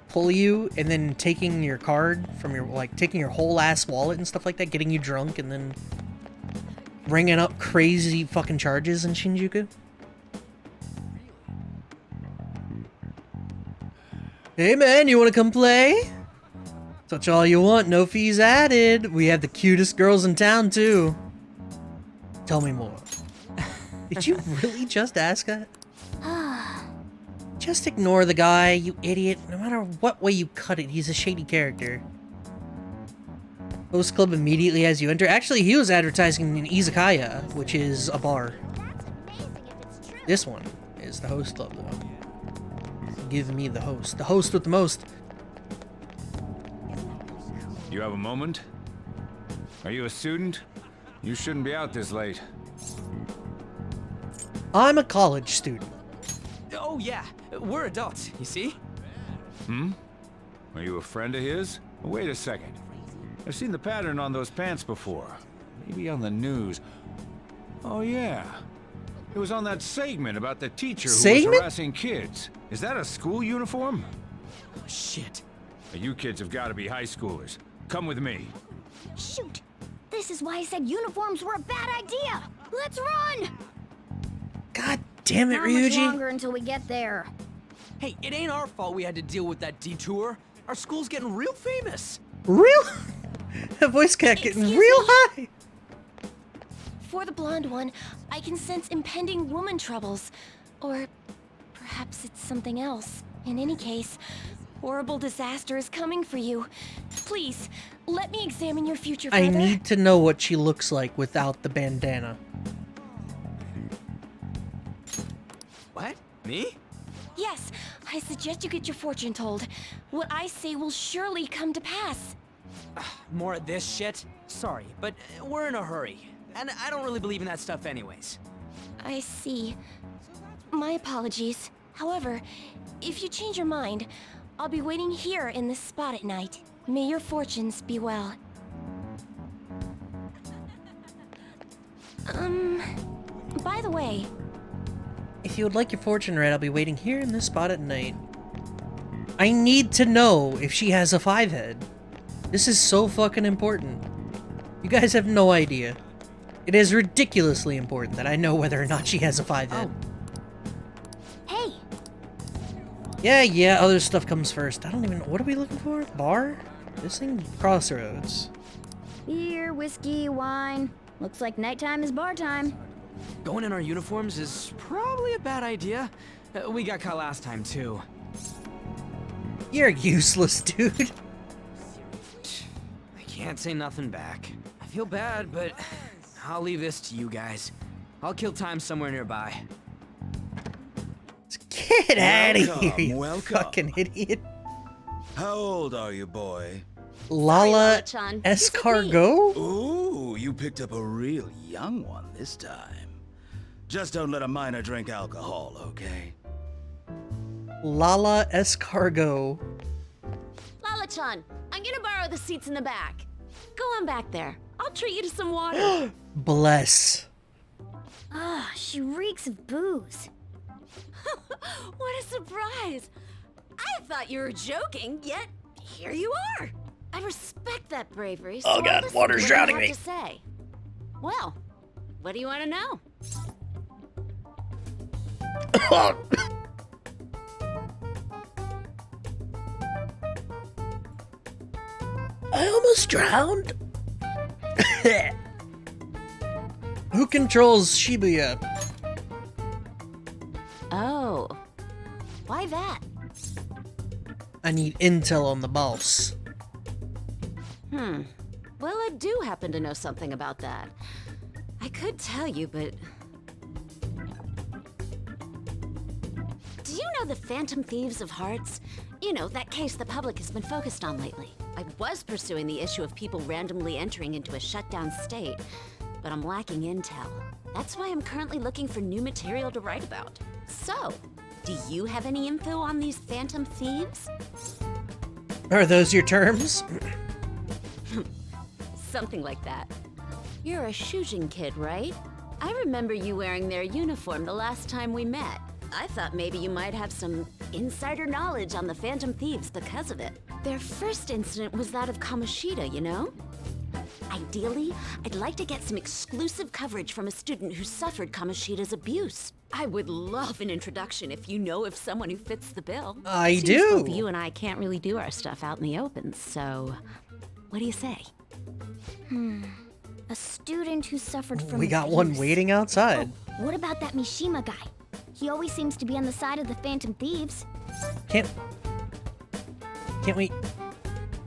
pull you and then taking your card from your, like, taking your whole ass wallet and stuff like that, getting you drunk and then ringing up crazy fucking charges in Shinjuku. Hey man, you wanna come play? Touch all you want, no fees added. We have the cutest girls in town too. Tell me more. Did you really just ask that? Just ignore the guy, you idiot. No matter what way you cut it, he's a shady character. Host Club immediately as you enter. Actually, he was advertising an izakaya, which is a bar. This one is the Host Club one. Give me the host. The host with the most. You have a moment? Are you a student? You shouldn't be out this late. I'm a college student. Oh yeah, we're adults, you see? Hmm? Are you a friend of his? Wait a second. I've seen the pattern on those pants before. Maybe on the news. Oh yeah. It was on that segment about the teacher who was harassing kids. Is that a school uniform? Oh, shit. You kids have got to be high schoolers. Come with me. Shoot! This is why I said uniforms were a bad idea! Let's run! God damn it, Not much Ryuji. longer until we get there. Hey, it ain't our fault we had to deal with that detour. Our school's getting real famous. Real? That voice cat getting real high. For the blonde one, I can sense impending woman troubles. Or perhaps it's something else. In any case, horrible disaster is coming for you. Please, let me examine your future further. I need to know what she looks like without the bandana. What? Me? Yes, I suggest you get your fortune told. What I say will surely come to pass. More of this shit? Sorry, but we're in a hurry. And I don't really believe in that stuff anyways. I see. My apologies. However, if you change your mind, I'll be waiting here in this spot at night. May your fortunes be well. By the way... If you would like your fortune read, I'll be waiting here in this spot at night. I need to know if she has a 5-head. This is so fucking important. You guys have no idea. It is ridiculously important that I know whether or not she has a 5-head. Hey! Yeah, other stuff comes first. I don't even know. What are we looking for? Bar? This thing? Crossroads. Beer, whiskey, wine. Looks like nighttime is bar time. Going in our uniforms is probably a bad idea. We got caught last time, too. You're useless, dude. I can't say nothing back. I feel bad, but I'll leave this to you guys. I'll kill time somewhere nearby. Get out of here, you welcome. fucking idiot. How old are you, boy? Lala Escargot? Ooh, you picked up a real young one this time. Just don't let a minor drink alcohol, okay? Lala Escargot. Lala-chan, I'm gonna borrow the seats in the back. Go on back there. I'll treat you to some water. Bless. Ah, she reeks of booze. What a surprise! I thought you were joking, yet here you are. I respect that bravery. So Oh God, water's drowning me. To say. Well, what do you want to know? I almost drowned. Who controls Shibuya? Oh, why that? I need intel on the boss. Well, I do happen to know something about that. I could tell you, but... Do you know the Phantom Thieves of Hearts? You know, that case the public has been focused on lately. I was pursuing the issue of people randomly entering into a shutdown state, but I'm lacking intel. That's why I'm currently looking for new material to write about. So, do you have any info on these Phantom Thieves? Are those your terms? Something like that. You're a Shujin kid, right? I remember you wearing their uniform the last time we met. I thought maybe you might have some insider knowledge on the Phantom Thieves because of it. Their first incident was that of Kamoshida, you know? Ideally, I'd like to get some exclusive coverage from a student who suffered Kamoshida's abuse. I would love an introduction if you know of someone who fits the bill. I Seems do. both you and I can't really do our stuff out in the open, so what do you say? A student who suffered from We got one abuse. waiting outside. Oh, what about that Mishima guy? He always seems to be on the side of the Phantom Thieves. Can't we?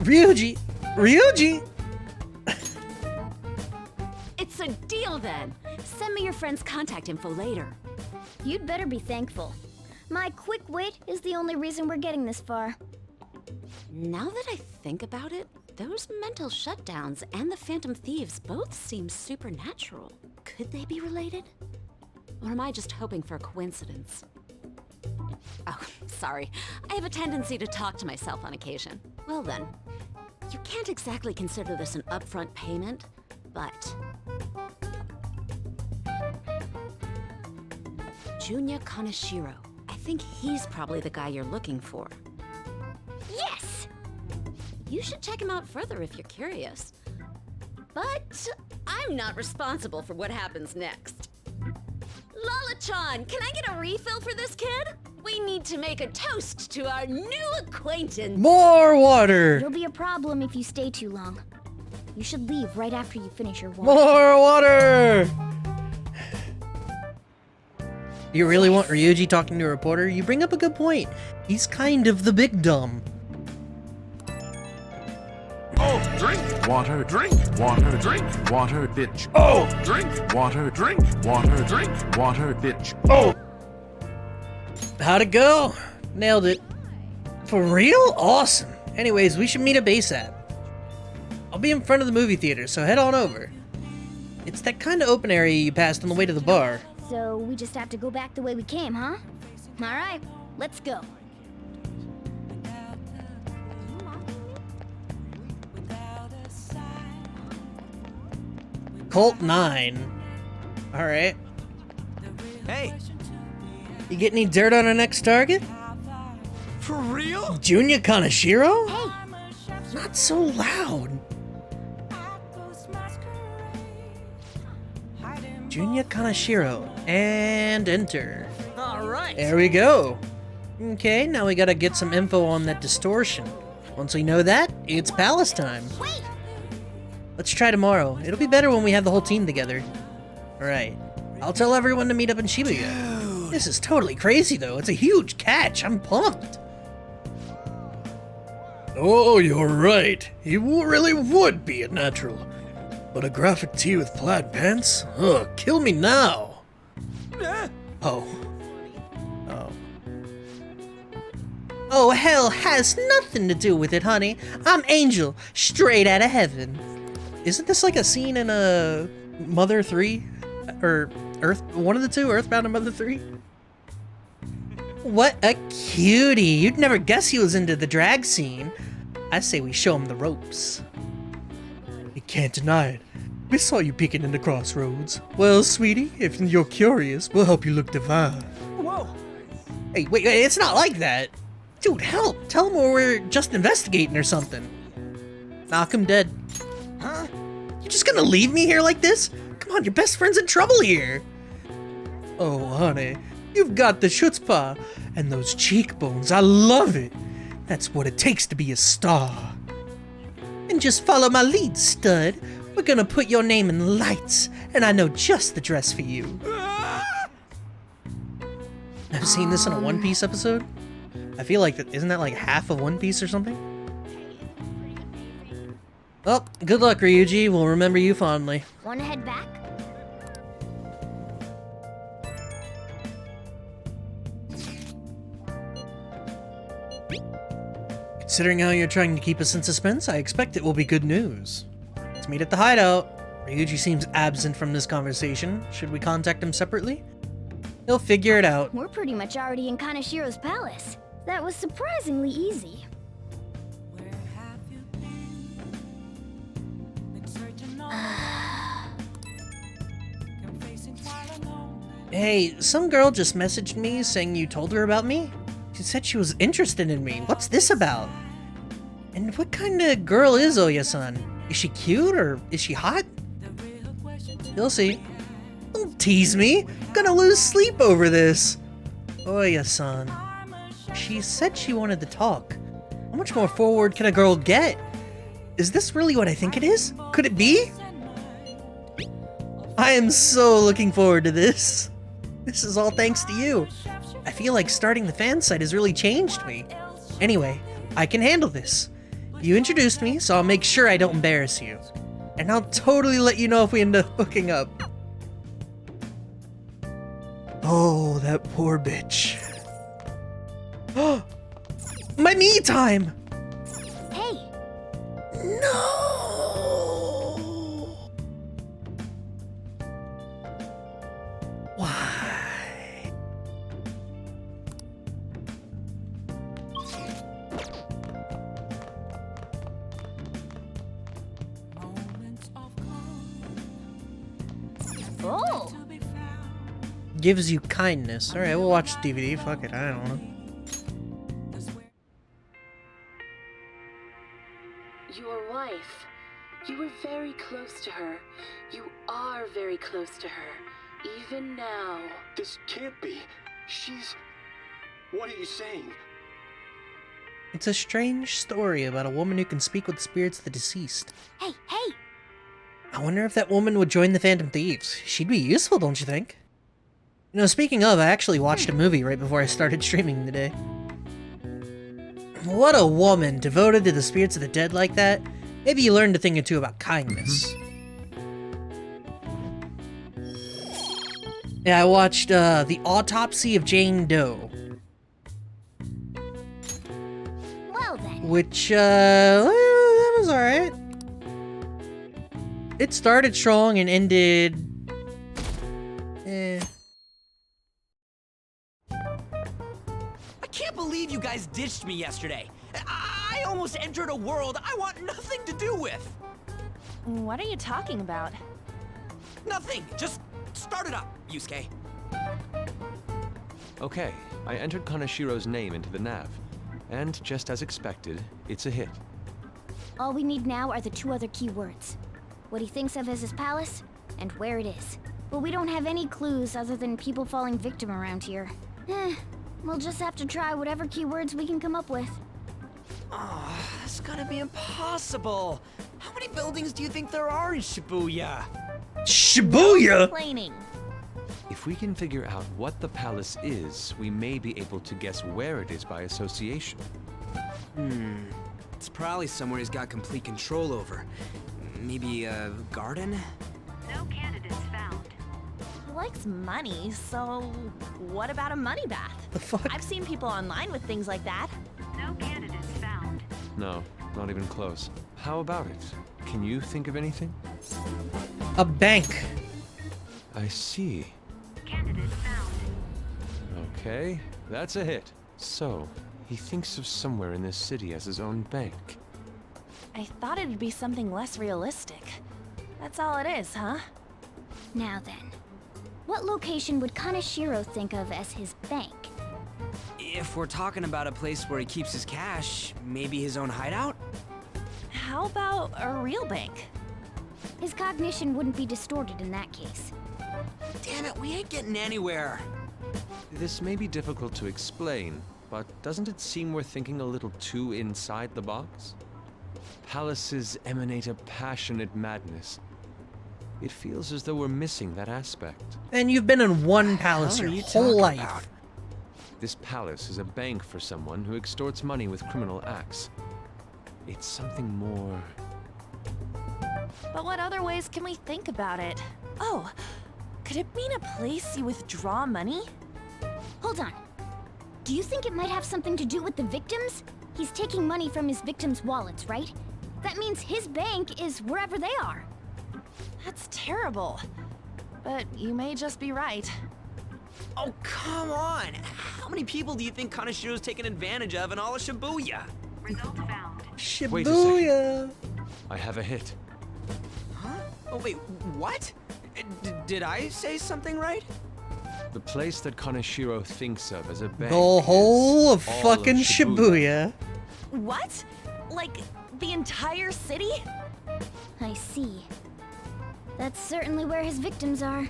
Ryuji! It's a deal then. Send me your friend's contact info later. You'd better be thankful. My quick wit is the only reason we're getting this far. Now that I think about it, those mental shutdowns and the Phantom Thieves both seem supernatural. Could they be related? Or am I just hoping for a coincidence? Oh, sorry. I have a tendency to talk to myself on occasion. Well then, you can't exactly consider this an upfront payment, but... Junya Kaneshiro. I think he's probably the guy you're looking for. Yes! You should check him out further if you're curious. But I'm not responsible for what happens next. Lala-chan, can I get a refill for this kid? We need to make a toast to our new acquaintance. More water! It'll be a problem if you stay too long. You should leave right after you finish your water. More water! You really want Ryuji talking to a reporter? You bring up a good point. He's kind of the big dumb. Oh, drink water, drink water, drink water, bitch. Oh, drink water, drink water, drink water, bitch. Oh. How'd it go? Nailed it. For real? Awesome. Anyways, we should meet up ASAP. I'll be in front of the movie theater, so head on over. It's that kind of open area you passed on the way to the bar. So we just have to go back the way we came, huh? All right, let's go. Colt 9. Alright. Hey! You get any dirt on our next target? For real? Junior Kanashiro? Hey! Not so loud. Junior Kanashiro. And enter. Alright! There we go. Okay, now we gotta get some info on that distortion. Once we know that, it's palace time. Wait! Let's try tomorrow. It'll be better when we have the whole team together. Alright. I'll tell everyone to meet up in Shibuya. Dude. This is totally crazy though. It's a huge catch. I'm pumped. Oh, you're right. He really would be a natural. But a graphic tee with plaid pants? Ugh, kill me now. Oh. Oh, hell has nothing to do with it, honey. I'm Angel, straight out of heaven. Isn't this like a scene in a Mother 3? Or Earth, one of the two, Earthbound and Mother 3? What a cutie. You'd never guess he was into the drag scene. I say we show him the ropes. You can't deny it. We saw you peeking in the crossroads. Well, sweetie, if you're curious, we'll help you look divine. Whoa! Hey, wait, it's not like that. Dude, help! Tell him we're just investigating or something. Knock him dead. Huh? You just gonna leave me here like this? Come on, your best friend's in trouble here. Oh, honey, you've got the chutzpah and those cheekbones. I love it. That's what it takes to be a star. And just follow my lead, stud. We're gonna put your name in lights, and I know just the dress for you. I've seen this in a One Piece episode. I feel like isn't that like half of One Piece or something? Well, good luck, Ryuji. We'll remember you fondly. Wanna head back? Considering how you're trying to keep us in suspense, I expect it will be good news. Let's meet at the hideout. Ryuji seems absent from this conversation. Should we contact him separately? He'll figure it out. We're pretty much already in Kanashiro's palace. That was surprisingly easy. Hey, some girl just messaged me saying you told her about me. She said she was interested in me. What's this about? And what kind of girl is Oya-san? Is she cute or is she hot? You'll see. Don't tease me. I'm gonna lose sleep over this. Oya-san. She said she wanted to talk. How much more forward can a girl get? Is this really what I think it is? Could it be? I am so looking forward to this. This is all thanks to you. I feel like starting the fan site has really changed me. Anyway, I can handle this. You introduced me, so I'll make sure I don't embarrass you. And I'll totally let you know if we end up hooking up. Oh, that poor bitch. My me time! Hey! No! Why? Oh! Gives you kindness. Alright, we'll watch the DVD. Fuck it, I don't know. Your wife. You were very close to her. You are very close to her. Even now. This can't be. She's... What are you saying? It's a strange story about a woman who can speak with the spirits of the deceased. Hey, hey! I wonder if that woman would join the Phantom Thieves. She'd be useful, don't you think? You know, speaking of, I actually watched a movie right before I started streaming today. What a woman, devoted to the spirits of the dead like that. Maybe you learned a thing or two about kindness. Yeah, I watched The Autopsy of Jane Doe. Well then. Which, that was alright. It started strong and ended... I can't believe you guys ditched me yesterday. I almost entered a world I want nothing to do with. What are you talking about? Nothing! Just start it up, Yusuke. Okay, I entered Kanashiro's name into the nav. And just as expected, it's a hit. All we need now are the 2 other keywords. What he thinks of as his palace, and where it is. But we don't have any clues other than people falling victim around here. We'll just have to try whatever keywords we can come up with. Oh, that's gonna be impossible. How many buildings do you think there are in Shibuya? Shibuya? Complaining. If we can figure out what the palace is, we may be able to guess where it is by association. It's probably somewhere he's got complete control over. Maybe a garden? No candidates found. He likes money, so what about a money bath? The fuck? I've seen people online with things like that. No candidates found. No, not even close. How about it? Can you think of anything? A bank. I see. Candidates found. Okay, that's a hit. So, he thinks of somewhere in this city as his own bank. I thought it'd be something less realistic. That's all it is, huh? Now then, what location would Kanashiro think of as his bank? If we're talking about a place where he keeps his cash, maybe his own hideout? How about a real bank? His cognition wouldn't be distorted in that case. Damn it, we ain't getting anywhere. This may be difficult to explain, but doesn't it seem we're thinking a little too inside the box? Palaces emanate a passionate madness. It feels as though we're missing that aspect. And you've been in one palace your whole life. This palace is a bank for someone who extorts money with criminal acts. It's something more. But what other ways can we think about it? Oh, could it mean a place you withdraw money? Hold on. Do you think it might have something to do with the victims? He's taking money from his victims' wallets, right? That means his bank is wherever they are. That's terrible. But you may just be right. Oh, come on! How many people do you think Kanashiro's taken advantage of in all of Shibuya? Result found. Wait a second. Shibuya. I have a hit. Huh? Oh, wait, what? Did I say something right? The place that Kanashiro thinks of as a bank. The whole of is all fucking Shibuya. What? Like, the entire city? I see. That's certainly where his victims are.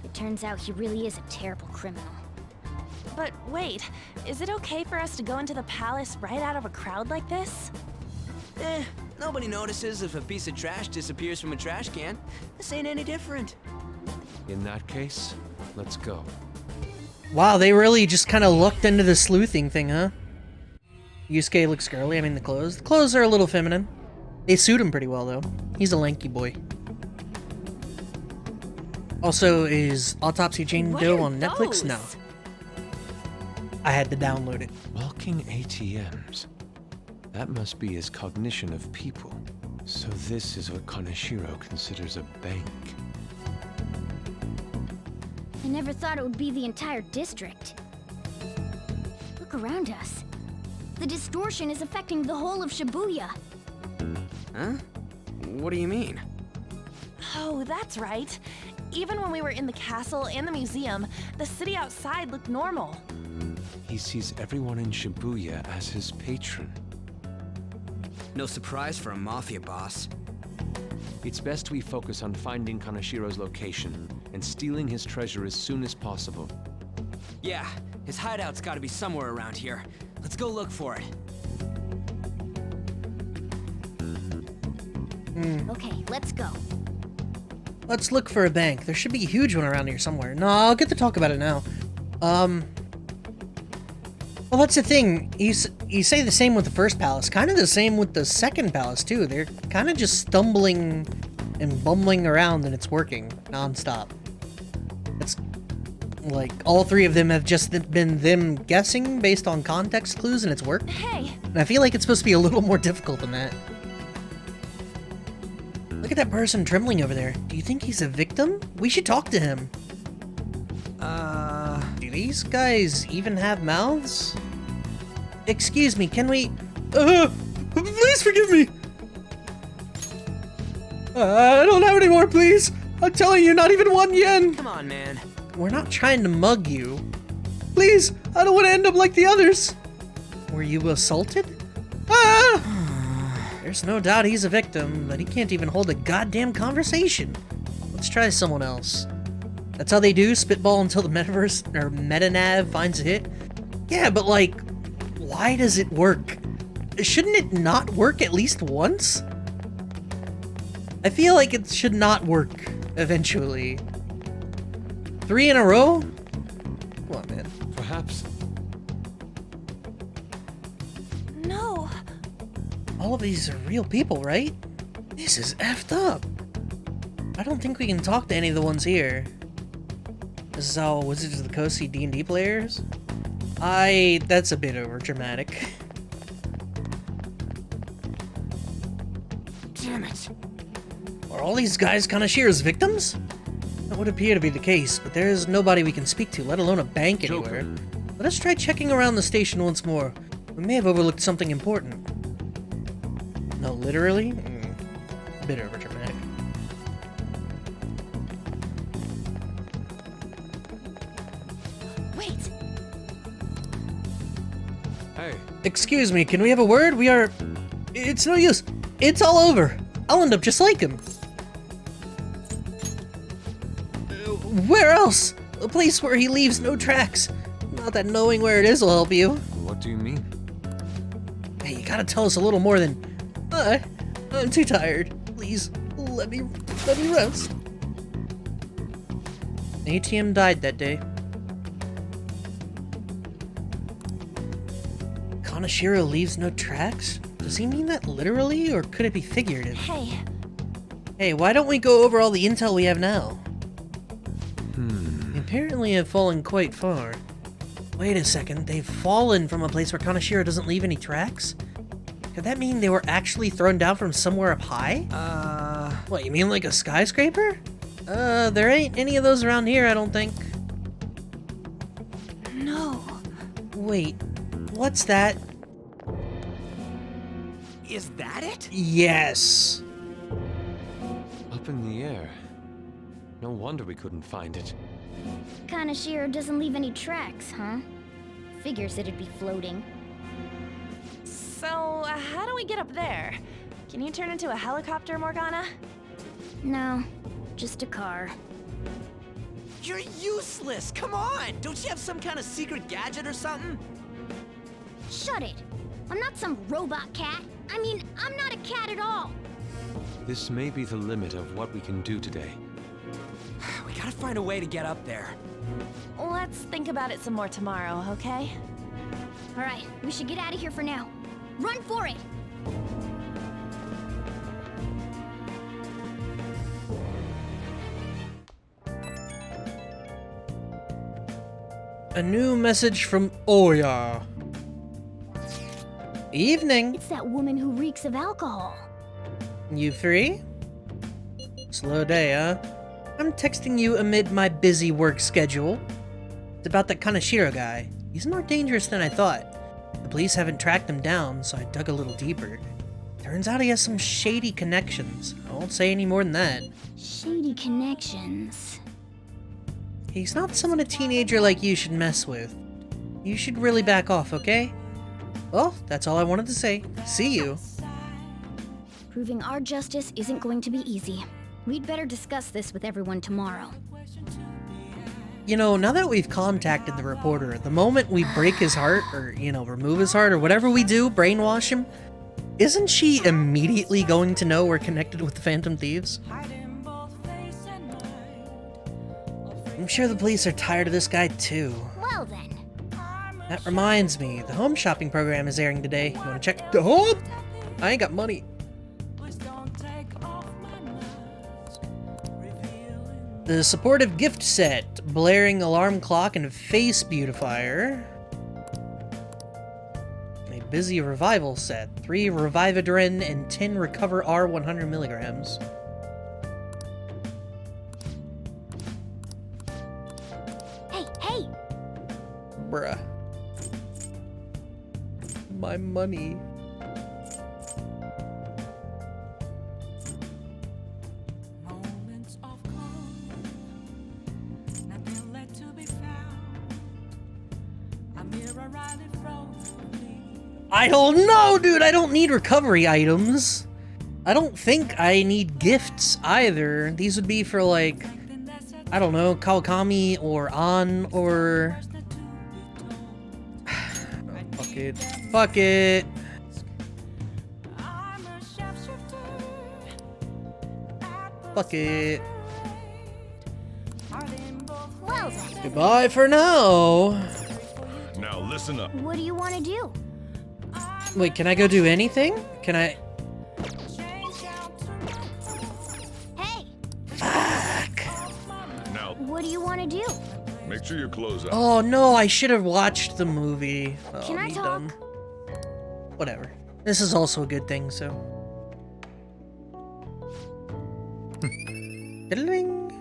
It turns out he really is a terrible criminal. But wait, is it okay for us to go into the palace right out of a crowd like this? Nobody notices if a piece of trash disappears from a trash can. This ain't any different. In that case, let's go. Wow, they really just kind of looked into the sleuthing thing, huh? Yusuke looks girly. I mean, the clothes. The clothes are a little feminine. They suit him pretty well, though. He's a lanky boy. Also, is Autopsy Jane-Doe on Netflix? No. I had to download it. Walking ATMs. That must be his cognition of people. So this is what Kanashiro considers a bank. I never thought it would be the entire district. Look around us. The distortion is affecting the whole of Shibuya. Huh? What do you mean? Oh, that's right. Even when we were in the castle and the museum, the city outside looked normal. He sees everyone in Shibuya as his patron. No surprise for a mafia boss. It's best we focus on finding Kanashiro's location and stealing his treasure as soon as possible. Yeah, his hideout's gotta be somewhere around here. Let's go look for it. Okay, let's go. Let's look for a bank. There should be a huge one around here somewhere. No, I'll get to talk about it now. Well, that's the thing. You say the same with the first palace. Kind of the same with the second palace, too. They're kind of just stumbling and bumbling around and it's working non-stop. It's like all three of them have just been them guessing based on context clues and it's worked. Hey! And I feel like it's supposed to be a little more difficult than that. Look at that person trembling over there. Do you think he's a victim? We should talk to him. Do these guys even have mouths? Excuse me, can we... please forgive me! I don't have any more, please! I'm telling you, not even 1 yen! Come on, man. We're not trying to mug you. Please, I don't want to end up like the others. Were you assaulted? Ah! There's no doubt he's a victim, but he can't even hold a goddamn conversation. Let's try someone else. That's how they do, spitball until the metaverse, or metanav finds a hit? Yeah, but like, why does it work? Shouldn't it not work at least once? I feel like it should not work eventually. 3 in a row? Come on, man. Perhaps. No. All of these are real people, right? This is effed up. I don't think we can talk to any of the ones here. This is how Wizards of the Coast see D&D players? That's a bit over dramatic. Damn it. Are all these guys Kanashiro's victims? That would appear to be the case, but there is nobody we can speak to, let alone a bank anywhere. Let us try checking around the station once more. We may have overlooked something important. No, literally? A bit over dramatic. Wait. Hey. Excuse me, can we have a word? It's no use. It's all over. I'll end up just like him. Where else? A place where he leaves no tracks. Not that knowing where it is will help you. What do you mean? Hey, you gotta tell us a little more than... I'm too tired. Please, let me rest. ATM died that day. Kanashiro leaves no tracks? Does he mean that literally, or could it be figurative? Hey. Hey, why don't we go over all the intel we have now? They apparently have fallen quite far. Wait a second, they've fallen from a place where Kanashiro doesn't leave any tracks? Could that mean they were actually thrown down from somewhere up high? What, you mean like a skyscraper? There ain't any of those around here, I don't think. No. Wait, what's that? Is that it? Yes. Up in the air. No wonder we couldn't find it. Kanashiro doesn't leave any tracks, huh? Figures it'd be floating. So, how do we get up there? Can you turn into a helicopter, Morgana? No, just a car. You're useless! Come on! Don't you have some kind of secret gadget or something? Shut it! I'm not some robot cat. I mean, I'm not a cat at all. This may be the limit of what we can do today. We gotta find a way to get up there. Let's think about it some more tomorrow, okay? Alright, we should get out of here for now. Run for it! A new message from Oya. Evening. It's that woman who reeks of alcohol. You free? Slow day, huh? I'm texting you amid my busy work schedule. It's about that Kanashiro guy. He's more dangerous than I thought. The police haven't tracked him down, so I dug a little deeper. Turns out he has some shady connections. I won't say any more than that. Shady connections. He's not someone a teenager like you should mess with. You should really back off, okay? Well, that's all I wanted to say. See you. Proving our justice isn't going to be easy. We'd better discuss this with everyone tomorrow. You know, now that we've contacted the reporter, the moment we break his heart, or, remove his heart, or whatever we do, brainwash him, isn't she immediately going to know we're connected with the Phantom Thieves? I'm sure the police are tired of this guy, too. Well then. That reminds me, the home shopping program is airing today. You wanna check the home? I ain't got money. The supportive gift set, blaring alarm clock and face beautifier. A busy revival set, 3 Revividrin and 10 Recover R 100 milligrams. Hey! Bruh. My money. I don't know, dude. I don't need recovery items. I don't think I need gifts either. These would be for, like, I don't know, Kawakami or An or... Fuck it. Fuck it. Fuck it. Well, Goodbye for now. Now listen up. what do you want to do? Wait, can I go do anything? Can I... Now, What do you want to do? make sure your clothes out. Oh no, I should have watched the movie. Oh, Can I me talk? dumb. Whatever. This is also a good thing, so. Diddling.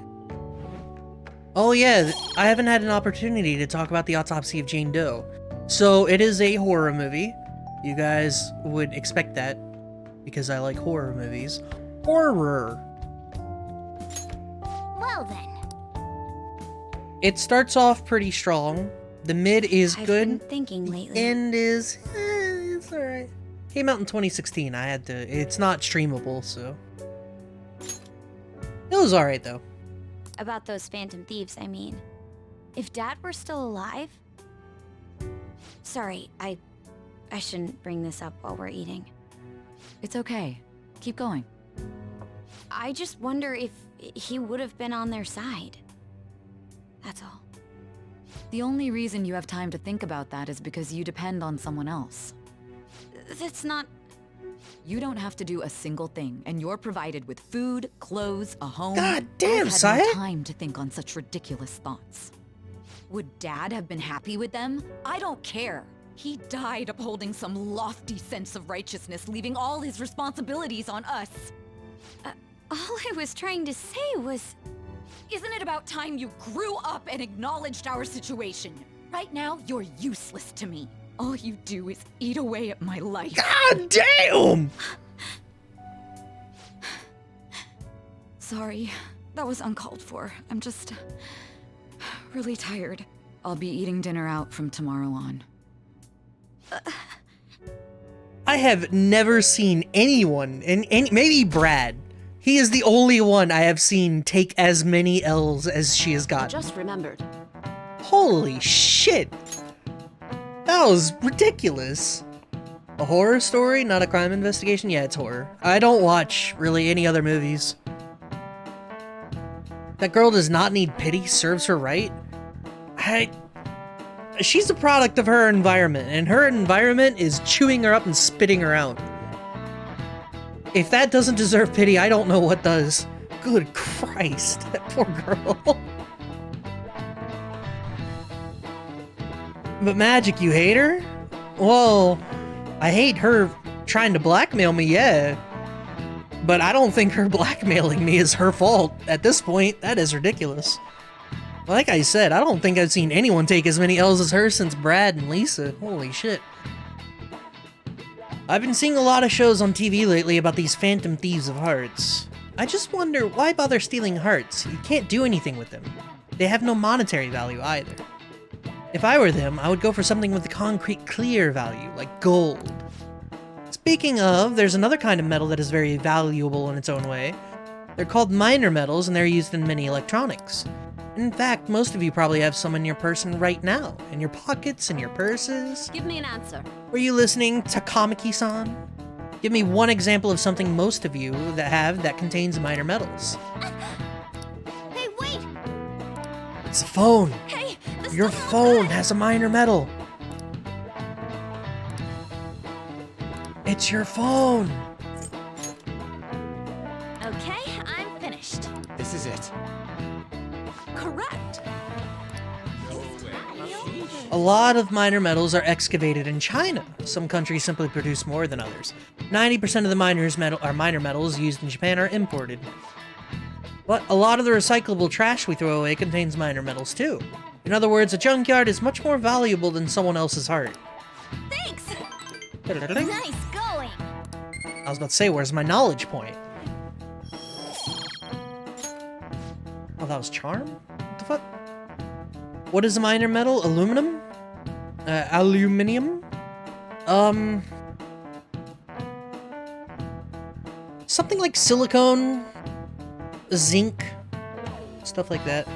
Oh yeah, I haven't had an opportunity to talk about the autopsy of Jane Doe. So it is a horror movie. You guys would expect that because I like horror movies. Horror. Well then. It starts off pretty strong. The mid is I've good. been thinking lately. End is it's alright. Came out in 2016. I had to. It's not streamable, so it was alright though. About those phantom thieves, I mean. If Dad were still alive... Sorry, I shouldn't bring this up while we're eating. It's okay. Keep going. I just wonder if he would have been on their side. That's all. The only reason you have time to think about that is because you depend on someone else. That's not... You don't have to do a single thing, and you're provided with food, clothes, a home. God damn, I've had Saya. no time to think on such ridiculous thoughts. Would Dad have been happy with them? I don't care. He died upholding some lofty sense of righteousness, leaving all his responsibilities on us. All I was trying to say was... Isn't it about time you grew up and acknowledged our situation? Right now, you're useless to me. All you do is eat away at my life. God damn! Sorry, that was uncalled for. I'm just really tired. I'll be eating dinner out from tomorrow on. I have never seen anyone, and maybe Brad. He is the only one I have seen take as many L's as she has gotten. Just remembered. Holy shit! That was ridiculous. A horror story, not a crime investigation? Yeah, it's horror. I don't watch, really, any other movies. That girl does not need pity, serves her right. She's a product of her environment, and her environment is chewing her up and spitting her out. If that doesn't deserve pity, I don't know what does. Good Christ, that poor girl. But Magic, you hate her? Well, I hate her trying to blackmail me, yeah. But I don't think her blackmailing me is her fault. At this point, that is ridiculous. Like I said, I don't think I've seen anyone take as many L's as her since Brad and Lisa. Holy shit. I've been seeing a lot of shows on TV lately about these phantom thieves of hearts. I just wonder, why bother stealing hearts? You can't do anything with them. They have no monetary value either. If I were them, I would go for something with a concrete clear value, like gold. Speaking of, there's another kind of metal that is very valuable in its own way. They're called minor metals, and they're used in many electronics. In fact, most of you probably have some in your person right now, in your pockets, in your purses. Give me an answer. Were you listening to Takamaki-san? Give me one example of something most of you that contains minor metals. Hey, wait! It's a phone. Hey, your phone has a minor metal. It's your phone. Okay, I'm finished. This is it. Correct. A lot of minor metals are excavated in China. Some countries simply produce more than others. 90% of the minor metals used in Japan are imported. But a lot of the recyclable trash we throw away contains minor metals too. In other words, a junkyard is much more valuable than someone else's heart. Thanks! Nice going! I was about to say, where's my knowledge point? Oh, that was charm? What the fuck? What is a minor metal? Aluminum? Aluminum? Something like silicone, zinc, stuff like that.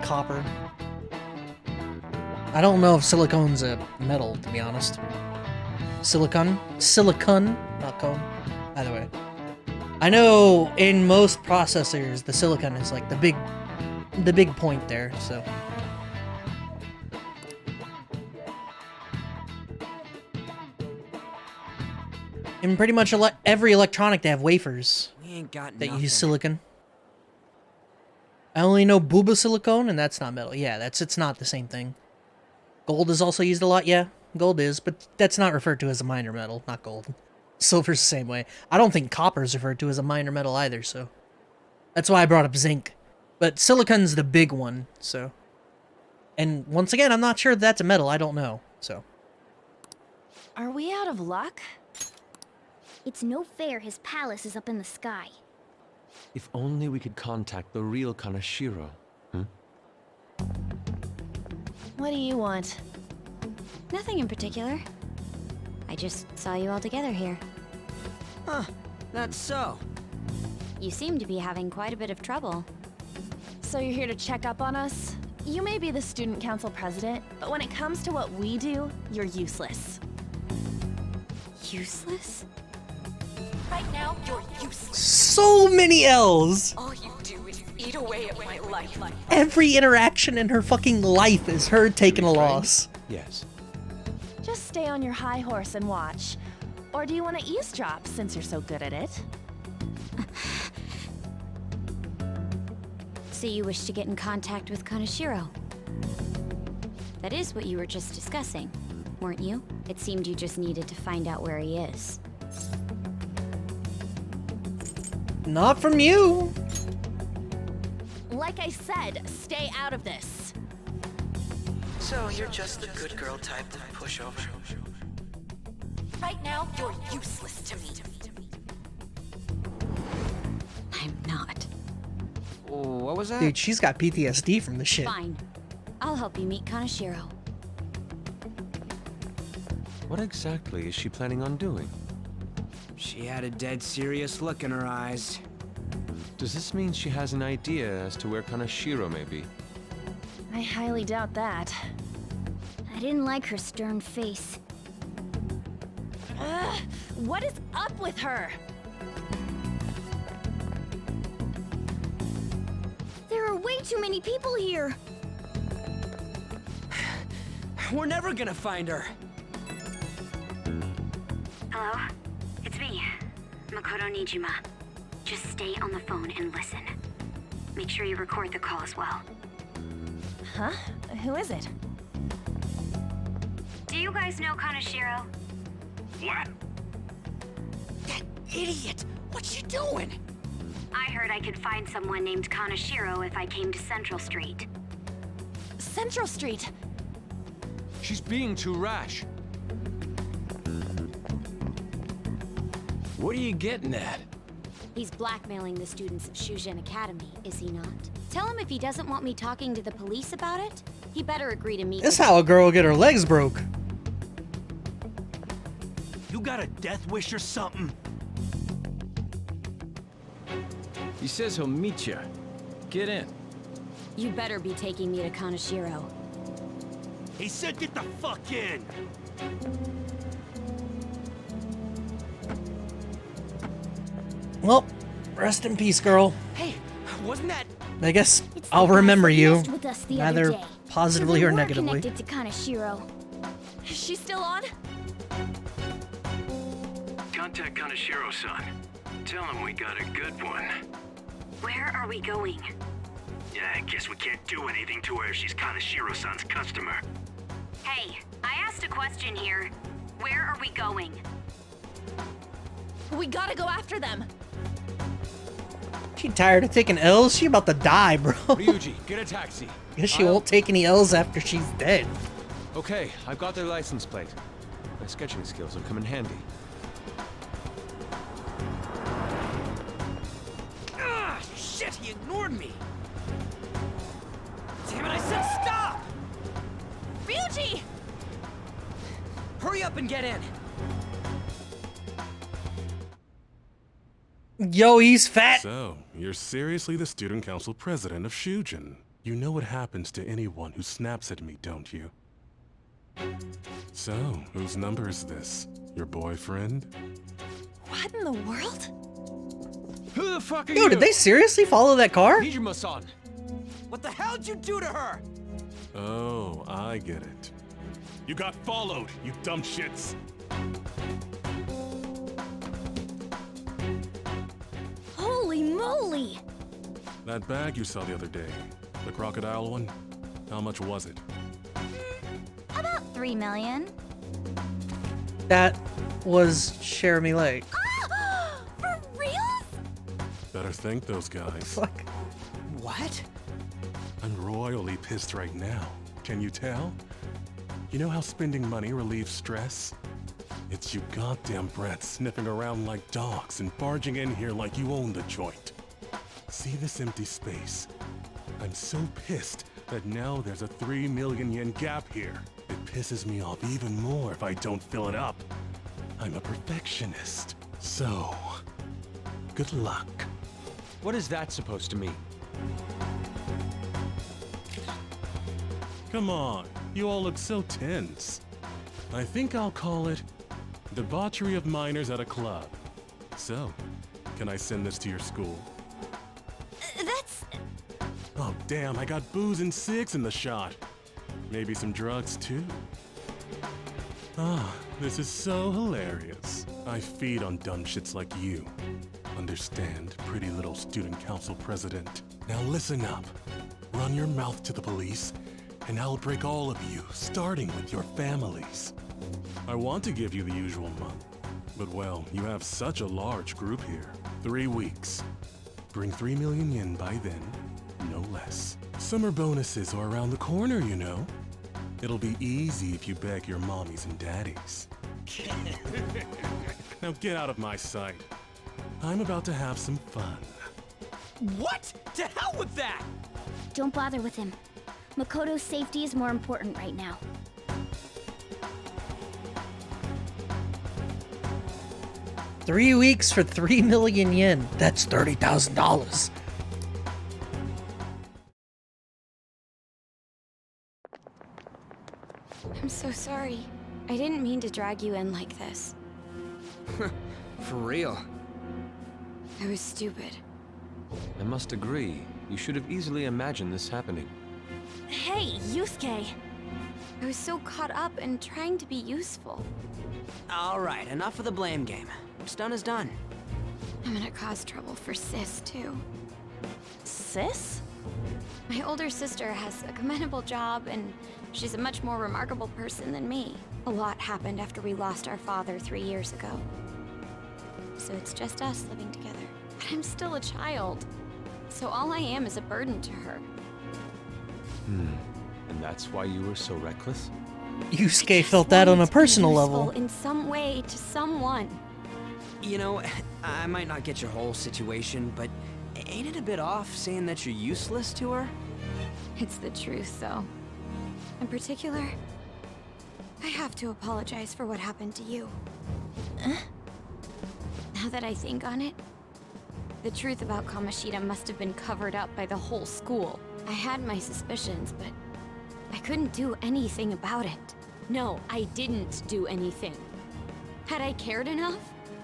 Copper. I don't know if silicone's a metal, to be honest. Silicon, not cone. Either way. I know in most processors, the silicon is like the big point there, so. In pretty much every electronic, they have wafers We ain't got that nothing. use silicon. I only know booba silicone, and that's not metal. Yeah, it's not the same thing. Gold is also used a lot, yeah. Gold is, but that's not referred to as a minor metal, not gold. Silver's the same way. I don't think copper is referred to as a minor metal either, so. That's why I brought up zinc. But silicon's the big one, so. And once again, I'm not sure if that's a metal, I don't know, so. Are we out of luck? It's no fair his palace is up in the sky. If only we could contact the real Kanashiro. What do you want? Nothing in particular. I just saw you all together here. Huh, that's so. You seem to be having quite a bit of trouble. So you're here to check up on us? You may be the student council president, but when it comes to what we do, you're useless. Useless? Right now, you're useless. So many L's! All you do is eat away at my life. Every interaction in her fucking life is her taking a loss. Yes. Just stay on your high horse and watch. Or do you want to eavesdrop since you're so good at it? So you wish to get in contact with Kanashiro? That is what you were just discussing, weren't you? It seemed you just needed to find out where he is. Not from you! Like I said, stay out of this. So you're just the good girl type to push over. Right now, you're useless to me. I'm not. What was that? Dude, she's got PTSD from the shit. Fine. I'll help you meet Kanashiro. What exactly is she planning on doing? She had a dead serious look in her eyes. Does this mean she has an idea as to where Kanashiro may be? I highly doubt that. I didn't like her stern face. Ugh, what is up with her? There are way too many people here. We're never gonna find her. Hello? It's me, Makoto Nijima. Just stay on the phone and listen. Make sure you record the call as well. Huh? Who is it? Do you guys know Kanashiro? What? That idiot! What's she doing? I heard I could find someone named Kanashiro if I came to Central Street. Central Street! She's being too rash. What are you getting at? He's blackmailing the students of Shujin Academy, is he not? Tell him if he doesn't want me talking to the police about it, he better agree to meet This with how a girl get her legs broke. You got a death wish or something? He says he'll meet you. Get in. You better be taking me to Kanashiro. He said get the fuck in! Well, rest in peace, girl. Hey, wasn't that... I guess It's I'll the guys remember that you, messed with us the other either day. positively So or they were negatively. connected to Kanashiro. Is she still on? Contact Kanashiro-san. Tell him we got a good one. Where are we going? Yeah, I guess we can't do anything to her if she's Kanashiro-san's customer. Hey, I asked a question here. Where are we going? We gotta go after them. She tired of taking L's? She about to die, bro. Ryuji, get a taxi. Guess she won't take any L's after she's dead. Okay, I've got their license plate. My sketching skills will come in handy. Ah, shit, he ignored me. Hurry up and get in! Yo, he's fat! So, you're seriously the student council president of Shujin. You know what happens to anyone who snaps at me, don't you? So, whose number is this? Your boyfriend? What in the world? Who the fuck are Yo, you? did they seriously follow that car? Nijima-san! What the hell did you do to her? Oh, I get it. You got followed, you dumb shits! Holy moly! That bag you saw the other day, the crocodile one, how much was it? About 3 million. That was Jeremy Lake. For real? Better thank those guys. Fuck. What? I'm royally pissed right now. Can you tell? You know how spending money relieves stress? It's you goddamn brats sniffing around like dogs and barging in here like you own the joint. See this empty space? I'm so pissed that now there's a 3 million yen gap here. It pisses me off even more if I don't fill it up. I'm a perfectionist. So, good luck. What is that supposed to mean? Come on, you all look so tense. I think I'll call it debauchery of minors at a club. So, can I send this to your school? That's... Oh damn, I got booze and cigs in the shot. Maybe some drugs too. Ah, this is so hilarious. I feed on dumb shits like you. Understand, pretty little student council president. Now listen up. Run your mouth to the police, and I'll break all of you, starting with your families. I want to give you the usual month, but well, you have such a large group here. 3 weeks. Bring 3 million yen by then, no less. Summer bonuses are around the corner, you know. It'll be easy if you beg your mommies and daddies. Now get out of my sight. I'm about to have some fun. What? To hell with that! Don't bother with him. Makoto's safety is more important right now. $3 weeks for 3 million yen. That's $30,000. I'm so sorry. I didn't mean to drag you in like this. For real. I was stupid. I must agree. You should have easily imagined this happening. Hey, Yusuke! I was so caught up in trying to be useful. Alright, enough of the blame game. What's done is done. I'm gonna cause trouble for Sis, too. Sis? My older sister has a commendable job, and she's a much more remarkable person than me. A lot happened after we lost our father 3 years ago. So it's just us living together. But I'm still a child. So all I am is a burden to her. And that's why you were so reckless? Yusuke felt that on a personal Useful level. in some way to someone. You know, I might not get your whole situation, but ain't it a bit off saying that you're useless to her? It's the truth, though. In particular, I have to apologize for what happened to you. Now that I think on it, the truth about Kamoshida must have been covered up by the whole school. I had my suspicions, but I couldn't do anything about it. No, I didn't do anything. Had I cared enough,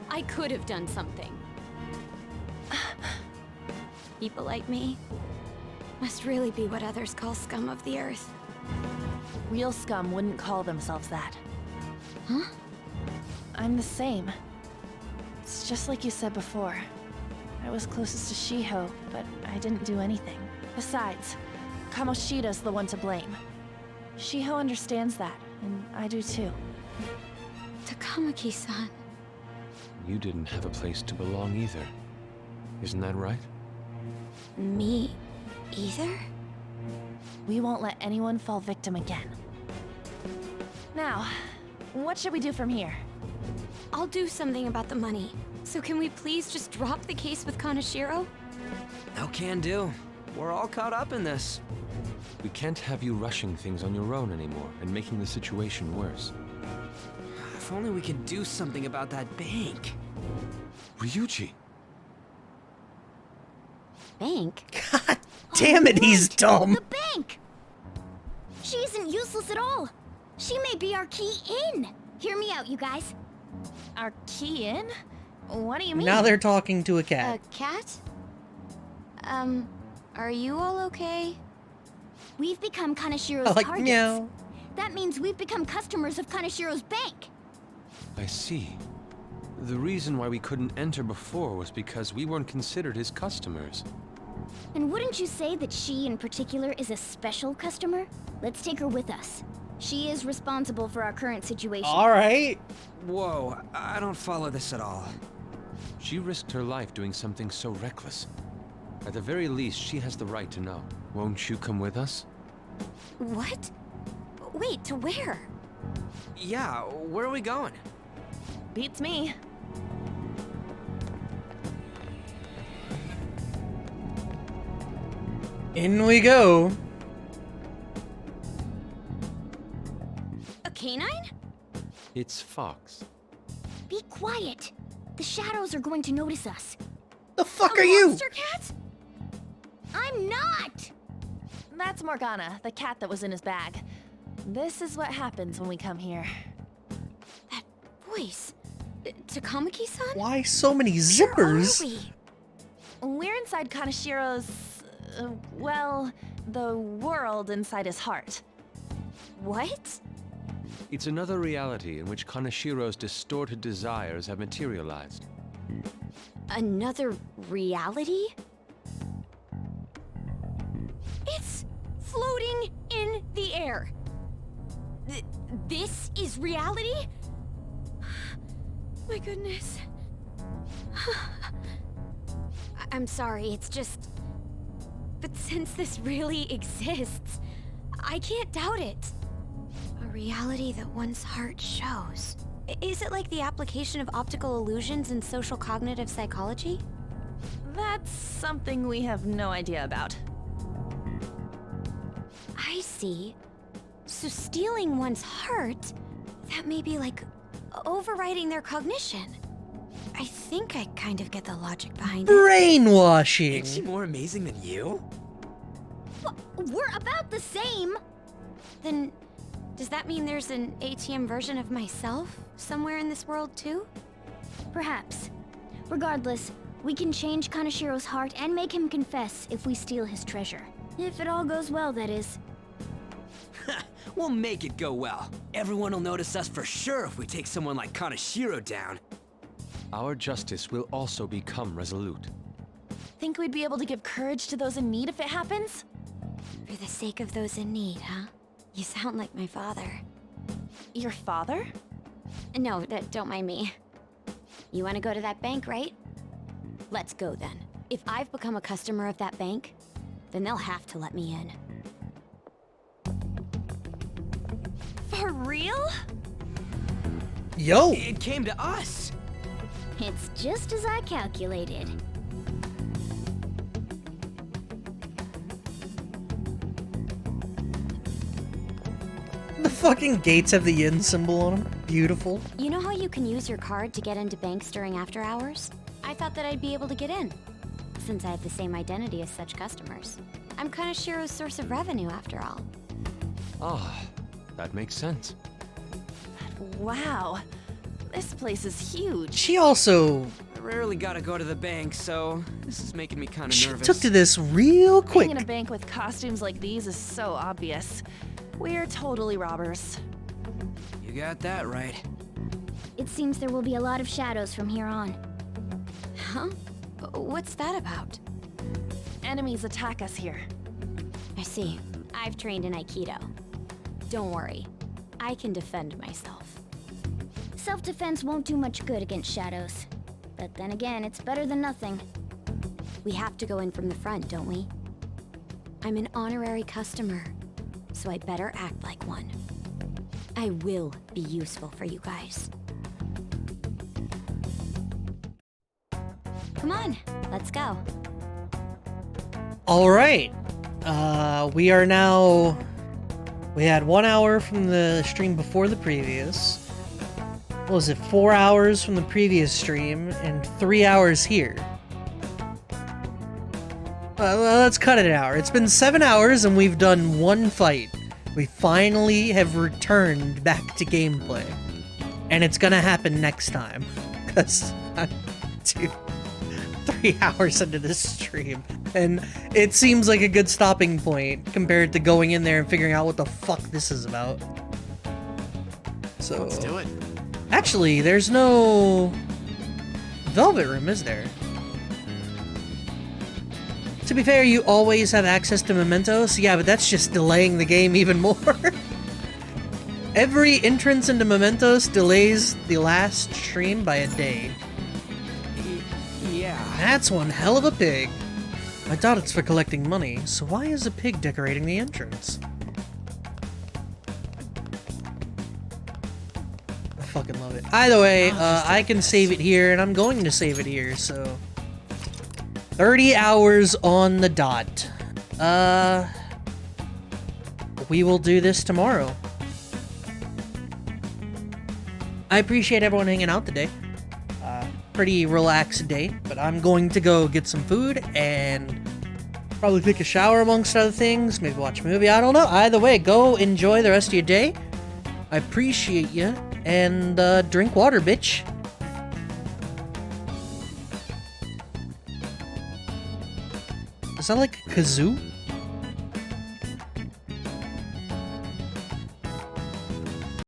I could have done something. People like me must really be what others call scum of the earth. Real scum wouldn't call themselves that. Huh? I'm the same. It's just like you said before. I was closest to Shiho, but I didn't do anything. Besides, Kamoshida's the one to blame. Shiho understands that, and I do too. Takamaki-san. You didn't have a place to belong either. Isn't that right? Me either? We won't let anyone fall victim again. Now, what should we do from here? I'll do something about the money. So can we please just drop the case with Kaneshiro? No can do. We're all caught up in this. We can't have you rushing things on your own anymore and making the situation worse. If only we could do something about that bank. Ryuji. Bank? God damn it, he's dumb. The bank! She isn't useless at all. She may be our key in. Hear me out, you guys. Our key in? What do you mean? Now they're talking to a cat. A cat? Are you all okay? We've become Kanashiro's I like targets. meow. That means we've become customers of Kanashiro's bank. I see. The reason why we couldn't enter before was because we weren't considered his customers. And wouldn't you say that she in particular is a special customer? Let's take her with us. She is responsible for our current situation. Alright. Whoa, I don't follow this at all. She risked her life doing something so reckless. At the very least, she has the right to know. Won't you come with us? What? Wait, to where? Yeah, where are we going? Beats me. In we go. A canine? It's Fox. Be quiet. The shadows are going to notice us. The fuck are you? Monster cat? I'm not! That's Morgana, the cat that was in his bag. This is what happens when we come here. That voice. Takamaki-san? Why so many zippers? We're inside Kanashiro's... well, the world inside his heart. What? It's another reality in which Kanashiro's distorted desires have materialized. Another reality? It's floating in the air. This is reality? My goodness. I'm sorry, it's just... But since this really exists, I can't doubt it. A reality that one's heart shows. Is it like the application of optical illusions in social cognitive psychology? That's something we have no idea about. I see. So stealing one's heart, that may be like overriding their cognition. I think I kind of get the logic behind it. Brainwashing. Ain't she more amazing than you? We're about the same. Then, does that mean there's an ATM version of myself somewhere in this world too? Perhaps. Regardless, we can change Kanashiro's heart and make him confess if we steal his treasure. If it all goes well, that is. We'll make it go well. Everyone will notice us for sure if we take someone like Kanashiro down. Our justice will also become resolute. Think we'd be able to give courage to those in need if it happens? For the sake of those in need, huh? You sound like my father. Your father? No, don't mind me. You want to go to that bank, right? Let's go then. If I've become a customer of that bank, then they'll have to let me in. For real? Yo! It came to us! It's just as I calculated. The fucking gates have the yin symbol on them. Beautiful. You know how you can use your card to get into banks during after hours? I thought that I'd be able to get in, since I have the same identity as such customers. I'm Kanashiro's source of revenue, after all. Ah, that makes sense. Wow. This place is huge. She also... I rarely gotta go to the bank, so this is making me kinda She nervous. took to this real quick. Being in a bank with costumes like these is so obvious. We're totally robbers. You got that right. It seems there will be a lot of shadows from here on. Huh? What's that about? Enemies attack us here. I see. I've trained in Aikido. Don't worry. I can defend myself. Self-defense won't do much good against shadows. But then again, it's better than nothing. We have to go in from the front, don't we? I'm an honorary customer, so I better act like one. I will be useful for you guys. Come on, let's go. Alright. We are now... We had 1 hour from the stream before the previous. what was it, 4 hours from the previous stream and 3 hours here. Let's cut it an hour. It's been 7 hours and we've done one fight. We finally have returned back to gameplay. And it's gonna happen next time. Because I'm 3 hours into this stream. And it seems like a good stopping point compared to going in there and figuring out what the fuck this is about. So... Let's do it. Actually, there's no... Velvet Room, is there? To be fair, you always have access to mementos. Yeah, but that's just delaying the game even more. Every entrance into mementos delays the last stream by a day. Yeah. That's one hell of a pig. I doubt it's for collecting money, so why is a pig decorating the entrance? I fucking love it. Either way, I can save it here, and I'm going to save it here, so... 30 hours on the dot. We will do this tomorrow. I appreciate everyone hanging out today. Pretty relaxed day, but I'm going to go get some food and probably take a shower amongst other things, maybe watch a movie, I don't know. Either way, go enjoy the rest of your day. I appreciate you, and drink water, bitch. Is that like a kazoo?